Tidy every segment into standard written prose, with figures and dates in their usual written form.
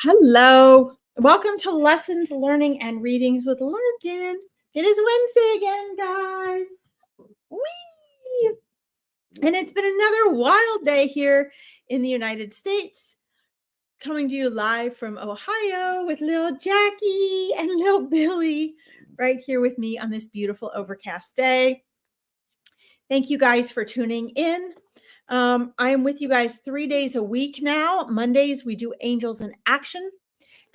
Hello. Welcome to Lessons, Learning, and Readings with Larkin. It is Wednesday again, guys. Whee! And it's been another wild day here in the United States. Coming to you live from Ohio with little Jackie and little Billy right here with me on this beautiful overcast day. Thank you guys for tuning in. I am with you guys 3 days a week now. Mondays, we do Angels in Action,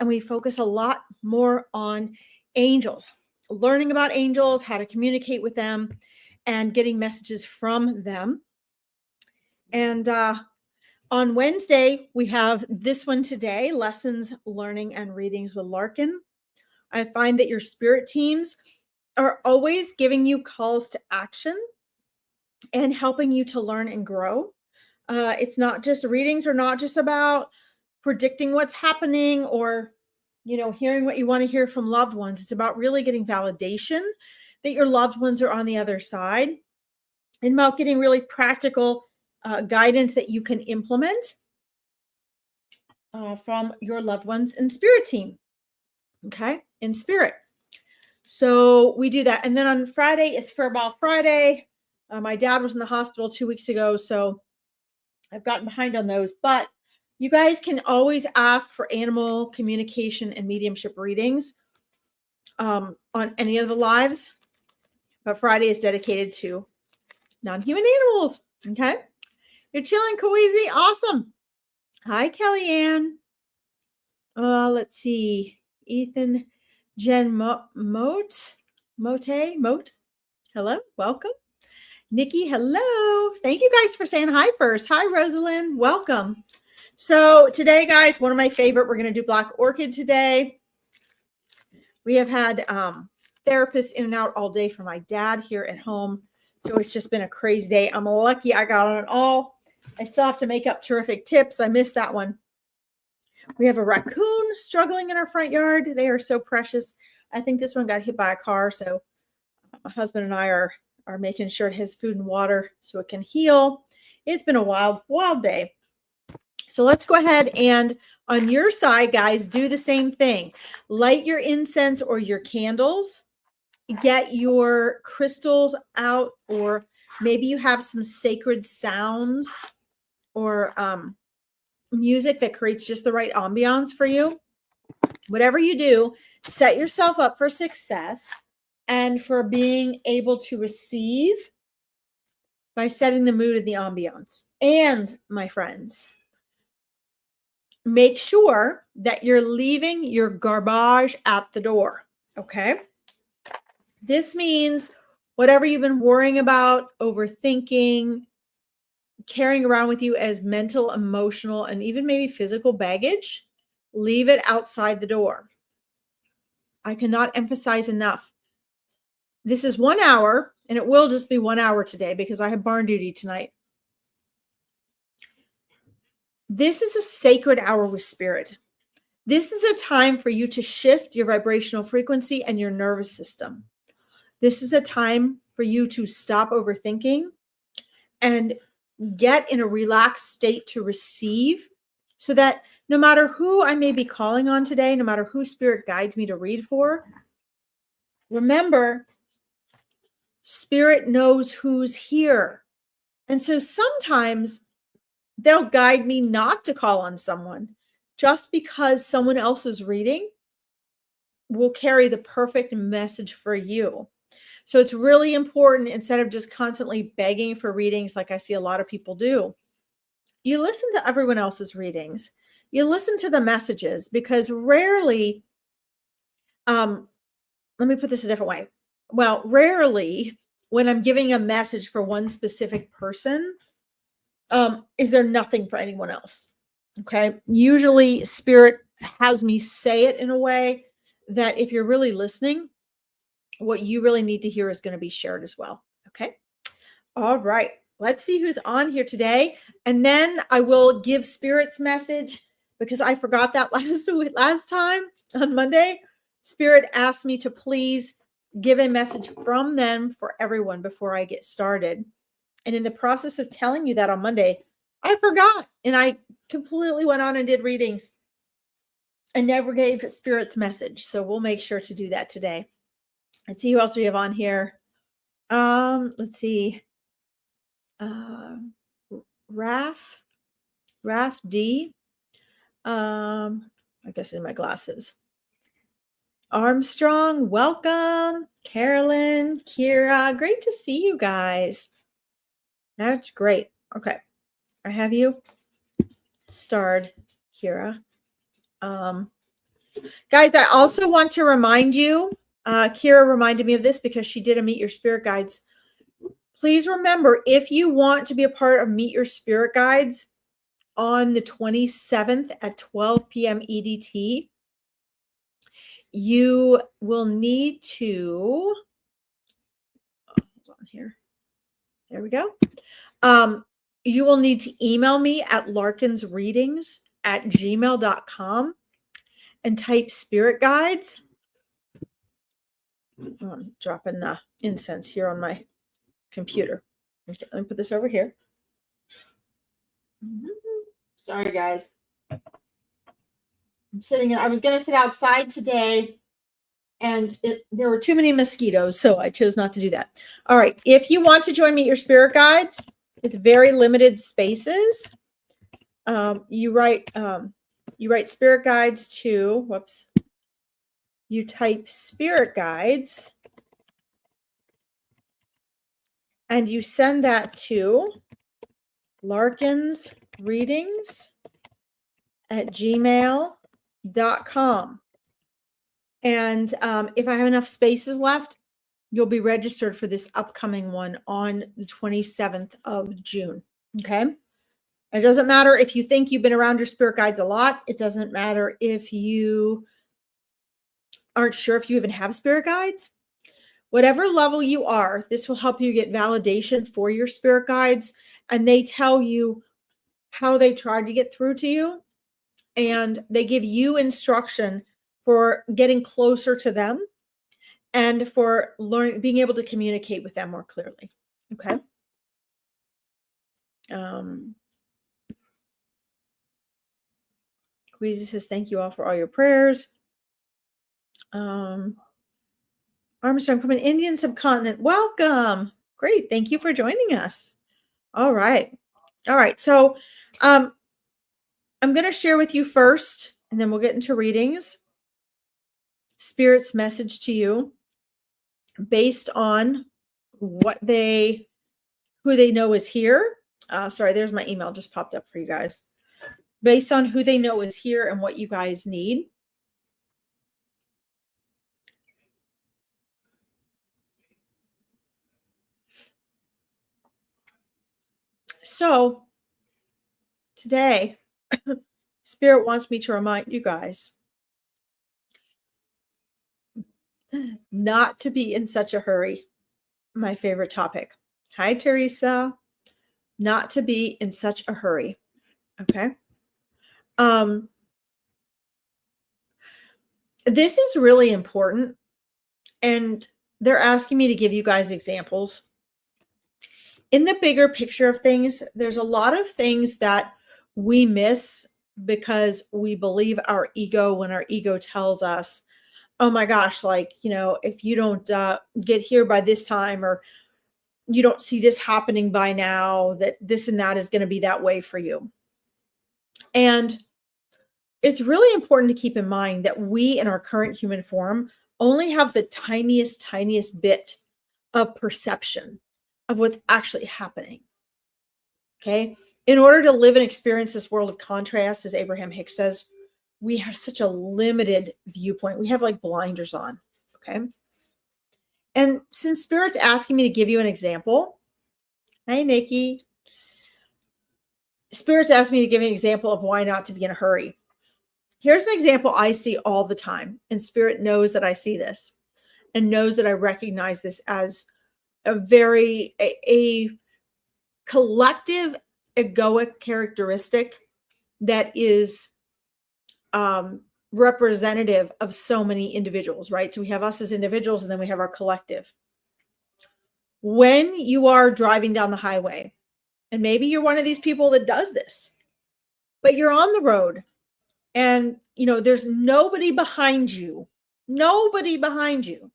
and we focus a lot more on angels, learning about angels, how to communicate with them, and getting messages from them. And on Wednesday, we have this one today, Lessons, Learning, and Readings with Larkin. I find that your spirit teams are always giving you calls to action and helping you to learn and grow. It's not just readings are not just about predicting what's happening or, hearing what you want to hear from loved ones. It's about really getting validation that your loved ones are on the other side and about getting really practical guidance that you can implement from your loved ones and spirit team. Okay. In spirit. So we do that. And then on Friday is Furball Friday. My dad was in the hospital 2 weeks ago, so I've gotten behind on those. But you guys can always ask for animal communication and mediumship readings on any of the lives. But Friday is dedicated to non-human animals. Okay. You're chilling, Kawezi. Awesome. Hi, Kellyanne. Let's see. Ethan Jen Mote. Hello. Welcome. Nikki, hello. Thank you guys for saying hi first. Hi, Rosalind. Welcome. So today, guys, one of my favorite, we're going to do Black Orchid today. We have had therapists in and out all day for my dad here at home. So it's just been a crazy day. I'm lucky I got on it all. I still have to make up terrific tips. I missed that one. We have a raccoon struggling in our front yard. They are so precious. I think this one got hit by a car. So my husband and I are making sure it has food and water so it can heal. It's been a wild day. So let's go ahead and on your side, guys, do the same thing. Light your incense or your candles. Get your crystals out, or maybe you have some sacred sounds or music that creates just the right ambiance for you. Whatever you do, set yourself up for success and for being able to receive by setting the mood and the ambiance. And my friends, make sure that you're leaving your garbage at the door. Okay. This means whatever you've been worrying about, overthinking, carrying around with you as mental, emotional, and even maybe physical baggage, leave it outside the door. I cannot emphasize enough. This is 1 hour, and it will just be 1 hour today because I have barn duty tonight. This is a sacred hour with spirit. This is a time for you to shift your vibrational frequency and your nervous system. This is a time for you to stop overthinking and get in a relaxed state to receive, so that no matter who I may be calling on today, no matter who spirit guides me to read for, remember, spirit knows who's here. And so sometimes they'll guide me not to call on someone just because someone else's reading will carry the perfect message for you. So it's really important, instead of just constantly begging for readings like I see a lot of people do, you listen to everyone else's readings. You listen to the messages, because rarely, let me put this a different way. Well, rarely when I'm giving a message for one specific person, is there nothing for anyone else? Okay. Usually spirit has me say it in a way that if you're really listening, what you really need to hear is going to be shared as well. Okay. All right. Let's see who's on here today. And then I will give Spirit's message, because I forgot that last time on Monday. Spirit asked me to please give a message from them for everyone before I get started. And in the process of telling you that on Monday, I forgot, and I completely went on and did readings. I never gave Spirit's message, so we'll make sure to do that today. Let's see who else we have on here. Let's see. Raf D. I guess in my glasses. Armstrong, welcome. Carolyn, Kira, great to see you guys. That's great. Okay, I have you starred, Kira. Guys, I also want to remind you, Kira reminded me of this because she did a Meet Your Spirit Guides. Please remember, if you want to be a part of Meet Your Spirit Guides on the 27th at 12 p.m. EDT, you will need to, hold on here. There we go. You will need to email me at larkinsreadings@gmail.com and type spirit guides. Oh, I'm dropping incense here on my computer. Okay, let me put this over here. Sorry, guys. I'm sitting in, I was going to sit outside today and there were too many mosquitoes, so I chose not to do that. All right. If you want to join Meet Your Spirit Guides, it's very limited spaces. You write spirit guides to, whoops. You type spirit guides and you send that to larkinsreadings@gmail.com. And if I have enough spaces left, you'll be registered for this upcoming one on the 27th of June. Okay. It doesn't matter if you think you've been around your spirit guides a lot. It doesn't matter if you aren't sure if you even have spirit guides. Whatever level you are, this will help you get validation for your spirit guides. And they tell you how they tried to get through to you. And they give you instruction for getting closer to them and for being able to communicate with them more clearly. Okay. Queasy says, thank you all for all your prayers. Armstrong from an Indian subcontinent. Welcome. Great. Thank you for joining us. All right. All right. So I'm going to share with you first, and then we'll get into readings. Spirit's message to you based on who they know is here. Sorry, there's my email just popped up for you guys. Based on who they know is here and what you guys need. So today, Spirit wants me to remind you guys not to be in such a hurry. My favorite topic. Hi, Teresa. Not to be in such a hurry. Okay. This is really important. And they're asking me to give you guys examples. In the bigger picture of things, there's a lot of things that we miss because we believe our ego when our ego tells us, oh my gosh, like, if you don't get here by this time, or you don't see this happening by now, that this and that is going to be that way for you. And it's really important to keep in mind that we in our current human form only have the tiniest bit of perception of what's actually happening. Okay. In order to live and experience this world of contrast, as Abraham Hicks says, we have such a limited viewpoint. We have like blinders on. Okay. And since Spirit's asking me to give you an example, hi, Nikki. Spirit's asked me to give you an example of why not to be in a hurry. Here's an example I see all the time, and Spirit knows that I see this and knows that I recognize this as a collective egoic characteristic that is representative of so many individuals, right? So we have us as individuals, and then we have our collective. When you are driving down the highway, and maybe you're one of these people that does this, but you're on the road And, there's nobody behind you. Nobody behind you.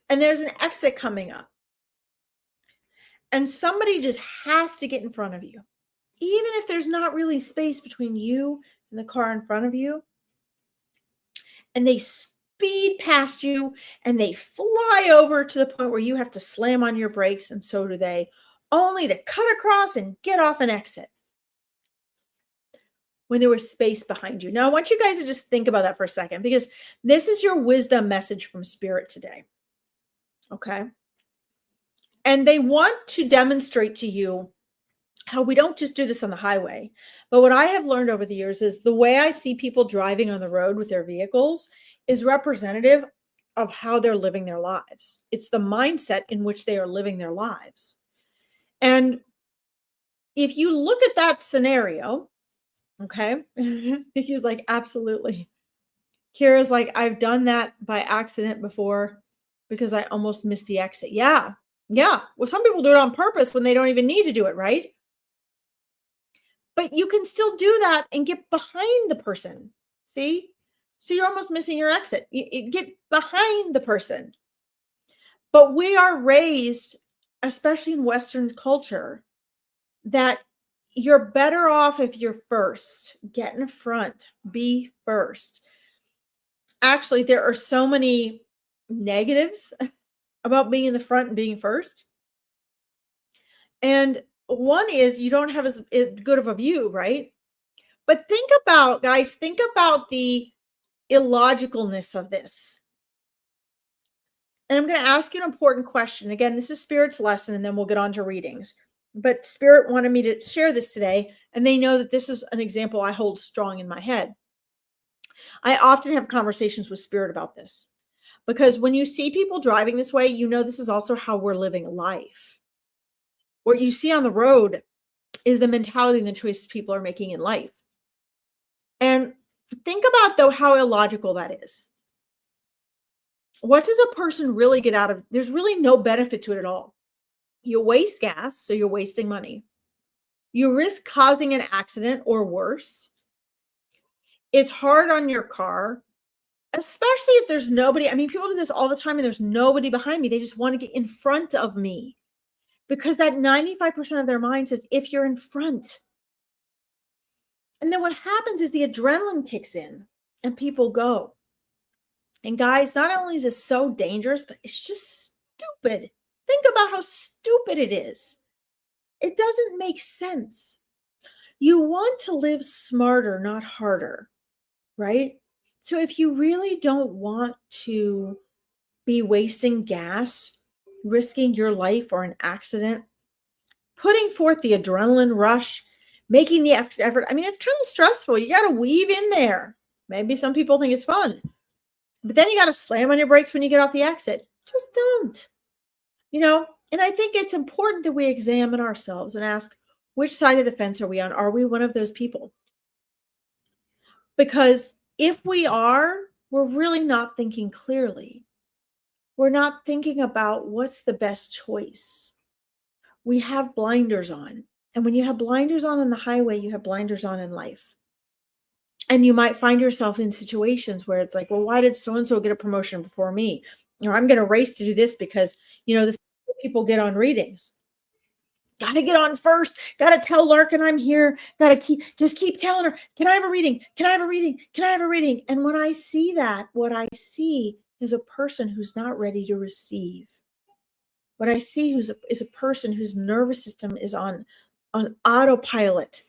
And there's an exit coming up. And somebody just has to get in front of you. Even if there's not really space between you and the car in front of you, and they speed past you and they fly over to the point where you have to slam on your brakes, and so do they, only to cut across and get off an exit when there was space behind you. Now, I want you guys to just think about that for a second, because this is your wisdom message from Spirit today. Okay? And they want to demonstrate to you how we don't just do this on the highway. But what I have learned over the years is the way I see people driving on the road with their vehicles is representative of how they're living their lives. It's the mindset in which they are living their lives. And if you look at that scenario, okay, he's like, absolutely. Kira's like, I've done that by accident before because I almost missed the exit. Yeah. Yeah. Well, some people do it on purpose when they don't even need to do it, right? But you can still do that and get behind the person. See? So you're almost missing your exit. You get behind the person. But we are raised, especially in Western culture, that you're better off if you're first. Get in front. Be first. Actually, there are so many negatives about being in the front and being first. And one is you don't have as good of a view, right? But think about the illogicalness of this. And I'm going to ask you an important question. Again, this is Spirit's lesson, and then we'll get on to readings. But Spirit wanted me to share this today, and they know that this is an example I hold strong in my head. I often have conversations with Spirit about this, because when you see people driving this way, this is also how we're living life. What you see on the road is the mentality and the choices people are making in life. And think about, though, how illogical that is. What does a person really get out of? There's really no benefit to it at all. You waste gas, so you're wasting money. You risk causing an accident or worse. It's hard on your car, especially if there's nobody. I mean, people do this all the time and there's nobody behind me. They just want to get in front of me, because that 95% of their mind says, if you're in front. And then what happens is the adrenaline kicks in and people go. And guys, not only is this so dangerous, but it's just stupid. Think about how stupid it is. It doesn't make sense. You want to live smarter, not harder, right? So if you really don't want to be wasting gas, risking your life or an accident, putting forth the adrenaline rush, making the effort. I mean, it's kind of stressful. You got to weave in there. Maybe some people think it's fun, but then you got to slam on your brakes when you get off the exit. Just don't, and I think it's important that we examine ourselves and ask, which side of the fence are we on? Are we one of those people? Because if we are, we're really not thinking clearly. We're not thinking about what's the best choice. We have blinders on. And when you have blinders on the highway, you have blinders on in life. And you might find yourself in situations where it's like, well, why did so-and-so get a promotion before me? Or I'm going to race to do this because, this people get on readings. Got to get on first. Got to tell Larkin I'm here. Got to keep telling her, can I have a reading? Can I have a reading? Can I have a reading? And when I see that, what I see is a person who's not ready to receive. What I see is a person whose nervous system is on autopilot,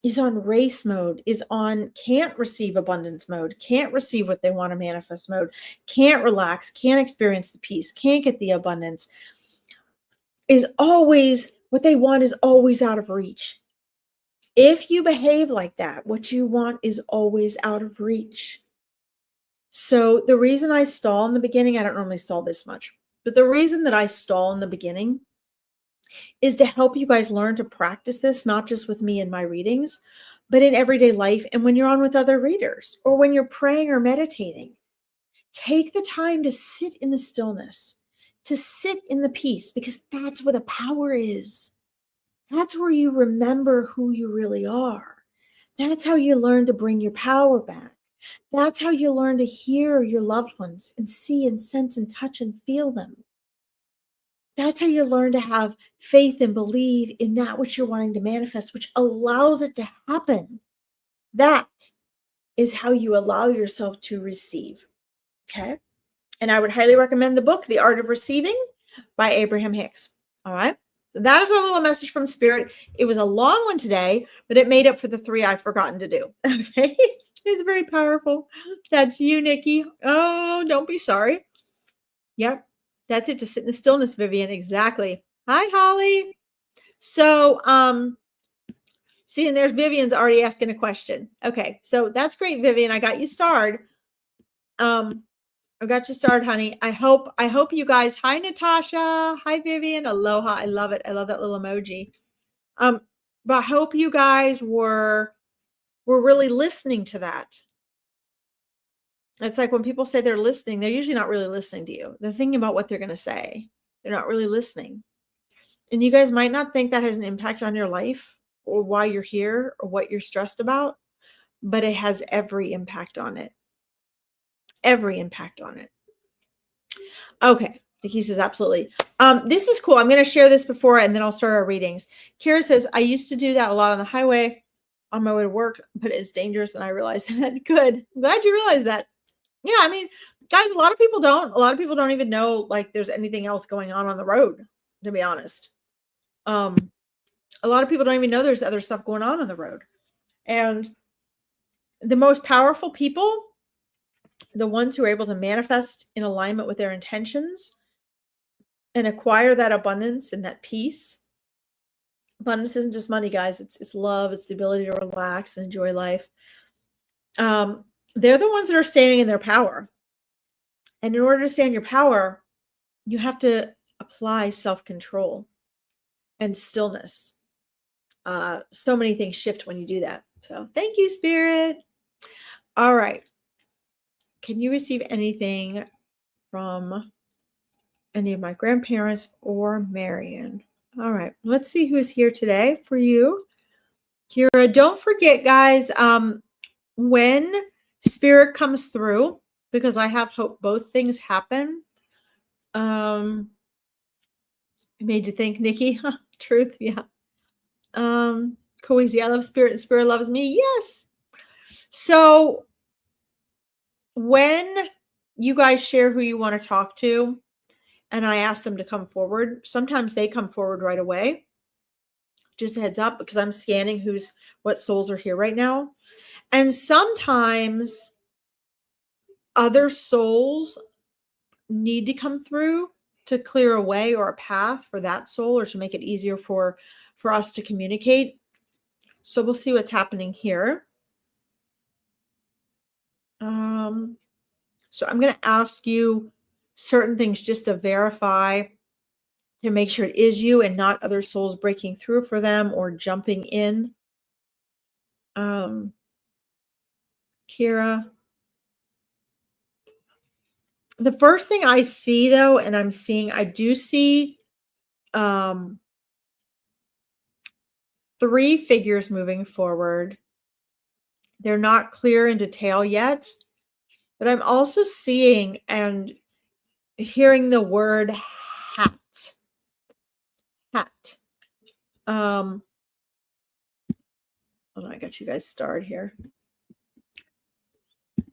is on race mode, can't receive abundance mode, can't receive what they want to manifest mode, can't relax, can't experience the peace, can't get the abundance, is always, what they want is always out of reach. If you behave like that, what you want is always out of reach. So the reason I stall in the beginning, I don't normally stall this much, but the reason that I stall in the beginning is to help you guys learn to practice this, not just with me in my readings, but in everyday life and when you're on with other readers or when you're praying or meditating. Take the time to sit in the stillness, to sit in the peace, because that's where the power is. That's where you remember who you really are. That's how you learn to bring your power back. That's how you learn to hear your loved ones and see and sense and touch and feel them. That's how you learn to have faith and believe in that which you're wanting to manifest, which allows it to happen. That is how you allow yourself to receive. Okay. And I would highly recommend the book, The Art of Receiving by Abraham Hicks. All right. So that is our little message from Spirit. It was a long one today, but it made up for the 3 I've forgotten to do. Okay. It's very powerful. That's you, Nikki. Oh, don't be sorry. Yep. That's it, to sit in the stillness, Vivian. Exactly. Hi, Holly. So, see, and there's Vivian's already asking a question. Okay. So that's great, Vivian. I got you started. I got you started, honey. I hope you guys. Hi, Natasha. Hi, Vivian. Aloha. I love it. I love that little emoji. But I hope you guys were really listening to that. It's like when people say they're listening, they're usually not really listening to you. They're thinking about what they're going to say. They're not really listening. And you guys might not think that has an impact on your life or why you're here or what you're stressed about, but it has every impact on it. Every impact on it. Okay. Nikki says, absolutely. This is cool. I'm going to share this before, and then I'll start our readings. Kira says, I used to do that a lot on the highway on my way to work, but it's dangerous. And I realized that. Good. I'm glad you realized that. Yeah. I mean, guys, a lot of people don't even know like there's anything else going on the road, to be honest. A lot of people don't even know there's other stuff going on the road. And the most powerful people, the ones who are able to manifest in alignment with their intentions and acquire that abundance and that peace. Abundance isn't just money, guys. It's love. It's the ability to relax and enjoy life. They're the ones that are standing in their power. And in order to stand in your power, you have to apply self-control and stillness. So many things shift when you do that. So thank you, Spirit. All right. Can you receive anything from any of my grandparents or Marion? All right. Let's see who's here today for you. Kira, don't forget, guys, when Spirit comes through, because I have hope both things happen. It made you think, Nikki. Truth, yeah. Coeasy, I love Spirit and Spirit loves me. Yes. So when you guys share who you want to talk to, and I ask them to come forward, sometimes they come forward right away. Just a heads up, because I'm scanning what souls are here right now. And sometimes other souls need to come through to clear a way or a path for that soul, or to make it easier for us to communicate. So we'll see what's happening here. So I'm going to ask you certain things just to verify, to make sure it is you and not other souls breaking through for them or jumping in. Kira. The first thing I see, though, and I do see 3 figures moving forward. They're not clear in detail yet, but I'm also seeing and hearing the word hat. Hat. Hold on, I got you guys started here.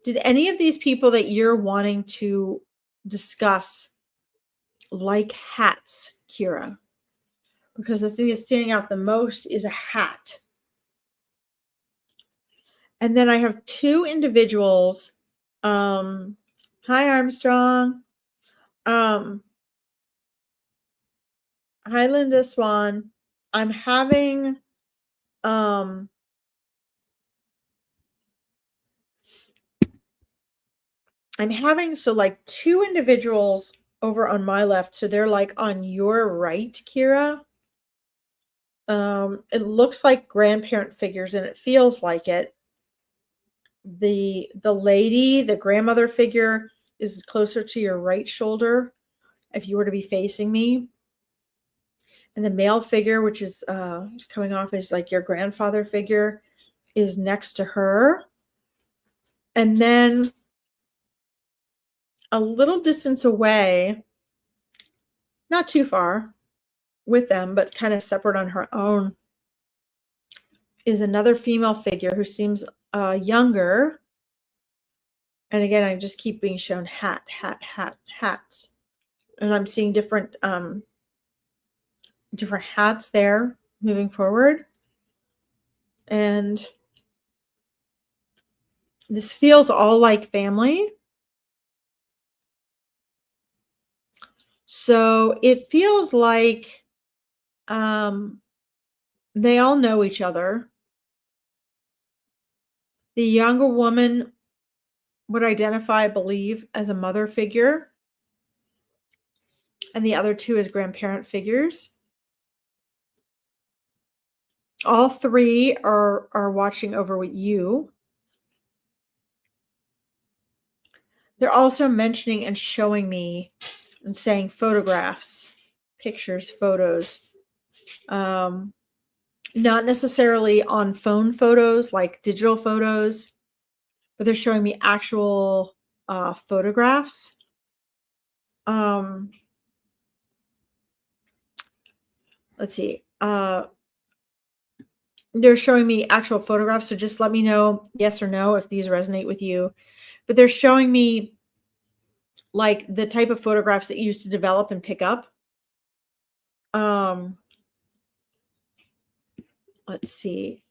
Did any of these people that you're wanting to discuss like hats, Kira? Because the thing that's standing out the most is a hat. And then I have 2 individuals. Hi, Armstrong. Hi, Linda Swan. I'm having so like 2 individuals over on my left. So they're like on your right, Kira. It looks like grandparent figures, and it feels like it. The lady, the grandmother figure, is closer to your right shoulder if you were to be facing me. And the male figure, which is coming off as like your grandfather figure, is next to her. And then a little distance away, not too far with them, but kind of separate on her own, is another female figure who seems younger. And again, I just keep being shown hats. And I'm seeing different hats there moving forward. And this feels all like family. So it feels like they all know each other. The younger woman would identify, I believe, as a mother figure, and the other two as grandparent figures. All three are watching over you. They're also mentioning and showing me and saying photographs, pictures, photos. Not necessarily on phone photos, like digital photos, but they're showing me actual photographs. Let's see. They're showing me actual photographs, so just let me know yes or no if these resonate with you. But they're showing me like the type of photographs that you used to develop and pick up. Let's see.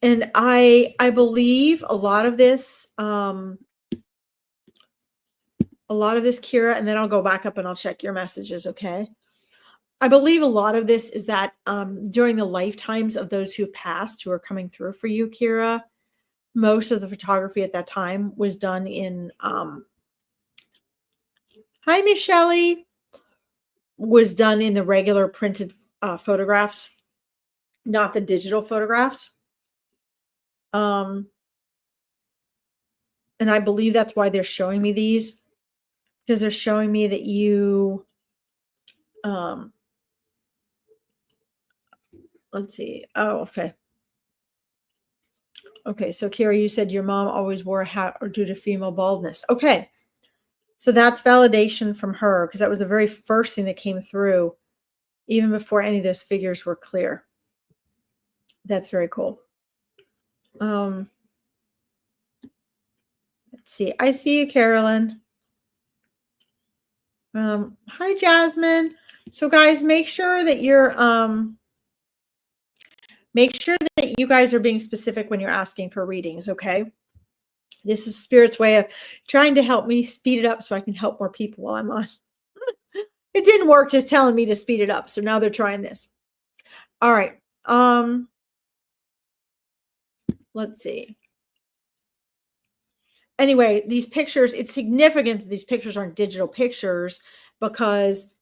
And I believe a lot of this, Kira, and then I'll go back up and I'll check your messages, okay? I believe a lot of this is that during the lifetimes of those who passed, who are coming through for you, Kira, most of the photography at that time was done in, hi, Miss Shelley, was done in the regular printed photographs, not the digital photographs. And I believe that's why they're showing me these, because they're showing me that you, let's see. Oh, okay. Okay, so Kira, you said your mom always wore a hat or due to female baldness. Okay, so that's validation from her, because that was the very first thing that came through, even before any of those figures were clear. That's very cool. Let's see. I see you, Carolyn. Hi, Jasmine. So, guys, make sure that you're make sure that you guys are being specific when you're asking for readings, okay? This is Spirit's way of trying to help me speed it up so I can help more people while I'm on. It didn't work just telling me to speed it up. So now they're trying this. All right. Let's see. Anyway, these pictures, it's significant that these pictures aren't digital pictures, because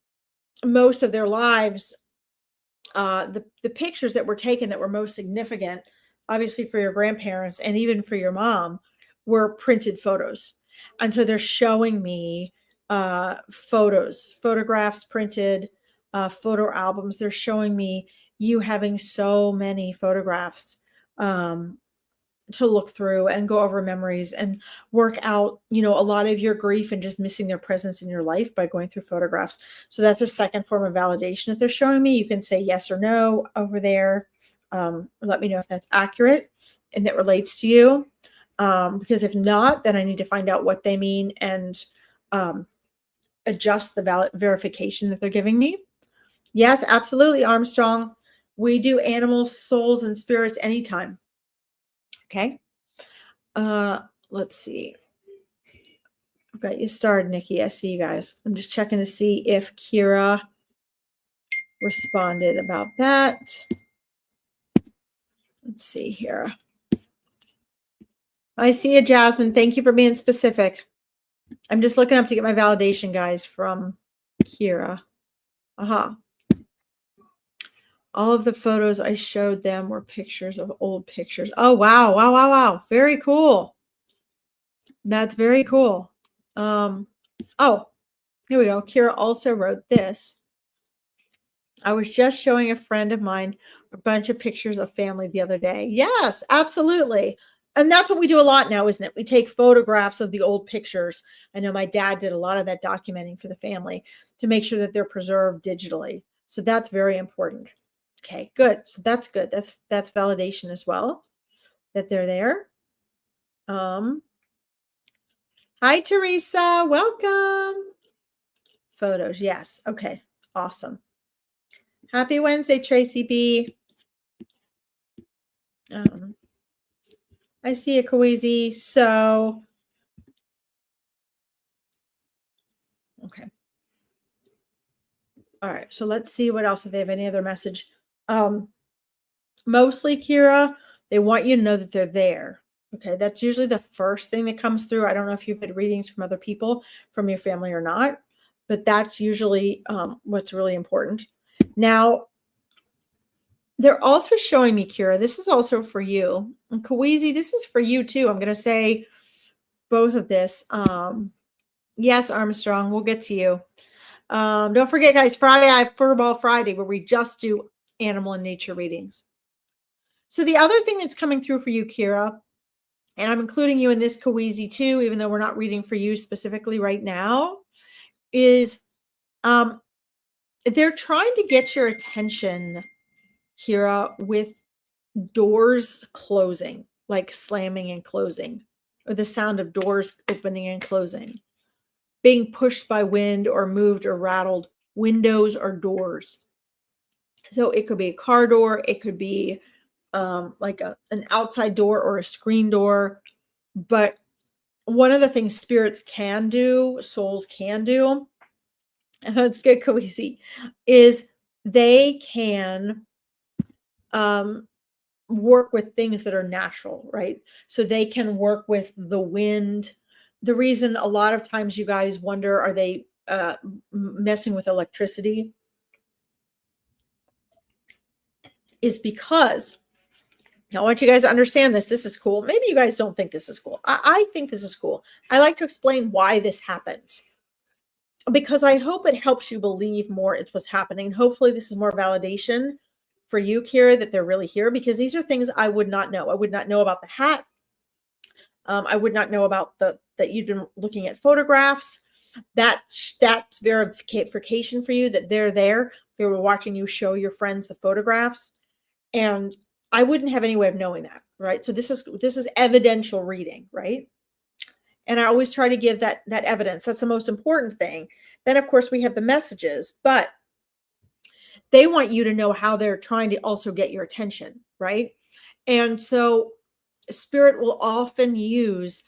most of their lives, the pictures that were taken that were most significant, obviously for your grandparents and even for your mom, were printed photos. And so they're showing me photographs printed, photo albums. They're showing me you having so many photographs to look through and go over memories and work out, a lot of your grief and just missing their presence in your life by going through photographs. So that's a second form of validation that they're showing me. You can say yes or no over there. Let me know if that's accurate and that relates to you. Because if not, then I need to find out what they mean and adjust the verification that they're giving me. Yes, absolutely, Armstrong. We do animals, souls, and spirits anytime. Okay. Let's see. I've got you started, Nikki. I see you guys. I'm just checking to see if Kira responded about that. Let's see here. I see you, Jasmine. Thank you for being specific. I'm just looking up to get my validation, guys, from Kira. Aha. All of the photos I showed them were pictures of old pictures. Oh, wow. Wow, wow, wow. Very cool. That's very cool. Oh, here we go. Kira also wrote this. I was just showing a friend of mine a bunch of pictures of family the other day. Yes, absolutely. And that's what we do a lot now, isn't it? We take photographs of the old pictures. I know my dad did a lot of that documenting for the family to make sure that they're preserved digitally. So that's very important. Okay, good. So that's good. That's validation as well that they're there. Hi, Teresa. Welcome. Photos. Yes. Okay. Awesome. Happy Wednesday, Tracy B. I see a Kawizi. So, okay. All right. So let's see what else, if they have any other message. Mostly, Kira, they want you to know that they're there. Okay. That's usually the first thing that comes through. I don't know if you've had readings from other people, from your family or not, but that's usually what's really important. Now, they're also showing me, Kira, this is also for you. And Kawizi, this is for you too. I'm going to say both of this. Yes, Armstrong, we'll get to you. Don't forget, guys, Friday, I have Furball Friday, where we just do animal and nature readings. So the other thing that's coming through for you, Kira, and I'm including you in this, Kawizi, too, even though we're not reading for you specifically right now, is they're trying to get your attention, Kira, with doors closing, like slamming and closing, or the sound of doors opening and closing, being pushed by wind or moved or rattled, windows or doors. So it could be a car door, it could be like an outside door or a screen door. But one of the things spirits can do, souls can do, it's good, Kawizi, is they can work with things that are natural, right? So they can work with the wind. The reason a lot of times you guys wonder, are they messing with electricity, is because, I want you guys to understand this. This is cool. Maybe you guys don't think this is cool. I think this is cool. I like to explain why this happens, because I hope it helps you believe more it's what's happening. Hopefully this is more validation for you, Kira, that they're really here, because these are things I would not know. I would not know about the hat. I would not know about that you've been looking at photographs. That's verification for you that they're there. They were watching you show your friends the photographs, and I wouldn't have any way of knowing that, right? So this is evidential reading, right? And I always try to give that evidence. That's the most important thing. Then, of course, we have the messages, but they want you to know how they're trying to also get your attention, right? And so spirit will often use,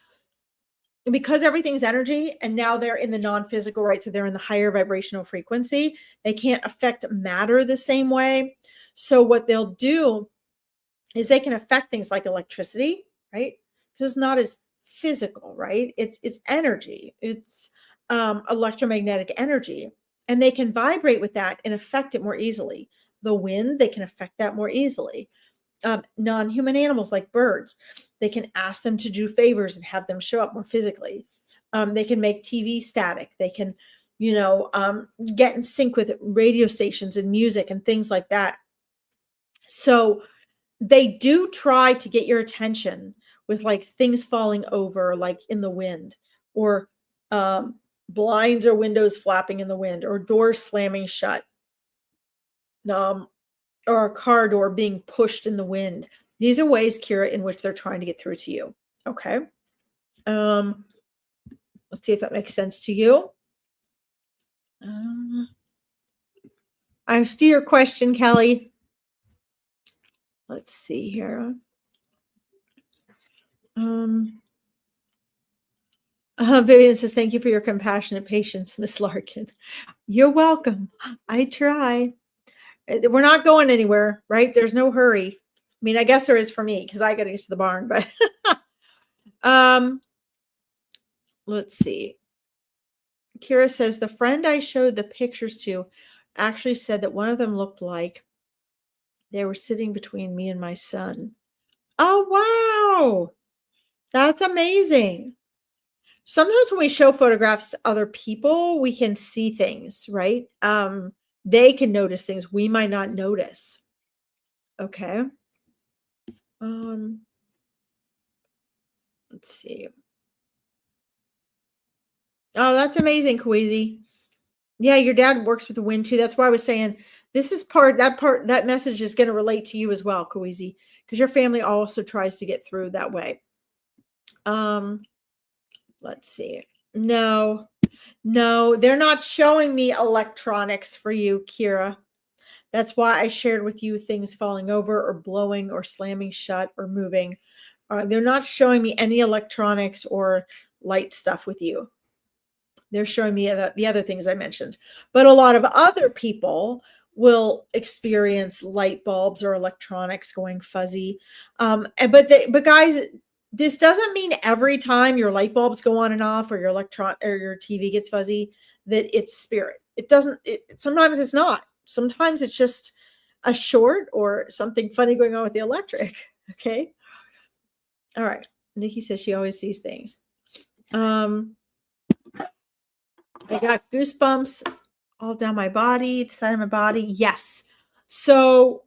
because everything's energy and now they're in the non-physical, right? So they're in the higher vibrational frequency. They can't affect matter the same way. So what they'll do is they can affect things like electricity, right? Because it's not as physical, right? It's energy. It's electromagnetic energy. And they can vibrate with that and affect it more easily. The wind, they can affect that more easily. Non-human animals like birds, they can ask them to do favors and have them show up more physically. They can make TV static. They can, get in sync with radio stations and music and things like that. So they do try to get your attention with like things falling over, like in the wind, or blinds or windows flapping in the wind, or doors slamming shut, or a car door being pushed in the wind. These are ways, Kira, in which they're trying to get through to you. Okay. Let's see if that makes sense to you. I see your question, Kelly. Let's see here. Vivian says, thank you for your compassionate patience, Miss Larkin. You're welcome. I try. We're not going anywhere, right? There's no hurry. I mean, I guess there is for me, because I got to get to the barn, but let's see. Kira says, the friend I showed the pictures to actually said that one of them looked like they were sitting between me and my son. Oh, wow. That's amazing. Sometimes when we show photographs to other people, we can see things, right? They can notice things we might not notice. Okay. Let's see. Oh, that's amazing, Kweezy. Yeah, your dad works with the wind too. That's why I was saying this is that message is going to relate to you as well, Kweezy, because your family also tries to get through that way. Um, let's see. No, they're not showing me electronics for you, Kira. That's why I shared with you things falling over or blowing or slamming shut or moving. They're not showing me any electronics or light stuff with you. They're showing me the other things I mentioned. But a lot of other people will experience light bulbs or electronics going fuzzy. But guys, this doesn't mean every time your light bulbs go on and off or your your TV gets fuzzy that it's spirit. It doesn't. Sometimes it's not. Sometimes it's just a short or something funny going on with the electric. Okay. All right. Nikki says she always sees things. I got goosebumps all down my body, the side of my body. Yes. So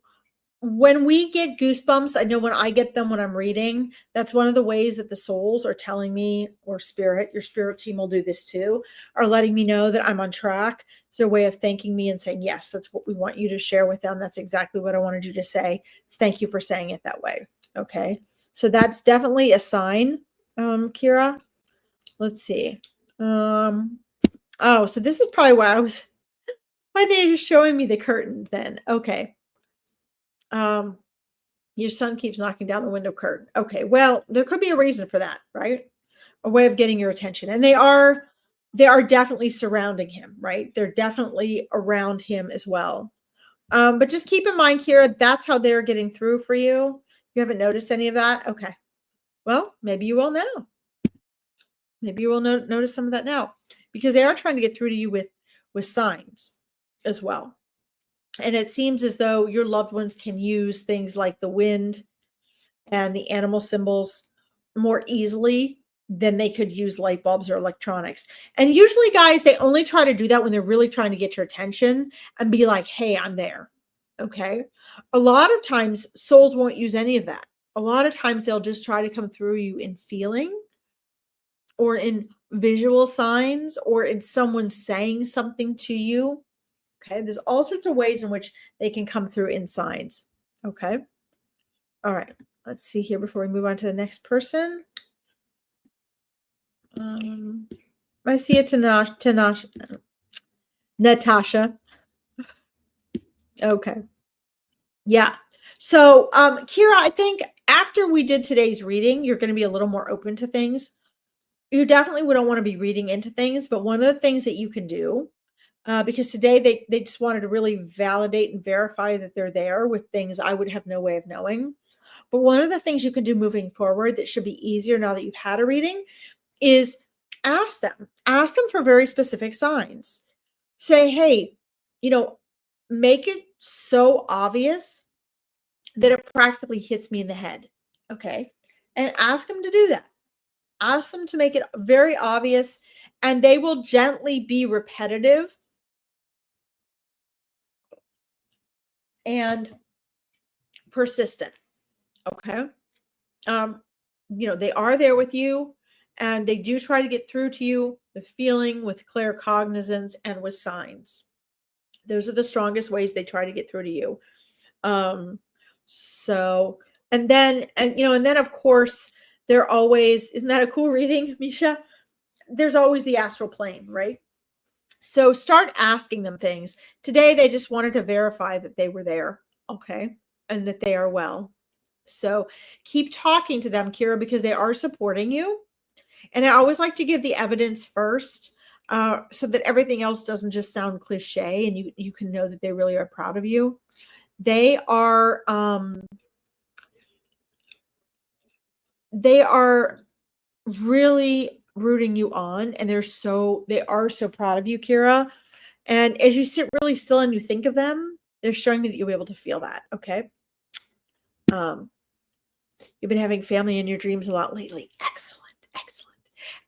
when we get goosebumps, I know when I get them when I'm reading, that's one of the ways that the souls are telling me, or spirit, your spirit team will do this too, are letting me know that I'm on track. It's their way of thanking me and saying, yes, that's what we want you to share with them. That's exactly what I wanted you to say. Thank you for saying it that way. Okay. So that's definitely a sign, Kira. Let's see. Oh, so this is probably why they're showing me the curtain then. Okay. Your son keeps knocking down the window curtain. Okay. Well, there could be a reason for that, right? A way of getting your attention. And they are definitely surrounding him, right? They're definitely around him as well. But just keep in mind, Kira, that's how they're getting through for you. You haven't noticed any of that? Okay. Well, maybe you will now. Maybe you will notice some of that now, because they are trying to get through to you with signs as well. And it seems as though your loved ones can use things like the wind and the animal symbols more easily than they could use light bulbs or electronics. And usually, guys, they only try to do that when they're really trying to get your attention and be like, hey, I'm there. Okay. A lot of times, souls won't use any of that. A lot of times, they'll just try to come through you in feeling or in visual signs or in someone saying something to you. Okay. There's all sorts of ways in which they can come through in signs. Okay. All right. Let's see here before we move on to the next person. I see it, Natasha. Okay. Yeah. So, Kira, I think after we did today's reading, you're going to be a little more open to things. You definitely wouldn't want to be reading into things, but one of the things that you can do, because today they just wanted to really validate and verify that they're there with things I would have no way of knowing. But one of the things you can do moving forward that should be easier now that you've had a reading is ask them for very specific signs. Say, hey, make it so obvious that it practically hits me in the head. Okay. And ask them to do that. Ask them to make it very obvious, and they will gently be repetitive and persistent. Okay. They are there with you, and they do try to get through to you with feeling, with claircognizance, and with signs. Those are the strongest ways they try to get through to you. So, and then of course, they're always, isn't that a cool reading, Misha? There's always the astral plane, right? So start asking them things. Today, they just wanted to verify that they were there. Okay. And that they are well. So keep talking to them, Kira, because they are supporting you. And I always like to give the evidence first, so that everything else doesn't just sound cliche, and you can know that they really are proud of you. They are really rooting you on, and they are so proud of you, Kira. And as you sit really still and you think of them, they're showing me that you'll be able to feel that. Okay. You've been having family in your dreams a lot lately. Excellent.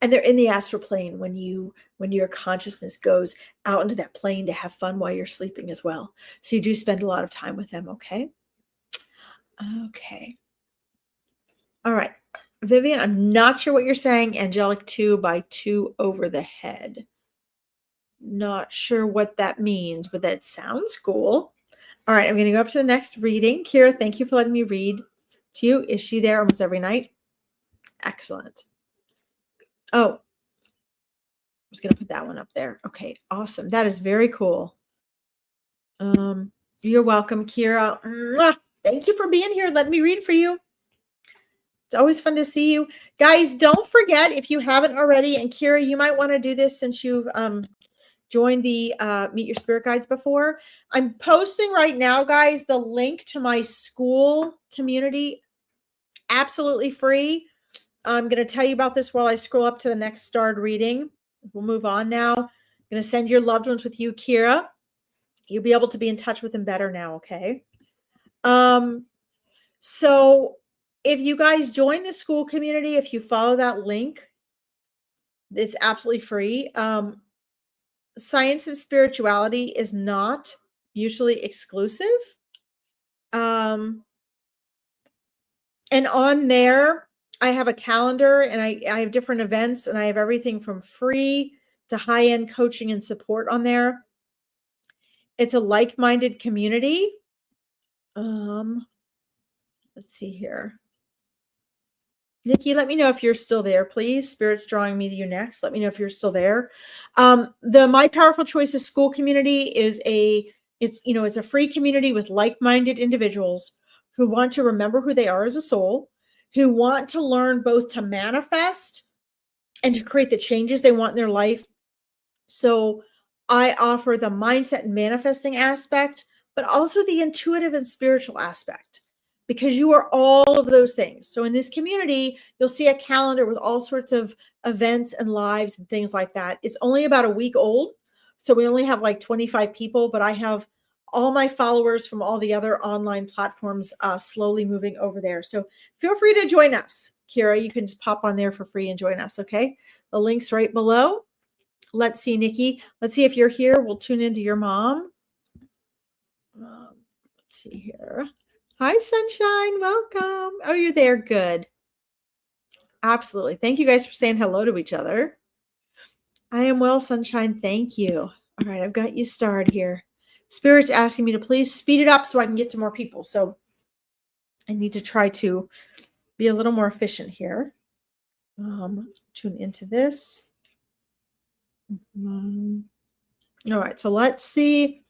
And they're in the astral plane when your consciousness goes out into that plane to have fun while you're sleeping as well. So you do spend a lot of time with them. Okay. Okay. All right. Vivian, I'm not sure what you're saying. Angelic 2 by 2 over the head. Not sure what that means, but that sounds cool. All right, I'm going to go up to the next reading. Kira, thank you for letting me read to you. Is she there almost every night? Excellent. Oh, I was going to put that one up there. Okay, awesome. That is very cool. You're welcome, Kira. Mwah. Thank you for being here. Let me read for you. It's always fun to see you. Guys, don't forget, if you haven't already, and Kira, you might want to do this since you've joined the Meet Your Spirit Guides before. I'm posting right now, guys, the link to my school community, absolutely free. I'm going to tell you about this while I scroll up to the next starred reading. We'll move on now. I'm going to send your loved ones with you, Kira. You'll be able to be in touch with them better now, okay? So if you guys join the school community, if you follow that link, it's absolutely free. Science and spirituality is not mutually exclusive. And on there, I have a calendar and I have different events and I have everything from free to high-end coaching and support on there. It's a like-minded community. Let's see here. Nikki, let me know if you're still there, please. Spirit's drawing me to you next. Let me know if you're still there. The My Powerful Choices school community is it's a free community with like-minded individuals who want to remember who they are as a soul, who want to learn both to manifest and to create the changes they want in their life. So I offer the mindset and manifesting aspect, but also the intuitive and spiritual aspect, because you are all of those things. So in this community, you'll see a calendar with all sorts of events and lives and things like that. It's only about a week old. So we only have like 25 people, but I have all my followers from all the other online platforms slowly moving over there. So feel free to join us. Kira, you can just pop on there for free and join us, okay? The link's right below. Let's see, Nikki. Let's see if you're here. We'll tune into your mom. Let's see here. Hi, Sunshine. Welcome. Oh, you're there. Good. Absolutely. Thank you guys for saying hello to each other. I am well, Sunshine. Thank you. All right. I've got you starred here. Spirit's asking me to please speed it up so I can get to more people. So I need to try to be a little more efficient here. Tune into this. All right. So let's see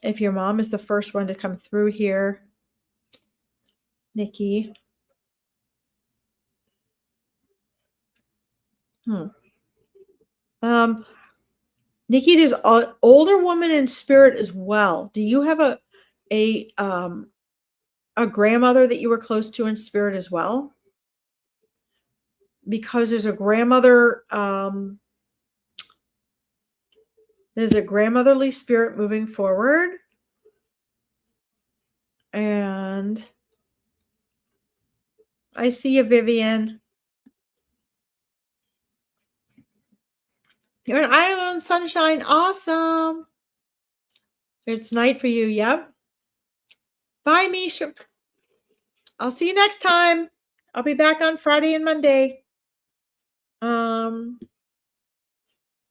if your mom is the first one to come through here. Nikki. Nikki, there's an older woman in spirit as well. Do you have a grandmother that you were close to in spirit as well? Because there's a grandmother, there's a grandmotherly spirit moving forward. And I see you, Vivian. You're in Ireland, Sunshine. Awesome. It's night for you. Yep. Bye, Misha. I'll see you next time. I'll be back on Friday and Monday.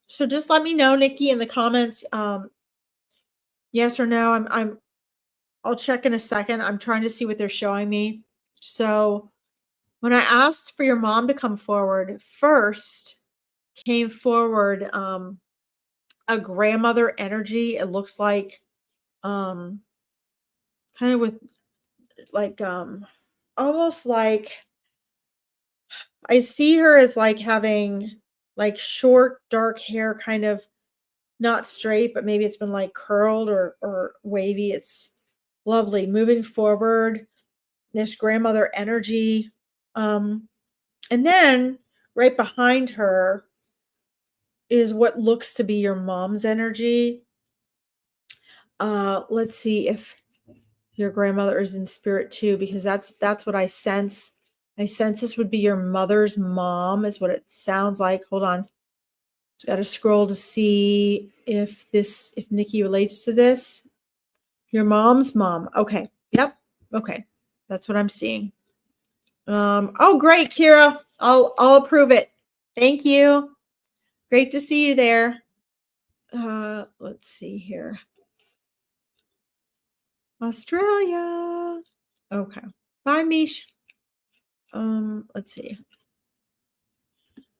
So just let me know, Nikki, in the comments. Yes or no. I'll check in a second. I'm trying to see what they're showing me. So when I asked for your mom to come forward, first came forward a grandmother energy. It looks like kind of with like almost like I see her as like having like short dark hair, kind of not straight, but maybe it's been like curled or wavy. It's lovely. Moving forward, this grandmother energy. And then right behind her is what looks to be your mom's energy. Let's see if your grandmother is in spirit too, because that's what I sense. I sense this would be your mother's mom, is what it sounds like. Hold on. Just got to scroll to see if Nikki relates to this. Your mom's mom. Okay. Yep. Okay. That's what I'm seeing. Oh, great, Kira. I'll approve it. Thank you. Great to see you there. Let's see here. Australia. Okay. Bye, Mish. Let's see.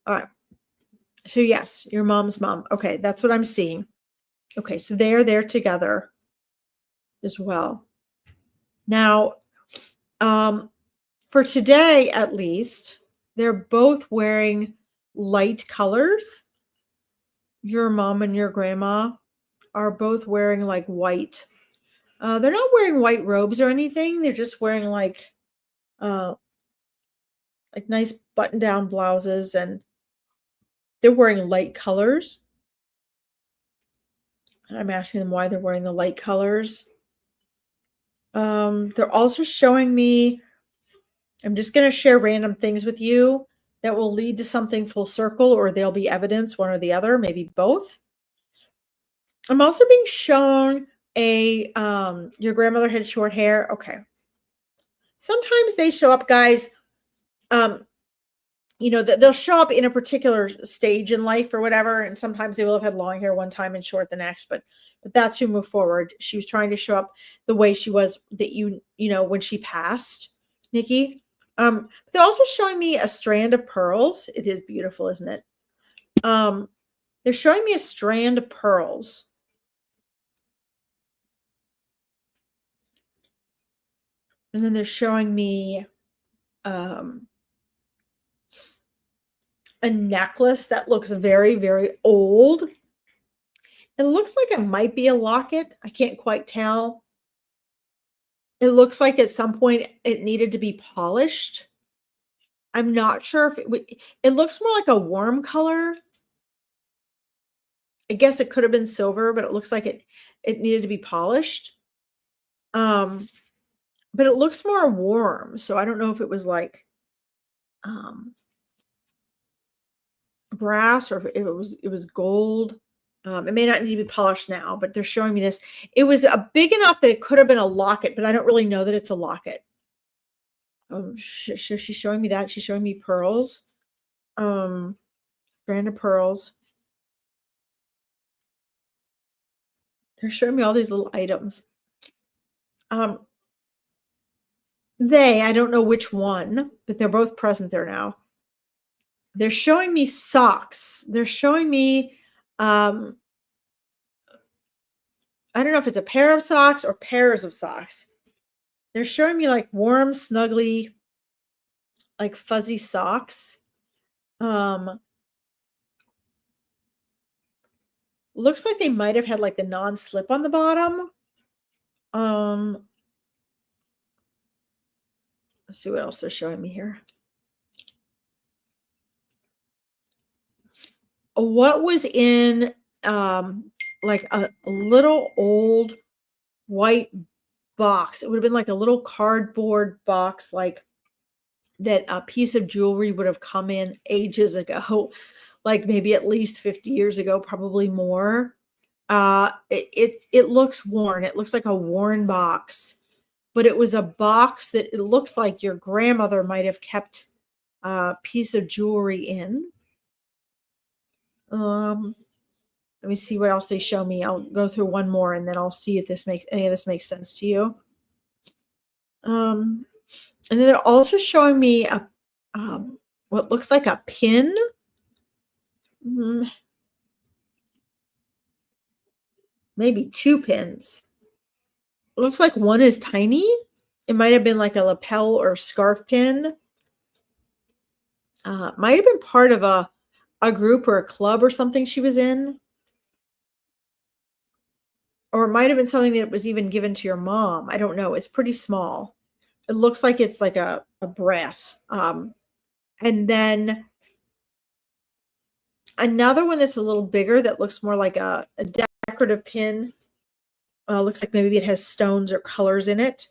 All right. So yes, your mom's mom. Okay, that's what I'm seeing. Okay, so they are there together as well. Now, for today at least, they're both wearing light colors. Your mom and your grandma are both wearing like white. They're not wearing white robes or anything. They're just wearing like nice button-down blouses, and they're wearing light colors. And I'm asking them why they're wearing the light colors. They're also showing me, I'm just going to share random things with you that will lead to something full circle, or there'll be evidence, one or the other, maybe both. I'm also being shown your grandmother had short hair. Okay. Sometimes they show up, guys. They'll show up in a particular stage in life or whatever, and sometimes they will have had long hair one time and short the next, but that's who moved forward. She was trying to show up the way she was that when she passed, Nikki. They're also showing me a strand of pearls. It is beautiful, isn't it? They're showing me a strand of pearls. And then they're showing me a necklace that looks very, very old. It looks like it might be a locket. I can't quite tell. It looks like at some point it needed to be polished. I'm not sure if it looks more like a warm color. I guess it could have been silver, but it looks like it needed to be polished. But it looks more warm, so I don't know if it was like brass or if it was gold. It may not need to be polished now, but they're showing me this. It was big enough that it could have been a locket, but I don't really know that it's a locket. She's showing me that. She's showing me pearls. Brand of pearls. They're showing me all these little items. I don't know which one, but they're both present there now. They're showing me socks. They're showing me, I don't know if it's a pair of socks or pairs of socks. They're showing me like warm, snuggly, like fuzzy socks. Looks like they might have had like the non-slip on the bottom. Let's see what else they're showing me here. What was in like a little old white box? It would have been like a little cardboard box, like that a piece of jewelry would have come in ages ago, like maybe at least 50 years ago, probably more. It looks worn. It looks like a worn box, but it was a box that it looks like your grandmother might have kept a piece of jewelry in. Let me see what else they show me. I'll go through one more and then I'll see if any of this makes sense to you. And then they're also showing me a what looks like a pin. Maybe two pins. It looks like one is tiny. It might have been like a lapel or scarf pin. Might have been part of a group or a club or something she was in. Or it might have been something that was even given to your mom. I don't know. It's pretty small. It looks like it's like a brass. And then another one that's a little bigger that looks more like a decorative pin. Looks like maybe it has stones or colors in it.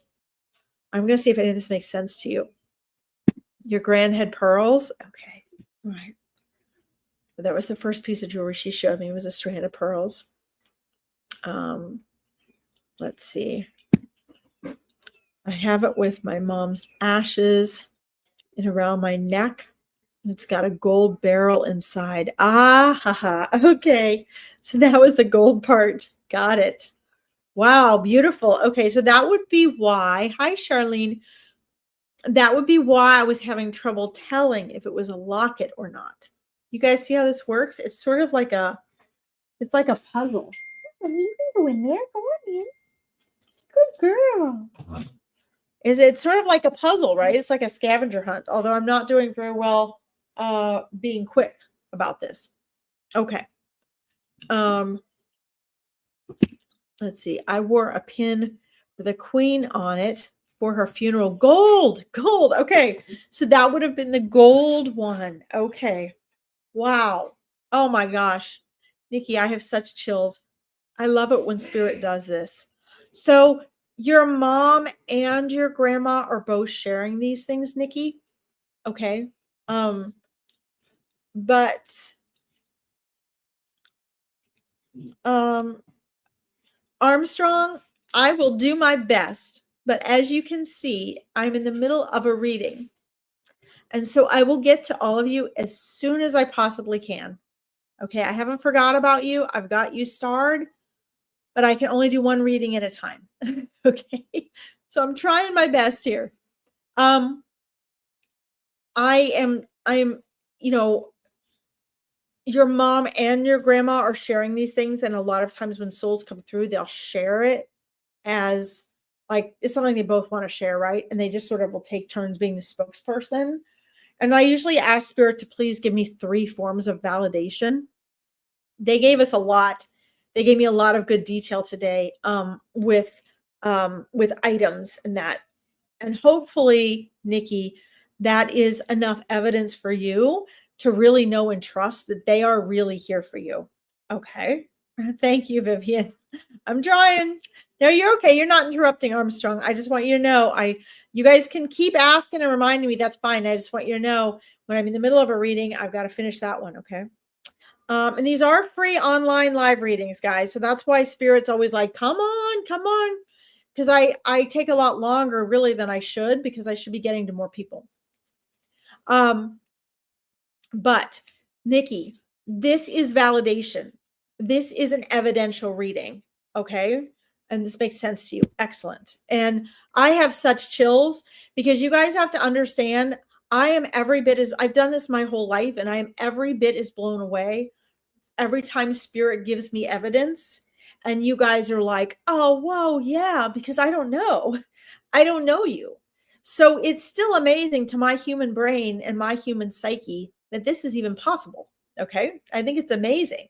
I'm going to see if any of this makes sense to you. Your grand had pearls. Okay. All right. That was the first piece of jewelry she showed me, was a strand of pearls. Let's see. I have it with my mom's ashes and around my neck. It's got a gold barrel inside. Ah, haha. Okay. So that was the gold part. Got it. Wow, beautiful. Okay, so that would be why. Hi, Charlene. That would be why I was having trouble telling if it was a locket or not. You guys see how this works? It's sort of like it's like a puzzle. You can go in there. Go on in. Good girl. It's sort of like a puzzle, right? It's like a scavenger hunt, although I'm not doing very well being quick about this. Okay. Let's see. I wore a pin with a queen on it for her funeral. Gold. Okay. So that would have been the gold one. Okay. Wow. Oh my gosh. Nikki, I have such chills. I love it when spirit does this. So your mom and your grandma are both sharing these things, Nikki. Okay. But Armstrong, I will do my best. But as you can see, I'm in the middle of a reading. And so I will get to all of you as soon as I possibly can. Okay, I haven't forgot about you. I've got you starred, but I can only do one reading at a time. Okay. So I'm trying my best here. I am, you know, your mom and your grandma are sharing these things. And a lot of times when souls come through, they'll share it as like it's something they both want to share, right? And they just sort of will take turns being the spokesperson. And I usually ask spirit to please give me 3 forms of validation. They gave us a lot. They gave me a lot of good detail today with items and that. And hopefully, Nikki, that is enough evidence for you to really know and trust that they are really here for you. Okay. Thank you, Vivian. I'm trying. No, you're okay. You're not interrupting, Armstrong. I just want you to know you guys can keep asking and reminding me. That's fine. I just want you to know when I'm in the middle of a reading, I've got to finish that one. Okay. And these are free online live readings, guys. So that's why Spirit's always like, come on. Because I take a lot longer really than I should because I should be getting to more people. But Nikki, this is validation. This is an evidential reading. Okay. And this makes sense to you. Excellent. And I have such chills because you guys have to understand I am every bit as I've done this my whole life and I am every bit as blown away every time spirit gives me evidence and you guys are like, oh, whoa, yeah, because I don't know you. So it's still amazing to my human brain and my human psyche that this is even possible. Okay. I think it's amazing.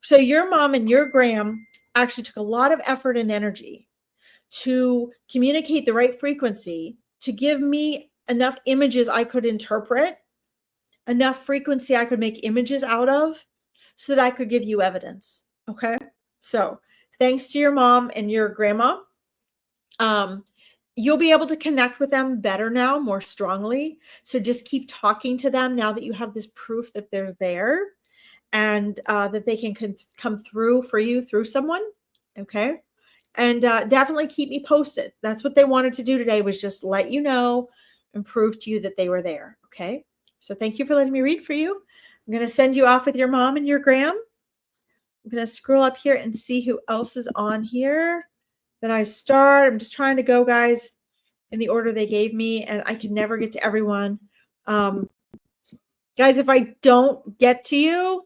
So your mom and your gram actually took a lot of effort and energy to communicate the right frequency, to give me enough images I could interpret, enough frequency I could make images out of so that I could give you evidence. Okay. So thanks to your mom and your grandma, you'll be able to connect with them better now, more strongly. So just keep talking to them now that you have this proof that they're there and that they can come through for you through someone. Okay. And definitely keep me posted. That's what they wanted to do today was just let you know and prove to you that they were there. Okay. So thank you for letting me read for you. I'm going to send you off with your mom and your gram. I'm going to scroll up here and see who else is on here that I start. I'm just trying to go, guys, in the order they gave me, and I can never get to everyone. Guys, if I don't get to you,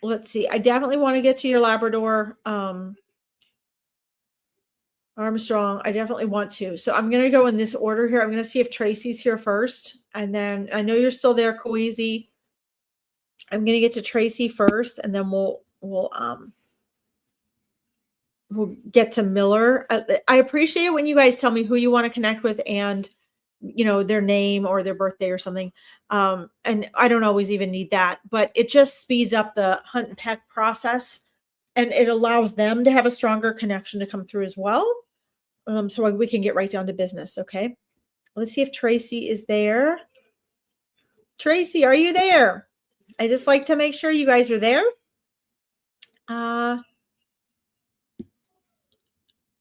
let's see. I definitely want to get to your Labrador, Armstrong. I definitely want to. So I'm going to go in this order here. I'm going to see if Tracy's here first. And then I know you're still there, Koizi. I'm going to get to Tracy first, and then we'll get to Miller. I appreciate it when you guys tell me who you want to connect with and, you know, their name or their birthday or something. And I don't always even need that, but it just speeds up the hunt and peck process and it allows them to have a stronger connection to come through as well. So we can get right down to business. Okay. Let's see if Tracy is there. Tracy, are you there? I just like to make sure you guys are there.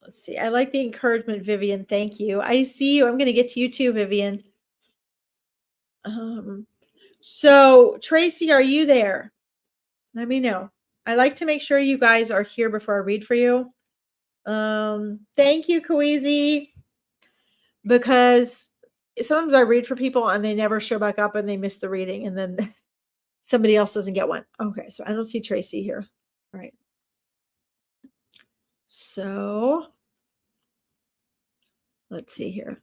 Let's see. I like the encouragement, Vivian. Thank you. I see you. I'm going to get to you too, Vivian. So Tracy, are you there? Let me know. I like to make sure you guys are here before I read for you. Thank you, Kawezi. Because sometimes I read for people and they never show back up and they miss the reading and then somebody else doesn't get one. Okay, so I don't see Tracy here. All right. So let's see here.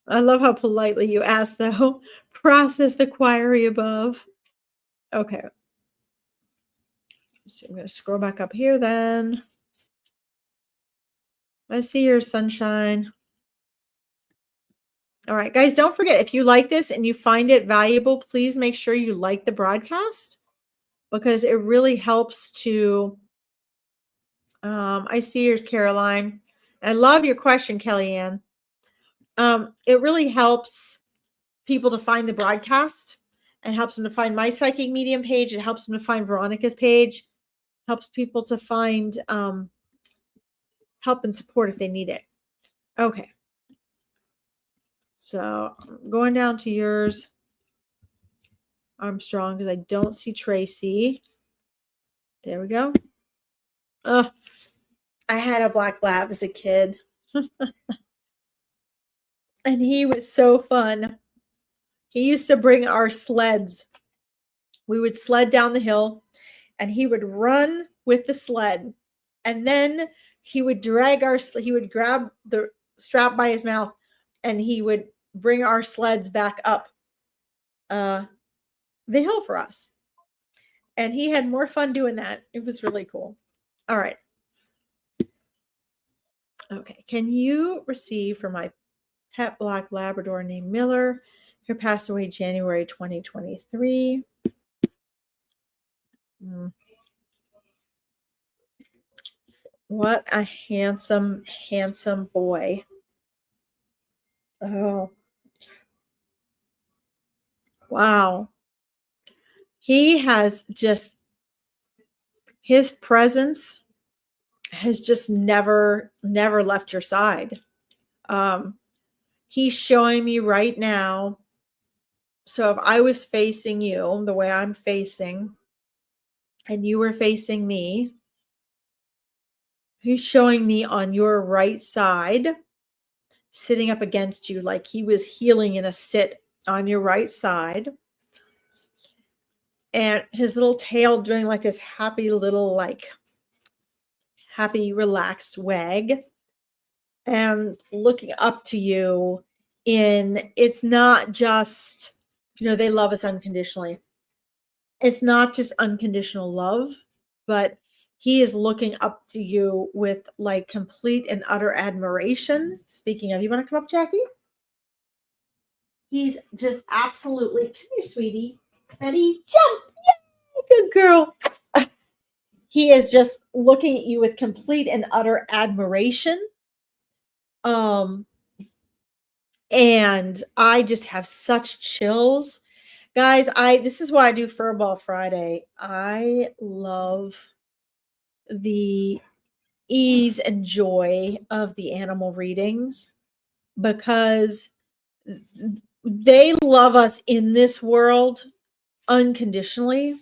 I love how politely you asked, though. Process the query above. Okay. So I'm going to scroll back up here then. I see your sunshine. All right, guys, don't forget, if you like this and you find it valuable, please make sure you like the broadcast because it really helps to, I see yours, Caroline. I love your question, Kellyanne. It really helps people to find the broadcast and helps them to find my psychic medium page. It helps them to find Veronica's page, helps people to find help and support if they need it. Okay. So I'm going down to yours, Armstrong, because I don't see Tracy. There we go. I had a black lab as a kid. And he was so fun. He used to bring our sleds. We would sled down the hill and he would run with the sled. And then he would he would grab the strap by his mouth and he would bring our sleds back up the hill for us. And he had more fun doing that. It was really cool. All right. Okay. Can you receive for my pet black Labrador named Miller, who passed away January 2023? What a handsome, handsome boy. Oh. Wow. He has just, his presence has just never left your side. He's showing me right now. So if I was facing you the way I'm facing and you were facing me, he's showing me on your right side, sitting up against you like he was healing in a sit on your right side. And his little tail doing like this happy little, like, happy, relaxed wag. And looking up to you it's not just, they love us unconditionally. It's not just unconditional love, but he is looking up to you with like complete and utter admiration. Speaking of, you want to come up, Jackie? He's just absolutely, come here, sweetie. Ready? Jump! Yay! Good girl. He is just looking at you with complete and utter admiration. And I just have such chills. Guys, this is why I do Furball Friday. I love the ease and joy of the animal readings because they love us in this world unconditionally,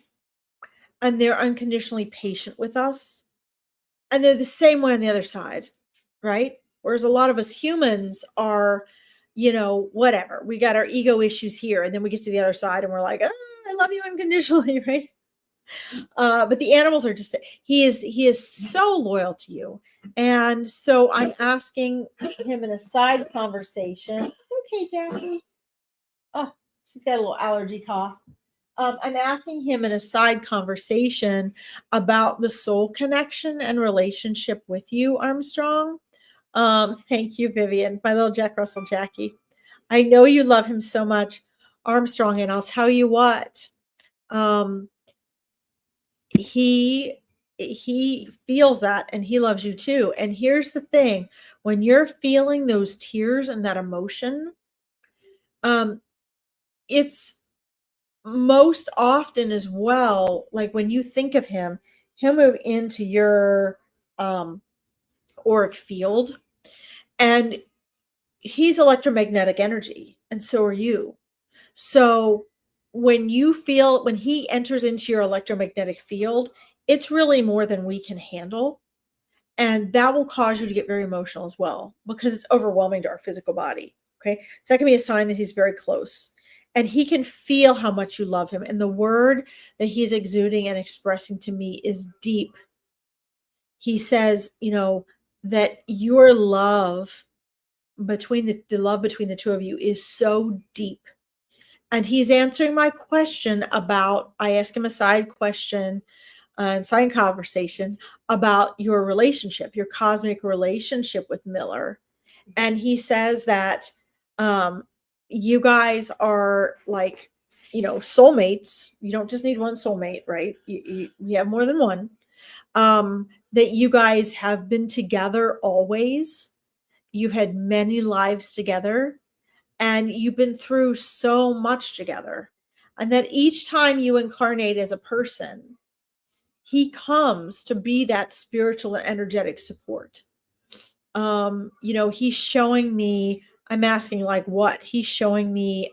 and they're unconditionally patient with us, and they're the same way on the other side, right? Whereas a lot of us humans are, whatever, we got our ego issues here, and then we get to the other side and we're like, oh, I love you unconditionally, right? But the animals are just, he is so loyal to you. And so I'm asking him in a side conversation. It's okay, Jackie. Oh, she's got a little allergy cough. I'm asking him in a side conversation about the soul connection and relationship with you, Armstrong. Thank you, Vivian, my little Jack Russell Jackie. I know you love him so much, Armstrong, and I'll tell you what. He feels that, and he loves you too. And here's the thing: when you're feeling those tears and that emotion, it's most often as well, like when you think of him, he'll move into your auric field, and he's electromagnetic energy, and so are you. So when he enters into your electromagnetic field, it's really more than we can handle. And that will cause you to get very emotional as well because it's overwhelming to our physical body. Okay. So that can be a sign that he's very close and he can feel how much you love him. And the word that he's exuding and expressing to me is deep. He says, that your love between the love between the two of you is so deep. And he's answering my question about, I asked him a side question, side conversation about your relationship, your cosmic relationship with Miller. And he says that you guys are like, soulmates. You don't just need one soulmate, right? You have more than one. That you guys have been together always. You've had many lives together and you've been through so much together. And that each time you incarnate as a person, he comes to be that spiritual and energetic support. He's showing me, I'm asking like what? He's showing me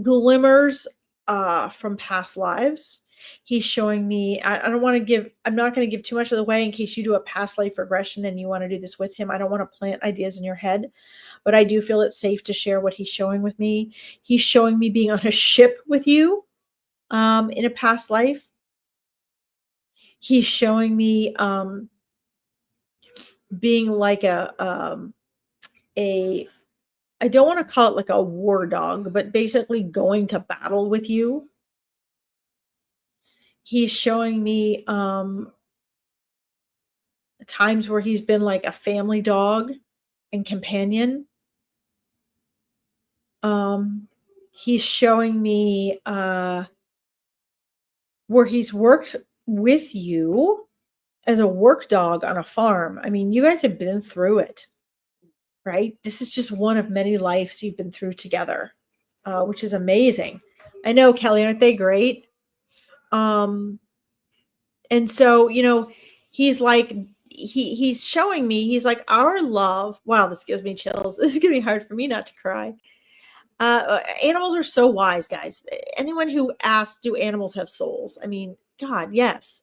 glimmers from past lives. He's showing me, I don't want to give, I'm not going to give too much of the way in case you do a past life regression and you want to do this with him. I don't want to plant ideas in your head, but I do feel it's safe to share what he's showing with me. He's showing me being on a ship with you in a past life. He's showing me being like a I don't want to call it like a war dog, but basically going to battle with you. He's showing me times where he's been like a family dog and companion. He's showing me where he's worked with you as a work dog on a farm. I mean, you guys have been through it, right? This is just one of many lives you've been through together, which is amazing. I know, Kelly, aren't they great? And so, he's like, he's showing me, he's like, our love. Wow, this gives me chills. This is gonna be hard for me not to cry. Animals are so wise, guys. Anyone who asks, do animals have souls? I mean, God, yes.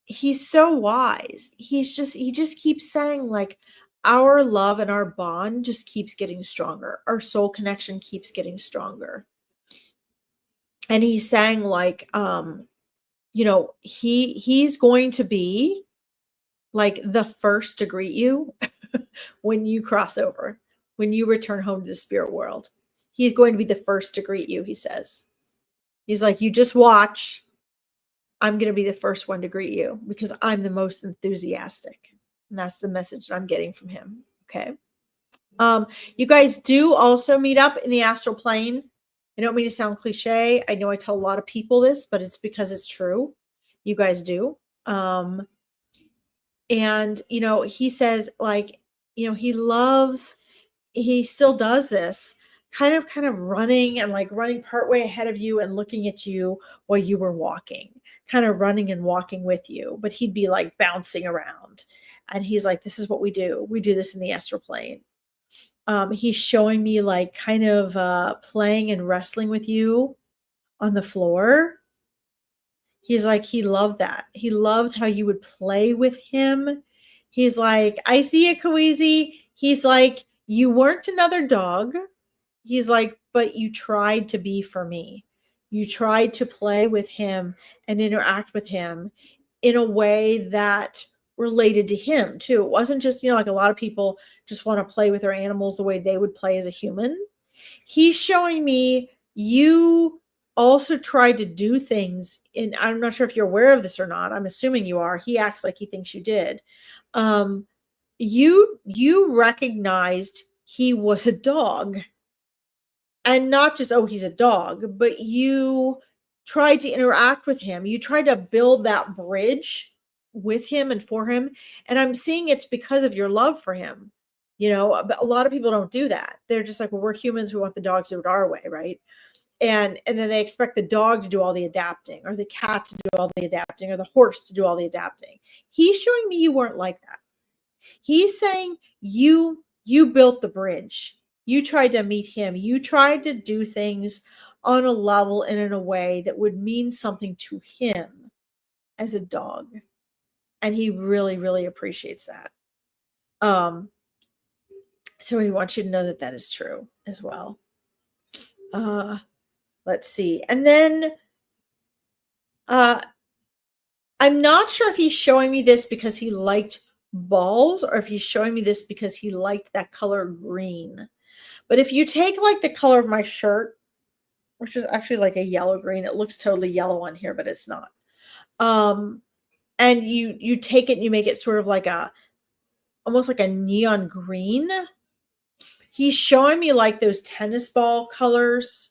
He's so wise. He just keeps saying like our love and our bond just keeps getting stronger. Our soul connection keeps getting stronger. And he's saying like he's going to be like the first to greet you when you cross over, when you return home to the spirit world. He's going to be the first to greet you, he says. He's like, you just watch. I'm going to be the first one to greet you because I'm the most enthusiastic. And that's the message that I'm getting from him. Okay. You guys do also meet up in the astral plane. I don't mean to sound cliche. I know I tell a lot of people this, but it's because it's true. You guys do. And, he says like, he still does this kind of running and like running partway ahead of you and looking at you while you were walking, kind of running and walking with you, but he'd be like bouncing around. And he's like, this is what we do. We do this in the astral plane. He's showing me like kind of playing and wrestling with you on the floor. He's like, he loved that. He loved how you would play with him. He's like, I see it, Kawizi. He's like, you weren't another dog. He's like, but you tried to be for me. You tried to play with him and interact with him in a way that related to him too. It wasn't just, like a lot of people just want to play with their animals the way they would play as a human. He's showing me you also tried to do things, and I'm not sure if you're aware of this or not. I'm assuming you are. He acts like he thinks you did. You recognized he was a dog. And not just, oh, he's a dog, but you tried to interact with him. You tried to build that bridge with him and for him. And I'm seeing it's because of your love for him. But a lot of people don't do that. They're just like, well, we're humans. We want the dogs to do it our way, right? and then they expect the dog to do all the adapting, or the cat to do all the adapting, or the horse to do all the adapting. He's showing me you weren't like that. He's saying you built the bridge. You tried to meet him. You tried to do things on a level and in a way that would mean something to him as a dog. And he really, really appreciates that. So he wants you to know that that is true as well. Let's see. And then I'm not sure if he's showing me this because he liked balls, or if he's showing me this because he liked that color green. But if you take like the color of my shirt, which is actually like a yellow green, it looks totally yellow on here, but it's not. And you take it and you make it sort of like almost like a neon green. He's showing me like those tennis ball colors.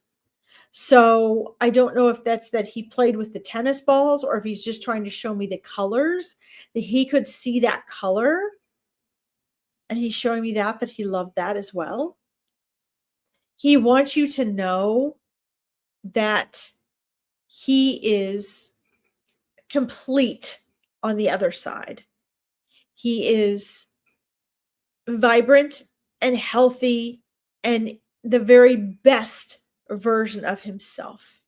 So I don't know if that's that he played with the tennis balls, or if he's just trying to show me the colors, that he could see that color. And he's showing me that he loved that as well. He wants you to know that he is complete on the other side. He is vibrant and healthy and the very best version of himself.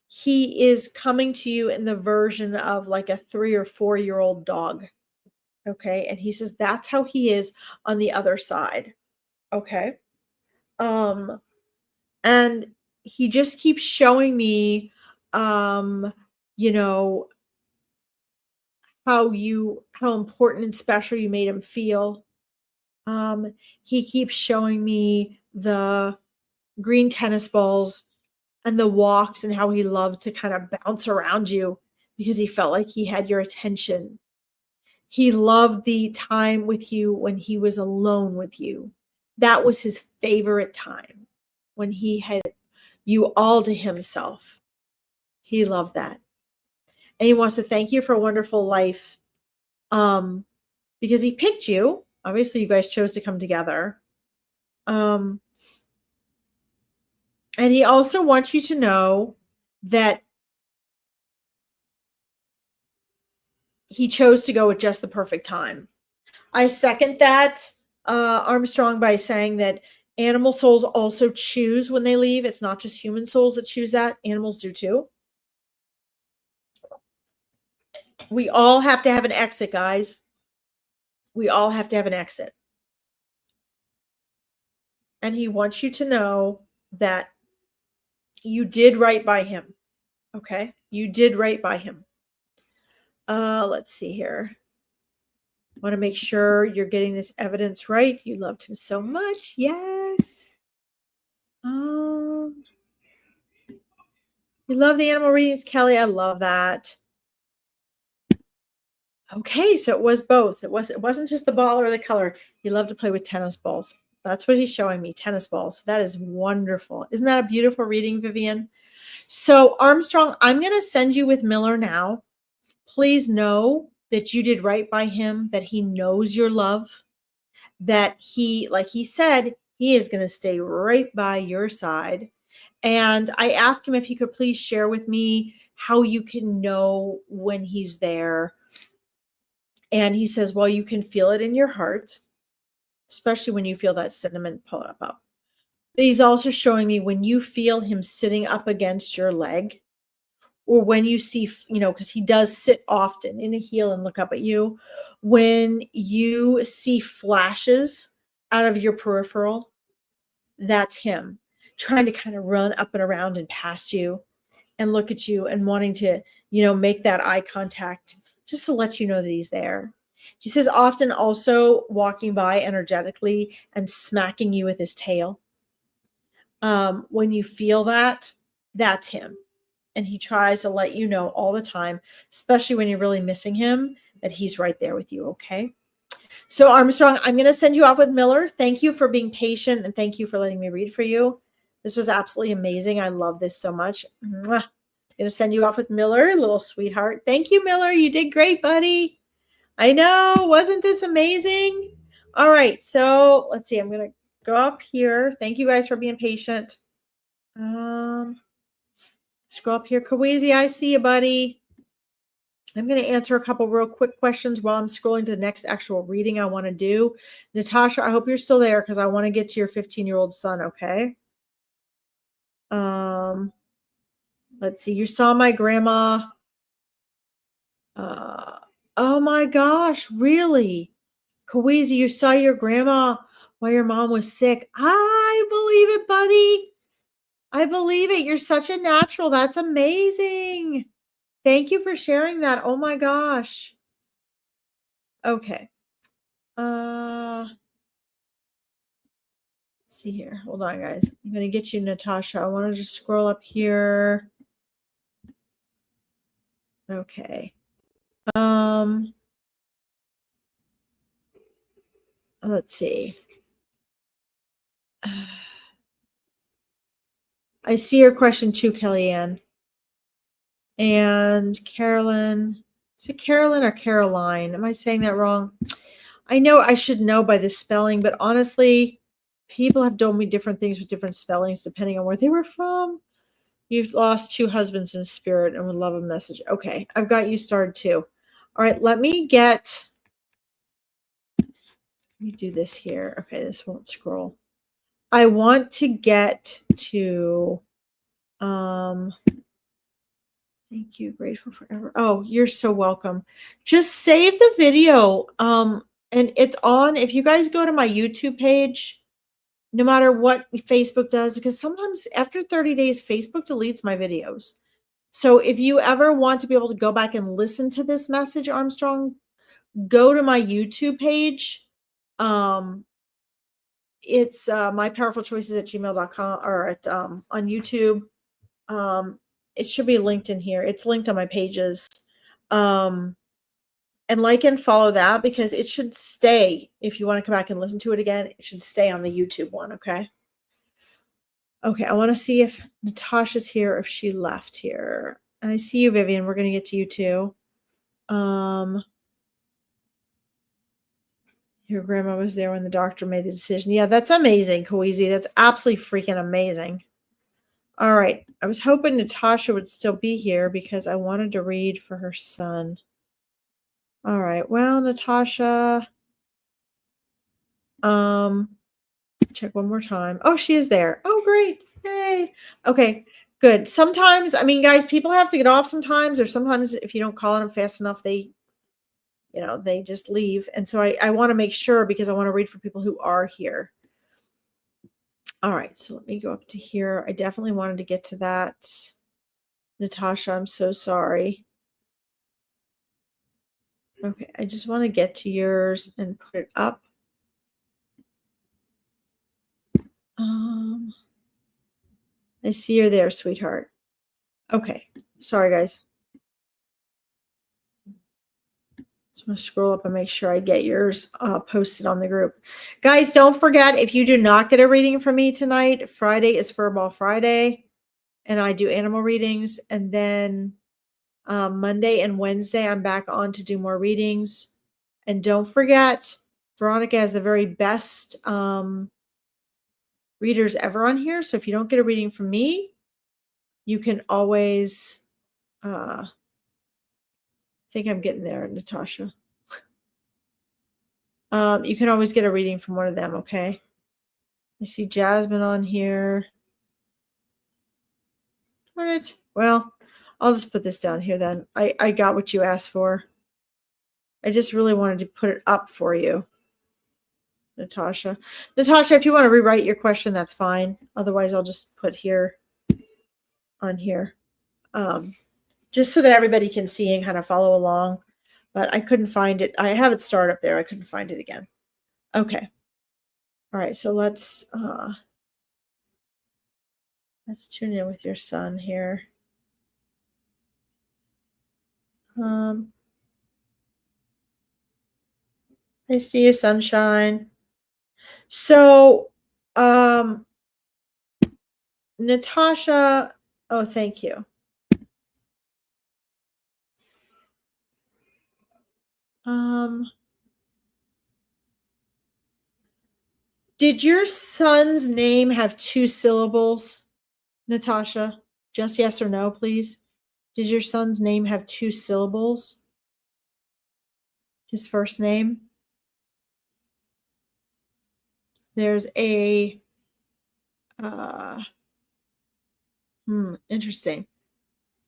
He is coming to you in the version of like a 3 or 4-year-old dog. Okay. And he says that's how he is on the other side. Okay. And he just keeps showing me, you know, how important and special you made him feel. He keeps showing me the green tennis balls and the walks, and how he loved to kind of bounce around you because he felt like he had your attention. He loved the time with you when he was alone with you. That was his favorite time, when he had you all to himself. He loved that. And he wants to thank you for a wonderful life, because he picked you. Obviously, you guys chose to come together. And he also wants you to know that he chose to go at just the perfect time. I second that, Armstrong, by saying that animal souls also choose when they leave. It's not just human souls that choose that. Animals do too. We all have to have an exit, guys. We all have to have an exit. And he wants you to know that you did right by him. Okay? You did right by him. Let's see here. I want to make sure you're getting this evidence right. You loved him so much. Yes. You love the animal readings, Kelly. I love that. Okay, so it was both. It wasn't just the ball or the color. He loved to play with tennis balls. That's what he's showing me, tennis balls. That is wonderful. Isn't that a beautiful reading, Vivian? So Armstrong, I'm going to send you with Miller now. Please know that you did right by him, that he knows your love, that he, like he said, he is going to stay right by your side. And I asked him if he could please share with me how you can know when he's there. And he says, well, you can feel it in your heart, especially when you feel that sentiment pull up. But he's also showing me when you feel him sitting up against your leg, or when you see, because he does sit often in a heel and look up at you, when you see flashes out of your peripheral, that's him trying to kind of run up and around and past you and look at you and wanting to, make that eye contact just to let you know that he's there. He says often also walking by energetically and smacking you with his tail. When you feel that, that's him. And he tries to let you know all the time, especially when you're really missing him, that he's right there with you, okay? So Armstrong, I'm going to send you off with Miller. Thank you for being patient, and thank you for letting me read for you. This was absolutely amazing. I love this so much. Mwah. I'm going to send you off with Miller, little sweetheart. Thank you, Miller. You did great, buddy. I know. Wasn't this amazing? All right. So let's see. I'm going to go up here. Thank you guys for being patient. Scroll up here. Kawizi, I see you, buddy. I'm going to answer a couple real quick questions while I'm scrolling to the next actual reading I want to do. Natasha, I hope you're still there because I want to get to your 15-year-old son, okay? Let's see. You saw my grandma. Oh my gosh, really? Kawizi, you saw your grandma while your mom was sick. I believe it, buddy. I believe it. You're such a natural. That's amazing. Thank you for sharing that. Oh my gosh. Okay. See here. Hold on, guys. I'm going to get you Natasha. I want to just scroll up here. Okay. Let's see. I see your question too, Kellyanne. And Carolyn. Is it Carolyn or Caroline? Am I saying that wrong? I know I should know by the spelling, but honestly, people have told me different things with different spellings depending on where they were from. You've lost 2 husbands in spirit and would love a message. Okay, I've got you started too. All right, let me do this here. Okay, this won't scroll. I want to get to, thank you, grateful forever. Oh, you're so welcome. Just save the video. And it's on, if you guys go to my YouTube page, no matter what Facebook does, because sometimes after 30 days, Facebook deletes my videos. So if you ever want to be able to go back and listen to this message, Armstrong, go to my YouTube page. It's mypowerfulchoices@gmail.com or at on YouTube. It should be linked in here. It's linked on my pages. And like and follow that because it should stay. If you want to come back and listen to it again, it should stay on the YouTube one, okay? Okay, I want to see if Natasha's here or if she left here. I see you, Vivian. We're going to get to you too. Your grandma was there when the doctor made the decision. Yeah, that's amazing, Kawizi. That's absolutely freaking amazing. All right. I was hoping Natasha would still be here because I wanted to read for her son. All right. Well, Natasha, check one more time. Oh, she is there. Oh, great. Yay. Okay, good. Sometimes, I mean, guys, people have to get off sometimes, or sometimes if you don't call on them fast enough, they just leave. And so I want to make sure because I want to read for people who are here. All right, so let me go up to here. I definitely wanted to get to that. Natasha, I'm so sorry. Okay, I just want to get to yours and put it up. I see you're there, sweetheart. Okay, sorry, guys. So I'm going to scroll up and make sure I get yours posted on the group. Guys, don't forget, if you do not get a reading from me tonight, Friday is Furball Friday, and I do animal readings. And then Monday and Wednesday, I'm back on to do more readings. And don't forget, Veronica has the very best readers ever on here. So if you don't get a reading from me, you can always, I think I'm getting there, Natasha. You can always get a reading from one of them, okay? I see Jasmine on here. All right. Well, I'll just put this down here then. I got what you asked for. I just really wanted to put it up for you, Natasha. Natasha, if you want to rewrite your question, that's fine. Otherwise, I'll just put here on here. Just so that everybody can see and kind of follow along. But I couldn't find it. I have it starred up there. I couldn't find it again. Okay. All right. So let's tune in with your son here. I see you, sunshine. So, Natasha, oh, thank you. Did your son's name have 2 syllables? Natasha, just yes or no, please. Did your son's name have 2 syllables? His first name? There's a interesting.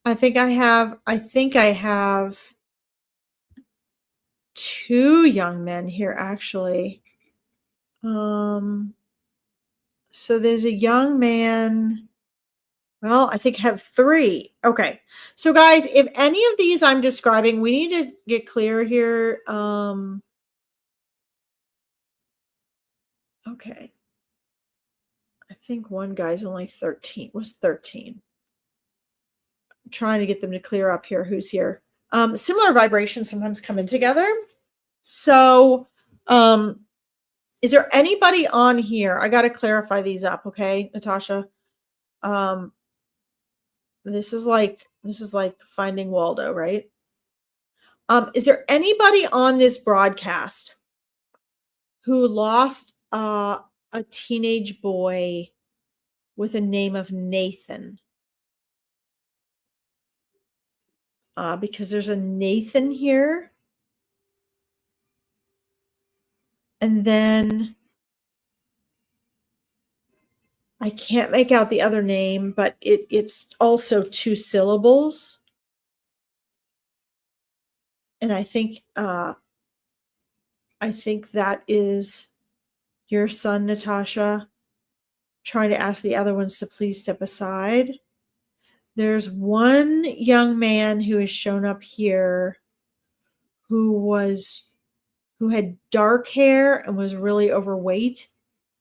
I think I have 2 young men here actually. So there's a young man. Well, I think I have 3. Okay. So guys, if any of these I'm describing, we need to get clear here. Okay. I think one guy's only 13, was 13. I'm trying to get them to clear up here who's here. Similar vibrations sometimes come in together. So, is there anybody on here? I got to clarify these up, okay, Natasha? This is like finding Waldo, right? Is there anybody on this broadcast who lost a teenage boy with a name of Nathan? Because there's a Nathan here. And then I can't make out the other name, but it's also 2 syllables. And I think that is your son, Natasha. Trying to ask the other ones to please step aside. There's one young man who has shown up here who had dark hair and was really overweight.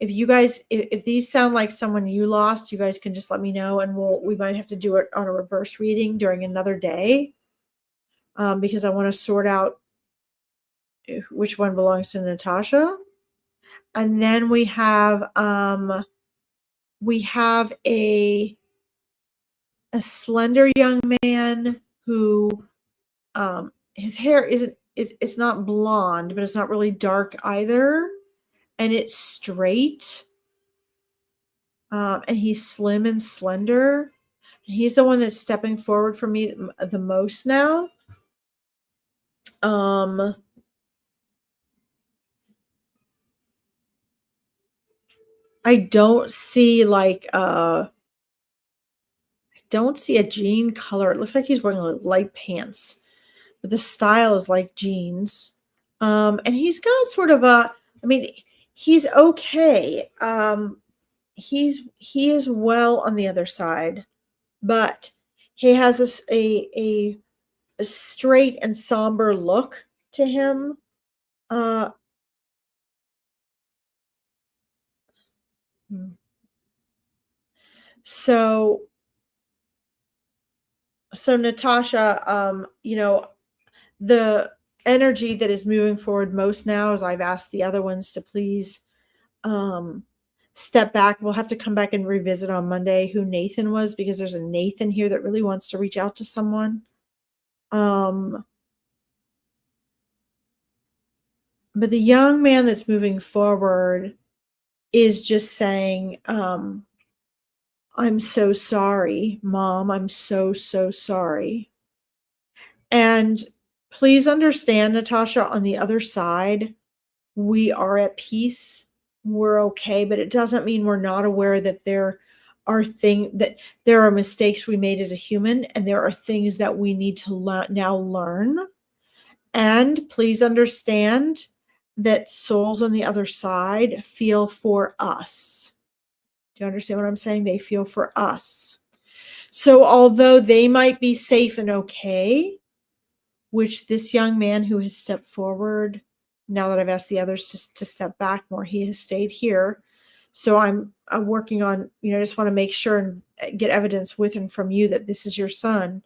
If you guys, if these sound like someone you lost, you guys can just let me know, and we might have to do it on a reverse reading during another day, because I want to sort out which one belongs to Natasha. And then we have a slender young man who his hair it's not blonde, but it's not really dark either, and it's straight. And he's slim and slender. He's the one that's stepping forward for me the most now. I don't see a jean color. It looks like he's wearing light pants, but the style is like jeans. And he's got sort of he's okay. He is well on the other side, but he has a straight and somber look to him. So Natasha, the energy that is moving forward most now is I've asked the other ones to please step back. We'll have to come back and revisit on Monday who Nathan was, because there's a Nathan here that really wants to reach out to someone. But the young man that's moving forward is just saying, I'm so sorry, Mom. I'm so, so sorry. And please understand, Natasha, on the other side, we are at peace. We're okay, but it doesn't mean we're not aware that there are mistakes we made as a human, and there are things that we need to now learn. And please understand that souls on the other side feel for us. Do you understand what I'm saying? They feel for us. So although they might be safe and okay, which this young man who has stepped forward, now that I've asked the others to step back more, he has stayed here. So I'm working on, just want to make sure and get evidence with and from you that this is your son.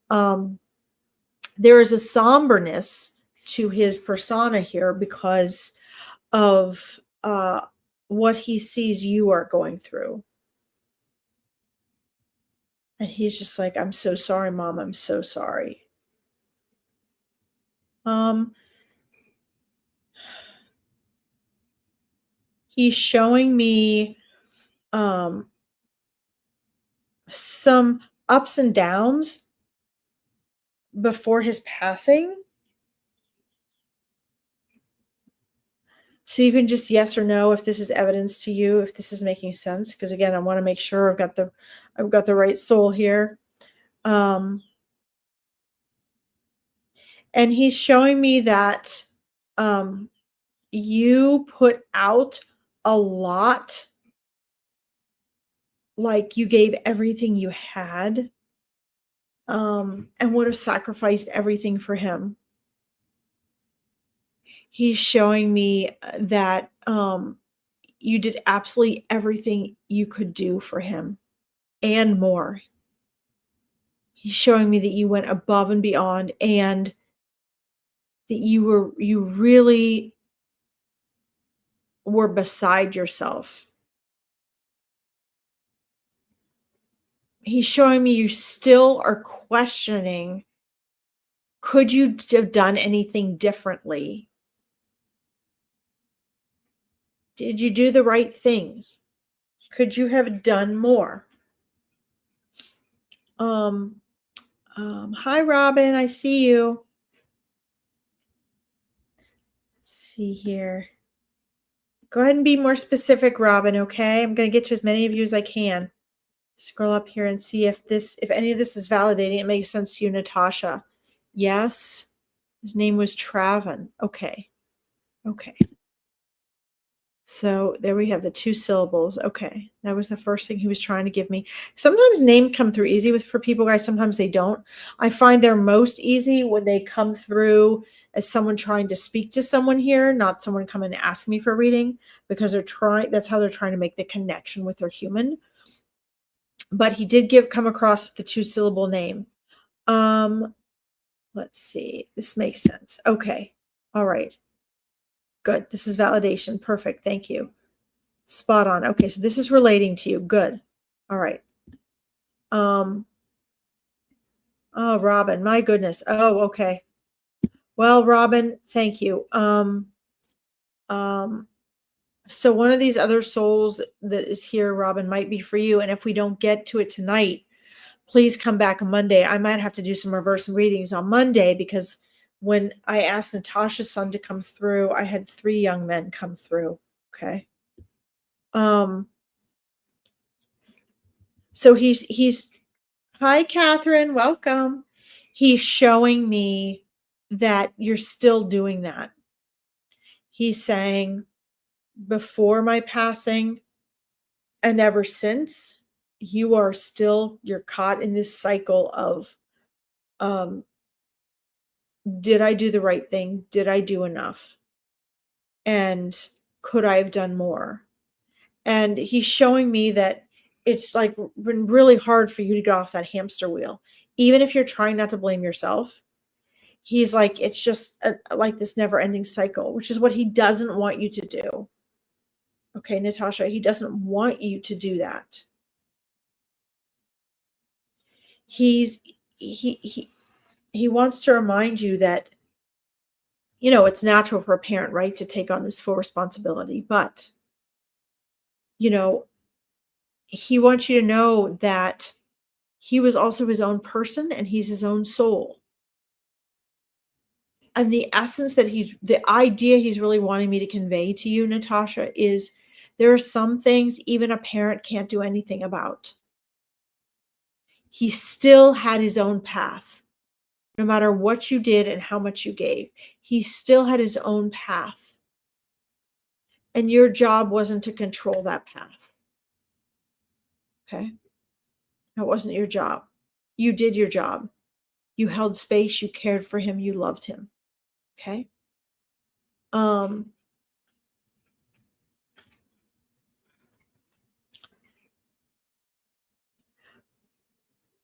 There is a somberness to his persona here because of what he sees you are going through. And he's just like, I'm so sorry, Mom. I'm so sorry. He's showing me some ups and downs before his passing. So you can just yes or no if this is evidence to you, if this is making sense. Because again, I want to make sure I've got the right soul here. And he's showing me that you put out a lot, like you gave everything you had, and would have sacrificed everything for him. He's showing me that you did absolutely everything you could do for him and more. He's showing me that you went above and beyond, and that you really were beside yourself. He's showing me you still are questioning, could you have done anything differently? Did you do the right things? Could you have done more? Hi Robin, I see you. Let's see here. Go ahead and be more specific, Robin, okay? I'm going to get to as many of you as I can. Scroll up here and see if any of this is validating. It makes sense to you, Natasha. Yes. His name was Traven. Okay. So there we have the 2 syllables. Okay. That was the first thing he was trying to give me. Sometimes names come through easy for people, guys. Sometimes they don't. I find they're most easy when they come through as someone trying to speak to someone here, not someone coming and asking me for a reading, because that's how they're trying to make the connection with their human. But he did come across the 2 syllable name. Let's see. This makes sense. Okay. All right. Good. This is validation. Perfect. Thank you. Spot on. Okay. So this is relating to you. Good. All right. Oh, Robin, my goodness. Oh, okay. Well, Robin, thank you. So one of these other souls that is here, Robin, might be for you. And if we don't get to it tonight, please come back on Monday. I might have to do some reverse readings on Monday, because when I asked Natasha's son to come through, I had 3 young men come through. Okay. So he's hi, Catherine, welcome. He's showing me that you're still doing that. He's saying, before my passing and ever since, you're caught in this cycle of, did I do the right thing? Did I do enough? And could I have done more? And he's showing me that it's like been really hard for you to get off that hamster wheel. Even if you're trying not to blame yourself, he's like, it's just like this never ending cycle, which is what he doesn't want you to do. Okay, Natasha, he doesn't want you to do that. He wants to remind you that, it's natural for a parent, right, to take on this full responsibility. But, he wants you to know that he was also his own person and he's his own soul. And the essence that the idea he's really wanting me to convey to you, Natasha, is there are some things even a parent can't do anything about. He still had his own path. No matter what you did and how much you gave, he still had his own path. And your job wasn't to control that path. Okay? That wasn't your job. You did your job. You held space, you cared for him, you loved him. Okay?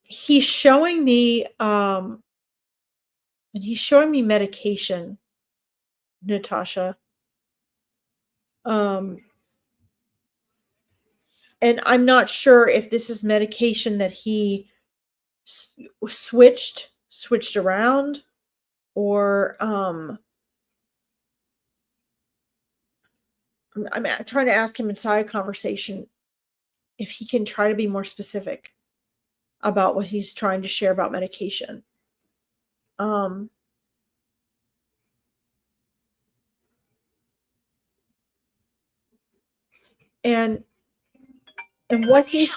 He's showing me and he's showing me medication, Natasha. And I'm not sure if this is medication that he switched around, or I'm trying to ask him inside a conversation if he can try to be more specific. about what he's trying to share about medication. And what he's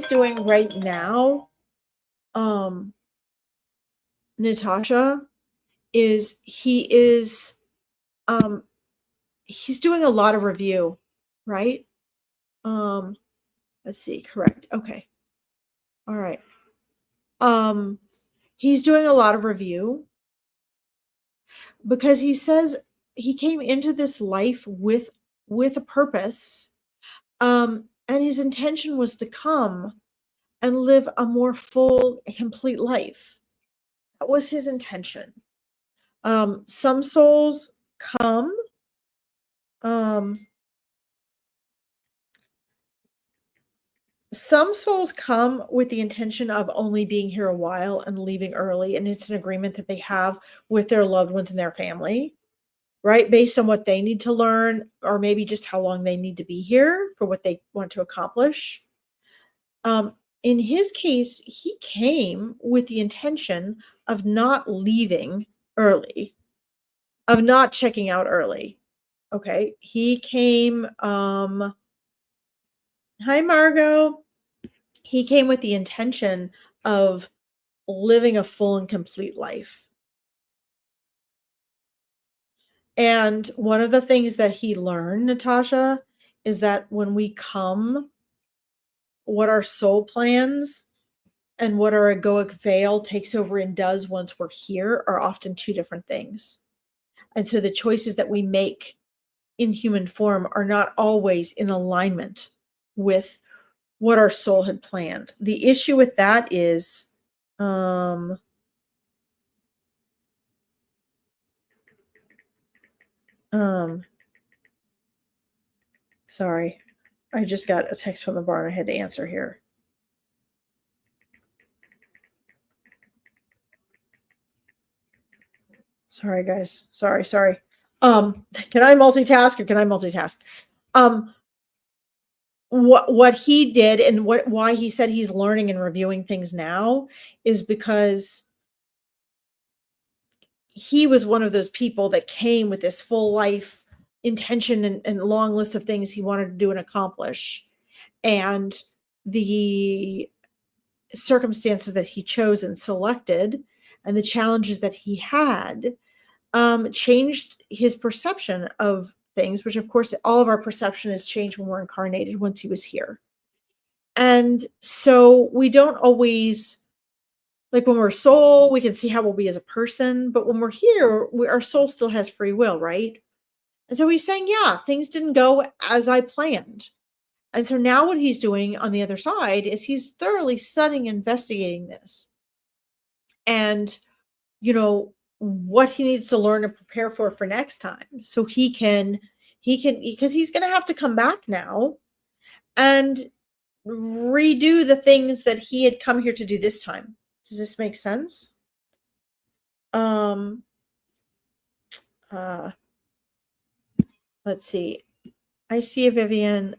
doing right now, Natasha, is he's doing a lot of review, right? Let's see, correct. Okay. All right. He's doing a lot of review because he says he came into this life with a purpose. And his intention was to come and live a more full, complete life. That was his intention. Some souls come with the intention of only being here a while and leaving early, and it's an agreement that they have with their loved ones and their family, right? Based on what they need to learn, or maybe just how long they need to be here for what they want to accomplish. In his case, he came with the intention of not leaving early, of not checking out early. Okay. He came, hi, Margot. He came with the intention of living a full and complete life. And one of the things that he learned, Natasha, is that when we come, what our soul plans and what our egoic veil takes over and does once we're here are often two different things. And so the choices that we make in human form are not always in alignment with what our soul had planned. The issue with that is, sorry, I just got a text from the barn. I had to answer here. Sorry, guys. Sorry. Can I multitask or can I multitask? What he did and why he said he's learning and reviewing things now is because he was one of those people that came with this full life intention and long list of things he wanted to do and accomplish. And the circumstances that he chose and selected and the challenges that he had changed his perception of things, which of course all of our perception has changed when we're incarnated once he was here. And so we don't always, like when we're soul, we can see how we'll be as a person, but when we're here, our soul still has free will, right? And so he's saying, yeah, things didn't go as I planned. And so now what he's doing on the other side is he's thoroughly studying, investigating this. And, what he needs to learn and prepare for next time. So he can, because he's going to have to come back now and redo the things that he had come here to do this time. Does this make sense? Let's see. I see a Vivian.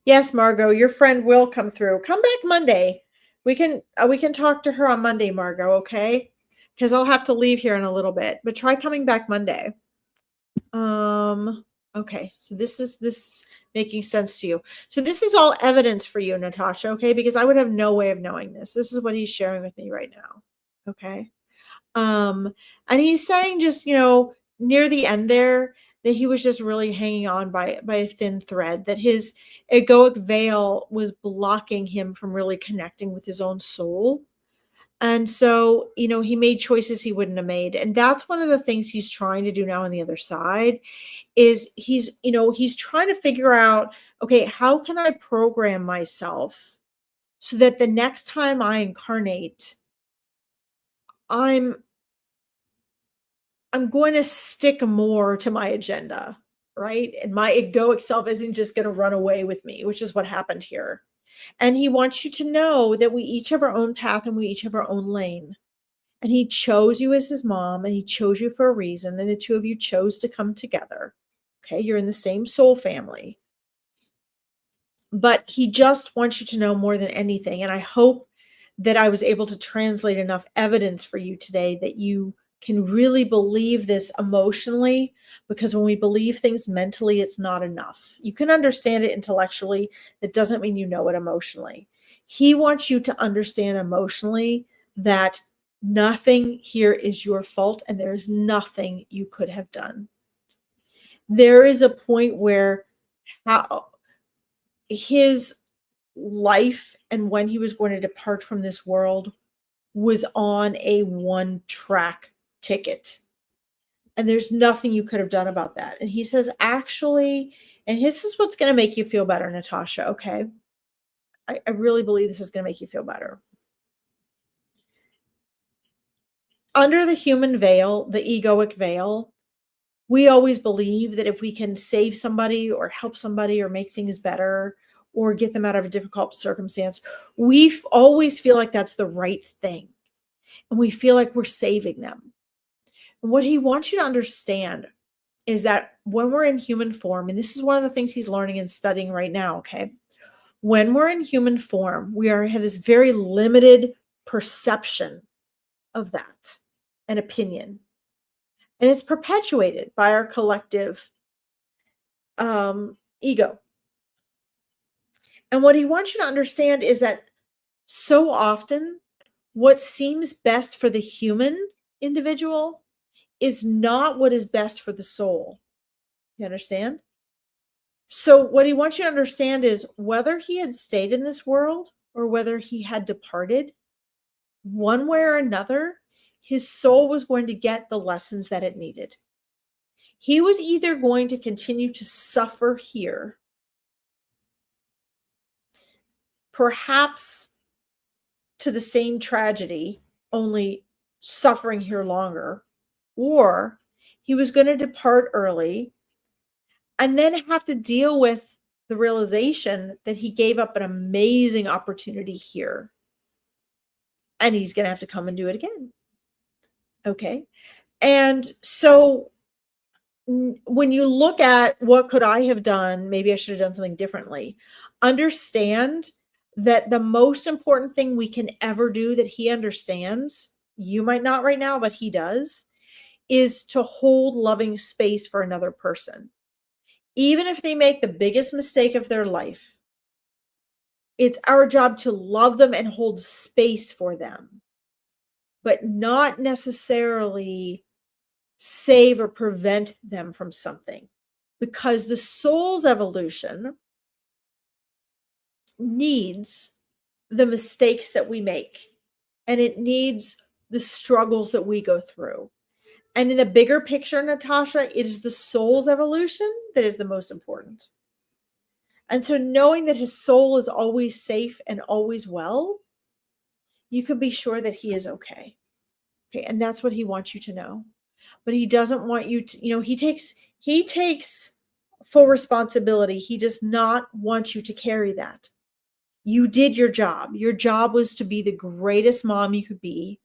Yes, Margot, your friend will come through. Come back Monday. We can talk to her on Monday, Margot, okay? Because I'll have to leave here in a little bit. But try coming back Monday. Okay, so this is making sense to you. So this is all evidence for you, Natasha, okay? Because I would have no way of knowing this. This is what he's sharing with me right now. Okay. And he's saying just, near the end there, that he was just really hanging on by a thin thread, that his egoic veil was blocking him from really connecting with his own soul. And so, he made choices he wouldn't have made. And that's one of the things he's trying to do now on the other side is he's trying to figure out, okay, how can I program myself so that the next time I incarnate, I'm going to stick more to my agenda, right? And my egoic self isn't just going to run away with me, which is what happened here. And he wants you to know that we each have our own path and we each have our own lane. And he chose you as his mom and he chose you for a reason. And the two of you chose to come together. Okay. You're in the same soul family. But he just wants you to know more than anything. And I hope that I was able to translate enough evidence for you today that you can really believe this emotionally, because when we believe things mentally, it's not enough. You can understand it intellectually. That doesn't mean you know it emotionally. He wants you to understand emotionally that nothing here is your fault and there is nothing you could have done. There is a point where how his life and when he was going to depart from this world was on a one-track ticket. And there's nothing you could have done about that. And he says, actually, and this is what's going to make you feel better, Natasha, okay? I really believe this is going to make you feel better. Under the human veil, the egoic veil, we always believe that if we can save somebody or help somebody or make things better or get them out of a difficult circumstance, we always feel like that's the right thing. And we feel like we're saving them. And what he wants you to understand is that when we're in human form, and this is one of the things he's learning and studying right now, okay? When we're in human form, we have this very limited perception of that, an opinion. And it's perpetuated by our collective ego. And what he wants you to understand is that so often what seems best for the human individual is not what is best for the soul. You understand? So what he wants you to understand is whether he had stayed in this world or whether he had departed, one way or another, his soul was going to get the lessons that it needed. He was either going to continue to suffer here, perhaps to the same tragedy, only suffering here longer, or he was going to depart early and then have to deal with the realization that he gave up an amazing opportunity here. And he's going to have to come and do it again. Okay. And so when you look at what could I have done, maybe I should have done something differently, understand that the most important thing we can ever do that he understands, you might not right now, but he does, is to hold loving space for another person. Even if they make the biggest mistake of their life, it's our job to love them and hold space for them, but not necessarily save or prevent them from something, because the soul's evolution needs the mistakes that we make, and it needs the struggles that we go through. And in the bigger picture, Natasha, it is the soul's evolution that is the most important. And so knowing that his soul is always safe and always well, you can be sure that he is okay. Okay. And that's what he wants you to know. But he doesn't want you to, he takes full responsibility. He does not want you to carry that. You did your job. Your job was to be the greatest mom you could be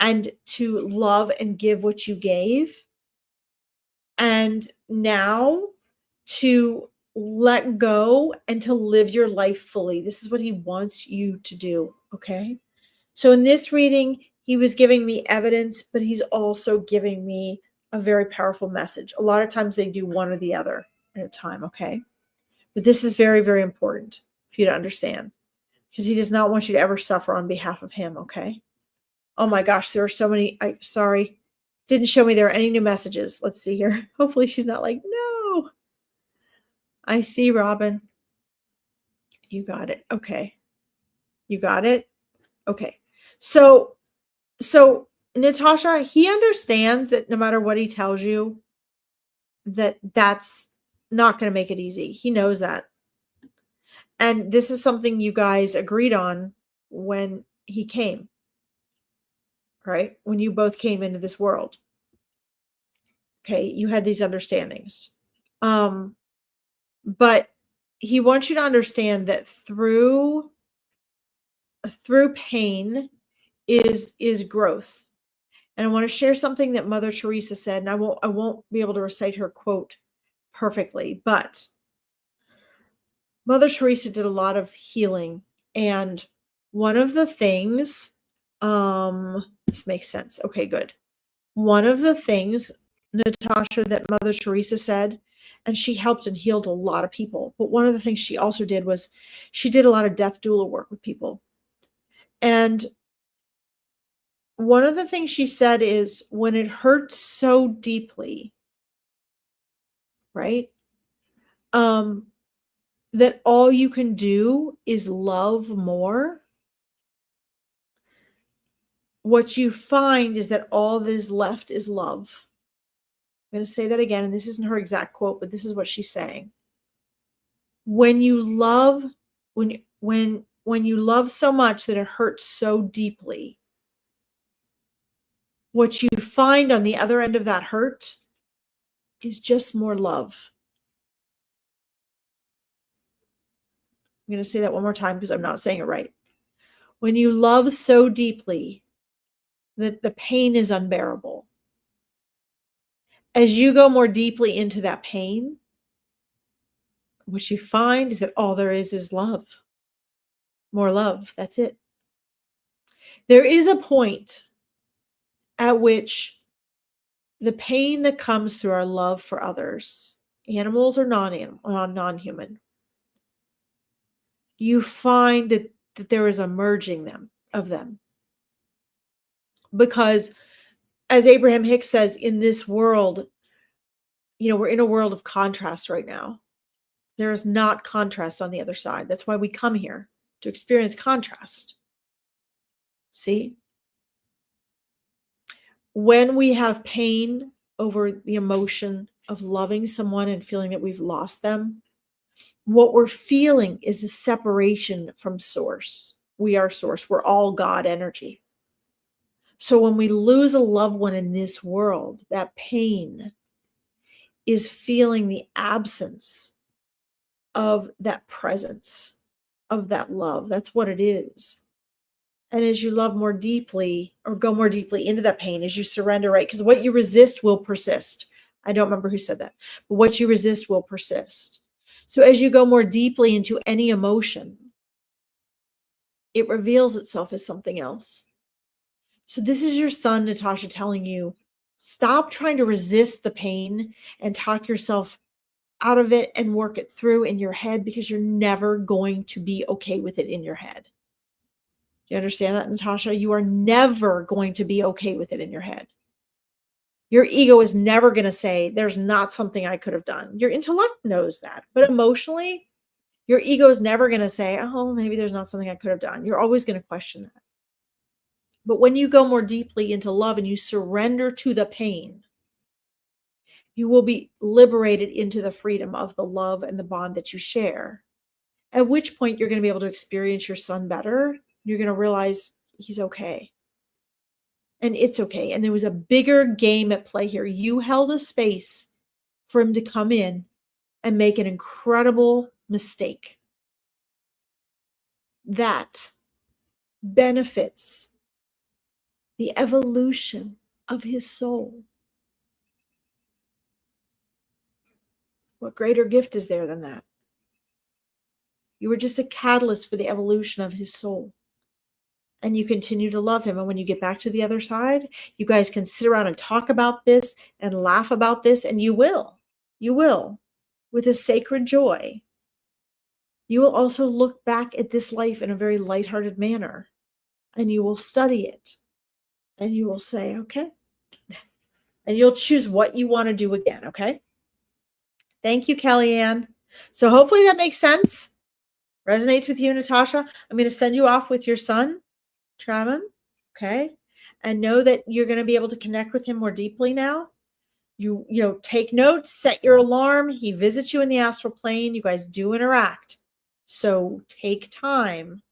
and to love and give what you gave. And now to let go and to live your life fully. This is what he wants you to do. Okay. So in this reading, he was giving me evidence, but he's also giving me a very powerful message. A lot of times they do one or the other at a time. Okay. But this is very, very important for you to understand, because he does not want you to ever suffer on behalf of him. Okay. Oh my gosh. There are so many. Sorry. Didn't show me there are any new messages. Let's see here. Hopefully she's not like, no. I see, Robin. You got it. Okay. You got it. Okay. So Natasha, he understands that no matter what he tells you, that's not going to make it easy. He knows that. And this is something you guys agreed on when he came, right? When you both came into this world. Okay. You had these understandings. But he wants you to understand that through pain is growth. And I want to share something that Mother Teresa said, and I won't be able to recite her quote perfectly, but Mother Teresa did a lot of healing, and one of the things, this makes sense. Okay, good. One of the things, Natasha, that Mother Teresa said, and she helped and healed a lot of people, but one of the things she also did was she did a lot of death doula work with people. And one of the things she said is when it hurts so deeply, right? That all you can do is love more. What you find is that all that is left is love. I'm going to say that again, and this isn't her exact quote, but this is what she's saying. When you love, when you love so much that it hurts so deeply, what you find on the other end of that hurt is just more love. I'm going to say that one more time because I'm not saying it right. When you love so deeply that the pain is unbearable, as you go more deeply into that pain, what you find is that all there is love. More love. That's it. There is a point at which the pain that comes through our love for others, animals or non-human, you find that there is a merging of them. Because as Abraham Hicks says, in this world, we're in a world of contrast right now. There is not contrast on the other side. That's why we come here, to experience contrast. See? When we have pain over the emotion of loving someone and feeling that we've lost them, what we're feeling is the separation from source. We are source. We're all God energy. So when we lose a loved one in this world, that pain is feeling the absence of that presence, of that love. That's what it is. And as you love more deeply or go more deeply into that pain, as you surrender, right? Because what you resist will persist. I don't remember who said that, but what you resist will persist. So as you go more deeply into any emotion, it reveals itself as something else. So this is your son, Natasha, telling you, stop trying to resist the pain and talk yourself out of it and work it through in your head, because you're never going to be okay with it in your head. Do you understand that, Natasha? You are never going to be okay with it in your head. Your ego is never going to say, there's not something I could have done. Your intellect knows that. But emotionally, your ego is never going to say, oh, maybe there's not something I could have done. You're always going to question that. But when you go more deeply into love and you surrender to the pain, you will be liberated into the freedom of the love and the bond that you share. At which point you're going to be able to experience your son better. You're going to realize he's okay. And it's okay. And there was a bigger game at play here. You held a space for him to come in and make an incredible mistake that benefits the evolution of his soul. What greater gift is there than that? You were just a catalyst for the evolution of his soul. And you continue to love him. And when you get back to the other side, you guys can sit around and talk about this and laugh about this. And you will, with a sacred joy. You will also look back at this life in a very lighthearted manner. And you will study it. And you will say, okay. And you'll choose what you want to do again, okay? Thank you, Kellyanne. So hopefully that makes sense. Resonates with you, Natasha. I'm going to send you off with your son, Traven, okay? And know that you're going to be able to connect with him more deeply now. You take notes, set your alarm. He visits you in the astral plane. You guys do interact. So take time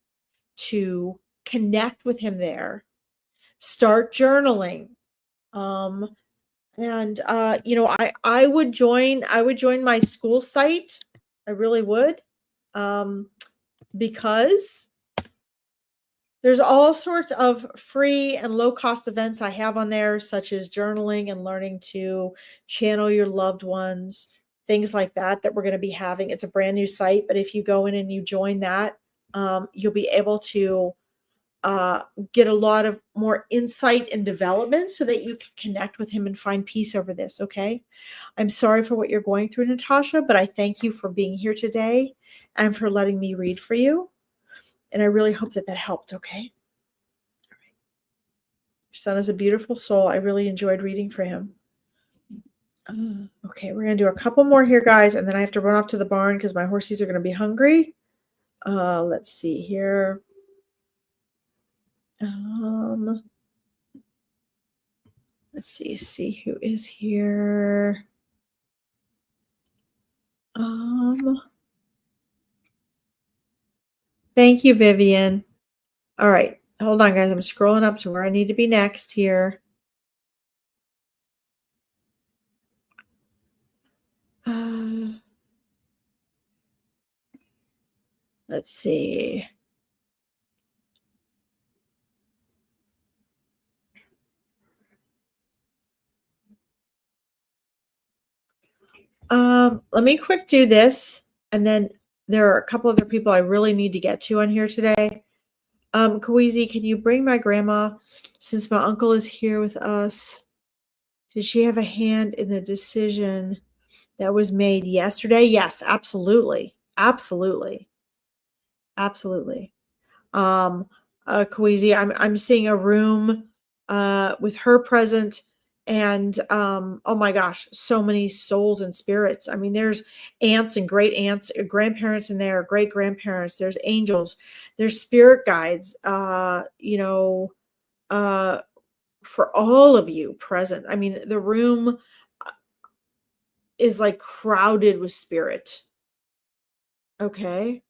to connect with him there. Start journaling. I would join my school site. I really would. Because there's all sorts of free and low-cost events I have on there, such as journaling and learning to channel your loved ones, things like that we're going to be having. It's a brand new site, but if you go in and you join that, you'll be able to get a lot of more insight and development so that you can connect with him and find peace over this. Okay. I'm sorry for what you're going through, Natasha, but I thank you for being here today and for letting me read for you. And I really hope that helped. Okay. Your son is a beautiful soul. I really enjoyed reading for him. Okay, we're going to do a couple more here, guys, and then I have to run off to the barn because my horsies are going to be hungry. Let's see here. Let's see who is here. Thank you, Vivian. All right, hold on, guys. I'm scrolling up to where I need to be next here. Let's see. Let me quick do this, and then there are a couple other people I really need to get to on here today. Kawizi, can you bring my grandma since my uncle is here with us? Did she have a hand in the decision that was made yesterday? Yes, absolutely. Absolutely. Absolutely. Kawizi, I'm seeing a room with her present, and oh my gosh, so many souls and spirits. I mean, there's aunts and great aunts, grandparents in there, great grandparents, there's angels, there's spirit guides, for all of you present. I mean, the room is like crowded with spirit. Okay.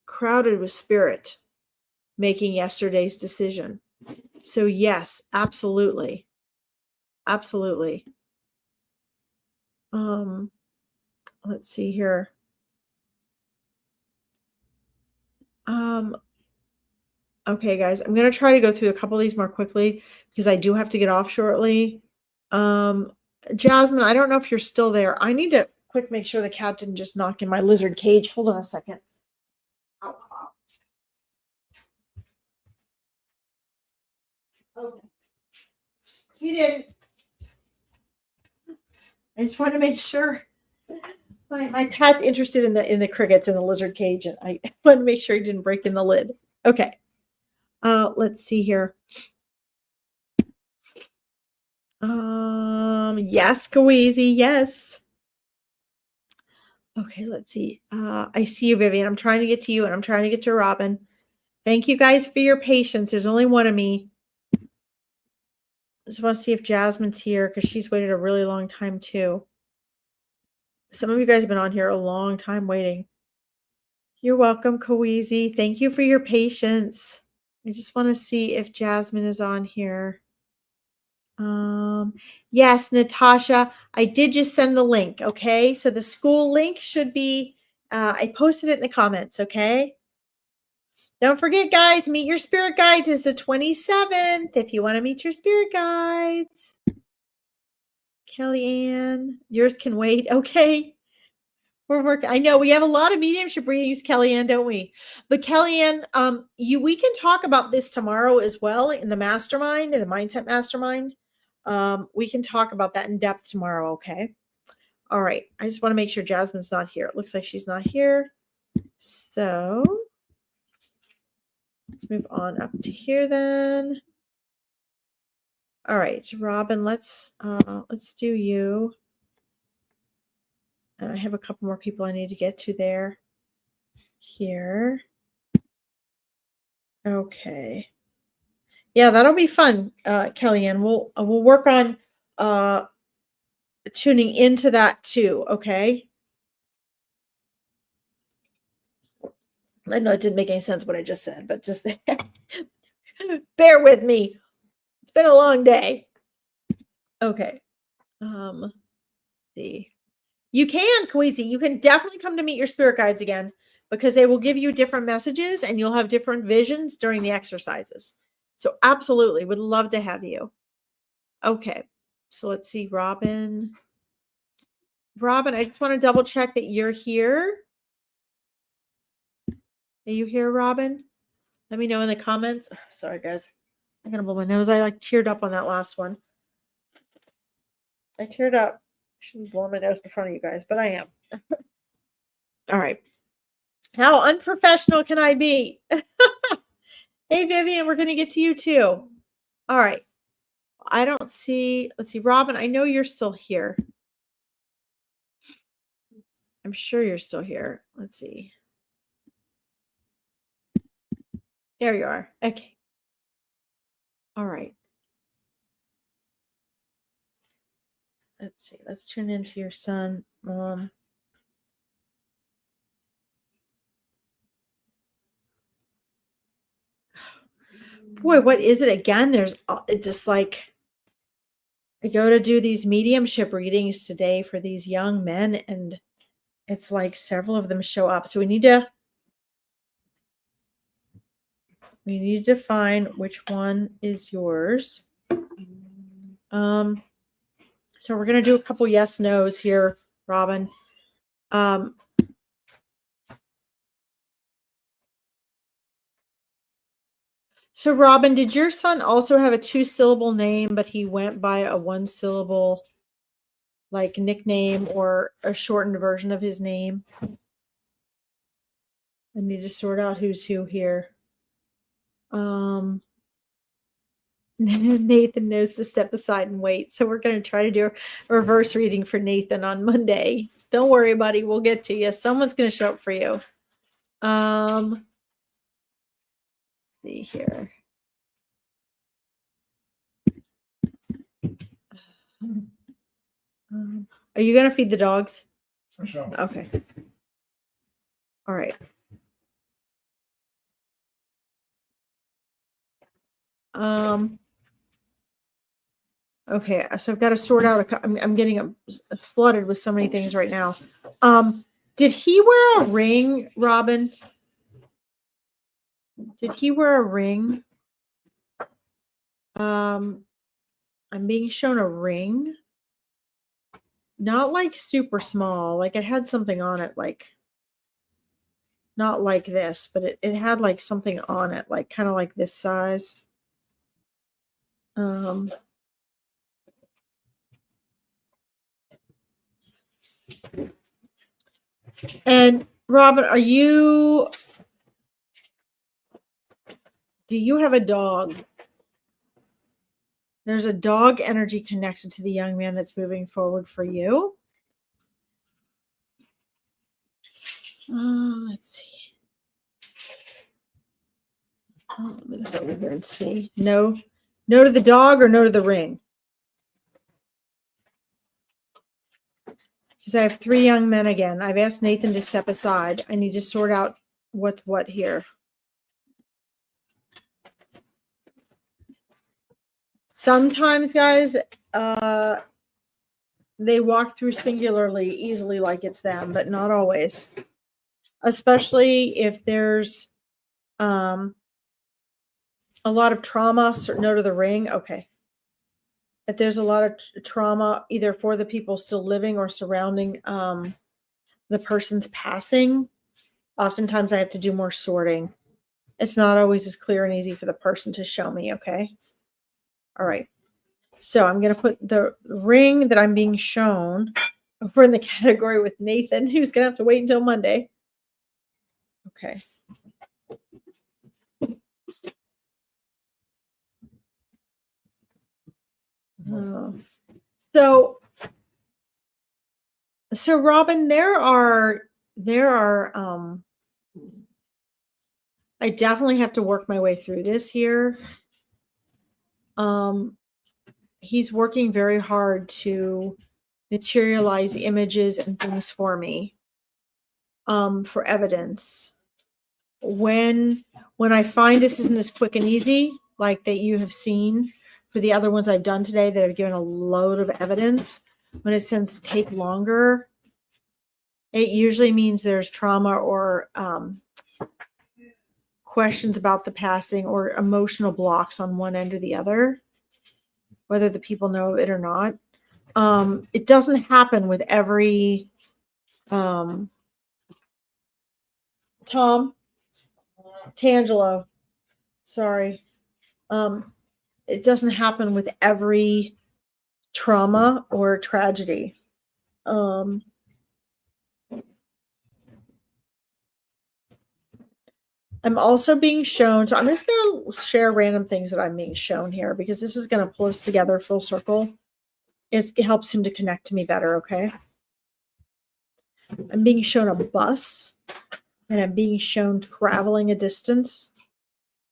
Crowded with spirit making yesterday's decision. So yes, absolutely. Absolutely. Let's see here. Okay, guys, I'm going to try to go through a couple of these more quickly because I do have to get off shortly. Jasmine, I don't know if you're still there. I need to quick make sure the cat didn't just knock in my lizard cage. Hold on a second. Ow. Okay. He didn't. I just want to make sure. My cat's interested in the crickets in the lizard cage, and I want to make sure he didn't break in the lid. Okay. Let's see here. Yes, Kawizi, yes. Okay, let's see. I see you, Vivian. I'm trying to get to you, and I'm trying to get to Robin. Thank you guys for your patience. There's only one of me. I just want to see if Jasmine's here because she's waited a really long time too. Some of you guys have been on here a long time waiting. You're welcome, Kawizi. Thank you for your patience. I just want to see if Jasmine is on here. Yes, Natasha, I did just send the link. Okay. So the school link should be, I posted it in the comments. Okay. Don't forget, guys, meet your spirit guides is the 27th. If you want to meet your spirit guides. Kellyanne, yours can wait. Okay. We're working. I know we have a lot of mediumship readings, Kellyanne, don't we? But Kellyanne, we can talk about this tomorrow as well in the mastermind, in the mindset mastermind. We can talk about that in depth tomorrow. Okay. All right. I just want to make sure Jasmine's not here. It looks like she's not here. So let's move on up to here then. All right, Robin, let's do you. And I have a couple more people I need to get to there. Here. Okay. Yeah, that'll be fun, Kellyanne. We'll work on tuning into that too. Okay. I know it didn't make any sense what I just said, but just bear with me. It's been a long day. Okay. Let's see. You can, Kawizi. You can definitely come to meet your spirit guides again because they will give you different messages and you'll have different visions during the exercises. So absolutely, would love to have you. Okay. So let's see, Robin. Robin, I just want to double check that you're here. Are you here, Robin? Let me know in the comments. Sorry, guys. I'm going to blow my nose. I like teared up on that last one. I teared up. I shouldn't blow my nose in front of you guys, but I am. All right. How unprofessional can I be? Hey, Vivian, we're going to get to you too. All right. I don't see. Let's see. Robin, I know you're still here. I'm sure you're still here. Let's see. There you are. Okay. All right. Let's see. Let's tune into your son. Boy, what is it again? There's it just like I go to do these mediumship readings today for these young men, and it's like several of them show up. So we need to find which one is yours. So we're gonna do a couple yes nos here, Robin. So Robin, did your son also have a 2-syllable name, but he went by a 1-syllable like nickname or a shortened version of his name? I need to sort out who's who here. Nathan knows to step aside and wait. So we're going to try to do a reverse reading for Nathan on Monday. Don't worry, buddy. We'll get to you. Someone's going to show up for you. See here. Are you going to feed the dogs? For sure. Okay. All right. Okay, so I've got to sort out I'm getting flooded with so many things right now. Did he wear a ring, Robin? Did he wear a ring? I'm being shown a ring. Not like super small, like it had something on it, like not like this, but it had like something on it, like kind of like this size. And Robin, do you have a dog? There's a dog energy connected to the young man that's moving forward for you. Let's see. Let me look over here and see. No to the dog or no to the ring? Because I have 3 young men again. I've asked Nathan to step aside. I need to sort out what's what here. Sometimes, guys, they walk through singularly easily like it's them, but not always. Especially if there's a lot of trauma. No to the ring. Okay. If there's a lot of trauma, either for the people still living or surrounding the person's passing, oftentimes I have to do more sorting. It's not always as clear and easy for the person to show me, okay? All right. So I'm going to put the ring that I'm being shown over in the category with Nathan, who's going to have to wait until Monday. Okay. So Robin, there are I definitely have to work my way through this here. He's working very hard to materialize images and things for me, for evidence. When I find this isn't as quick and easy, like that you have seen for the other ones I've done today that have given a load of evidence, when it tends to take longer, it usually means there's trauma or questions about the passing or emotional blocks on one end or the other. whether the people know it or not. It doesn't happen with every Tom, Tangelo, sorry. It doesn't happen with every trauma or tragedy. I'm also being shown, so I'm just going to share random things that I'm being shown here because this is going to pull us together full circle. It helps him to connect to me better, okay? I'm being shown a bus, and I'm being shown traveling a distance.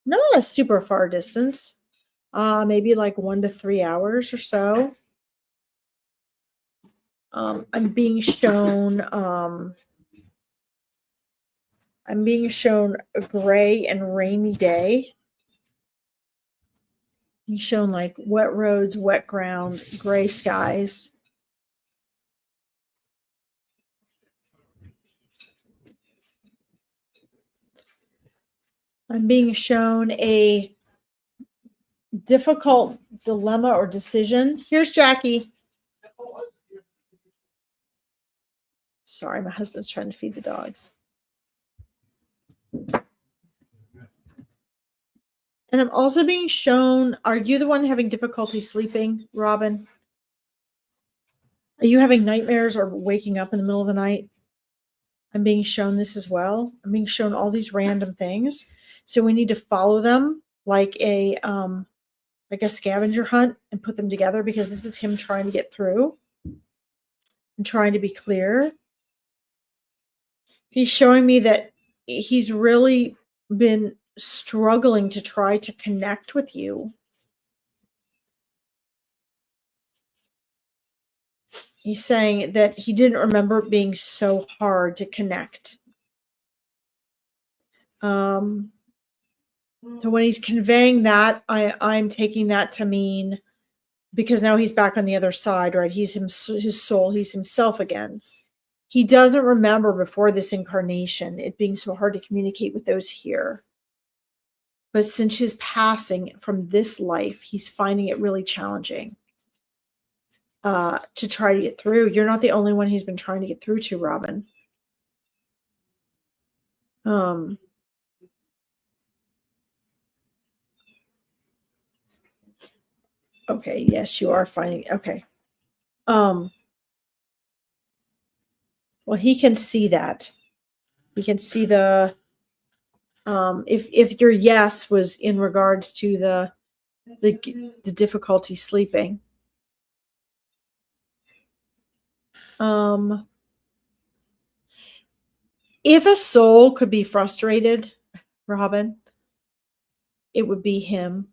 Not a super far distance, maybe like 1 to 3 hours or so. I'm being shown a gray and rainy day. I'm shown like wet roads, wet ground, gray skies. I'm being shown a difficult dilemma or decision. Here's Jackie. Sorry, my husband's trying to feed the dogs. And I'm also being shown, are you the one having difficulty sleeping, Robin? Are you having nightmares or waking up in the middle of the night? I'm being shown this as well. I'm being shown all these random things. So we need to follow them like a scavenger hunt and put them together because this is him trying to get through and trying to be clear. He's showing me that he's really been struggling to try to connect with you. He's saying that he didn't remember it being so hard to connect. So when he's conveying that, I'm taking that to mean, because now he's back on the other side, right? He's his soul, he's himself again. He doesn't remember before this incarnation it being so hard to communicate with those here. But since his passing from this life, he's finding it really challenging to try to get through. You're not the only one he's been trying to get through to, Robin. Okay, yes, you are finding, okay. Well, he can see that. He can see the, if your yes was in regards to the difficulty sleeping. If a soul could be frustrated, Robin, it would be him.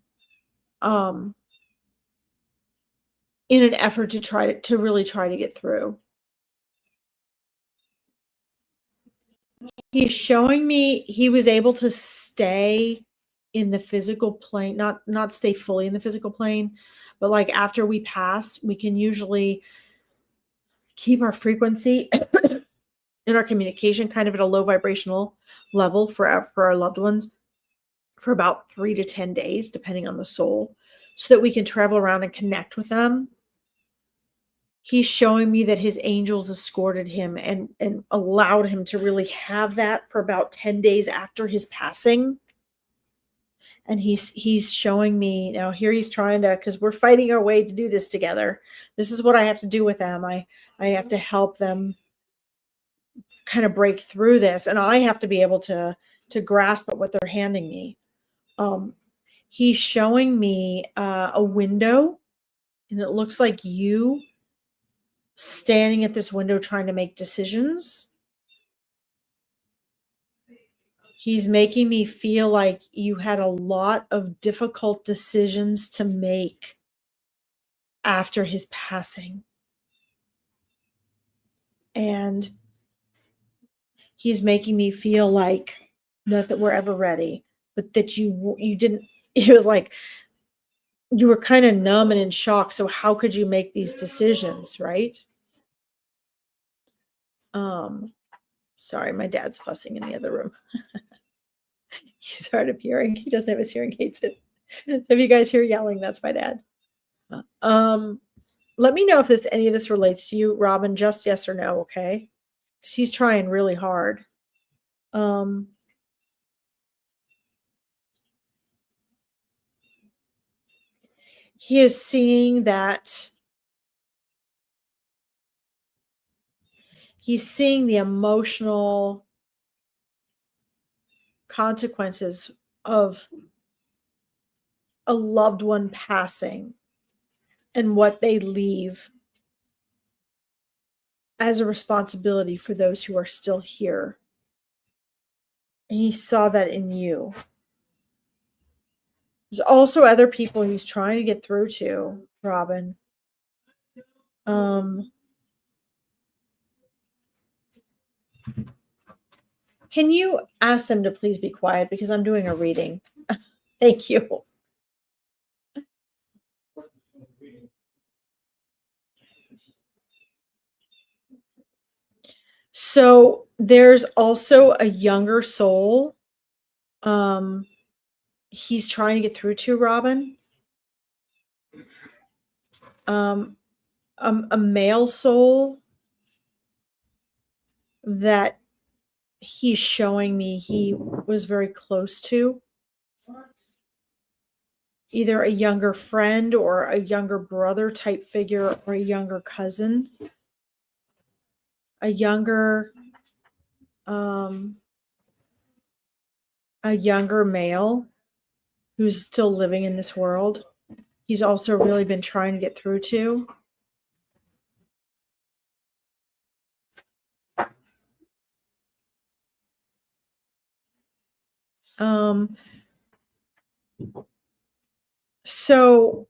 In an effort to really try to get through. He's showing me he was able to stay in the physical plane, not stay fully in the physical plane, but like after we pass, we can usually keep our frequency and our communication kind of at a low vibrational level for our loved ones for about 3 to 10 days, depending on the soul, so that we can travel around and connect with them. He's showing me that his angels escorted him and allowed him to really have that for about 10 days after his passing. And he's showing me now here he's trying to, because we're fighting our way to do this together. This is what I have to do with them. I have to help them kind of break through this. And I have to be able to grasp at what they're handing me. He's showing me a window, and it looks like you standing at this window trying to make decisions. He's making me feel like you had a lot of difficult decisions to make after his passing. And he's making me feel like, not that we're ever ready, but that you didn't, it was like you were kind of numb and in shock. So how could you make these decisions, right? Sorry, my dad's fussing in the other room. He's hard of hearing. He doesn't have his hearing aids in. So if you guys hear yelling, that's my dad. Let me know if any of this relates to you, Robin, just yes or no, okay? Because he's trying really hard. He is seeing that he's seeing the emotional consequences of a loved one passing and what they leave as a responsibility for those who are still here. And he saw that in you. There's also other people he's trying to get through to, Robin. Can you ask them to please be quiet because I'm doing a reading? Thank you. So there's also a younger soul he's trying to get through to, Robin. A male soul that he's showing me he was very close to. Either a younger friend or a younger brother type figure or a younger cousin. A younger male who's still living in this world. He's also really been trying to get through to. So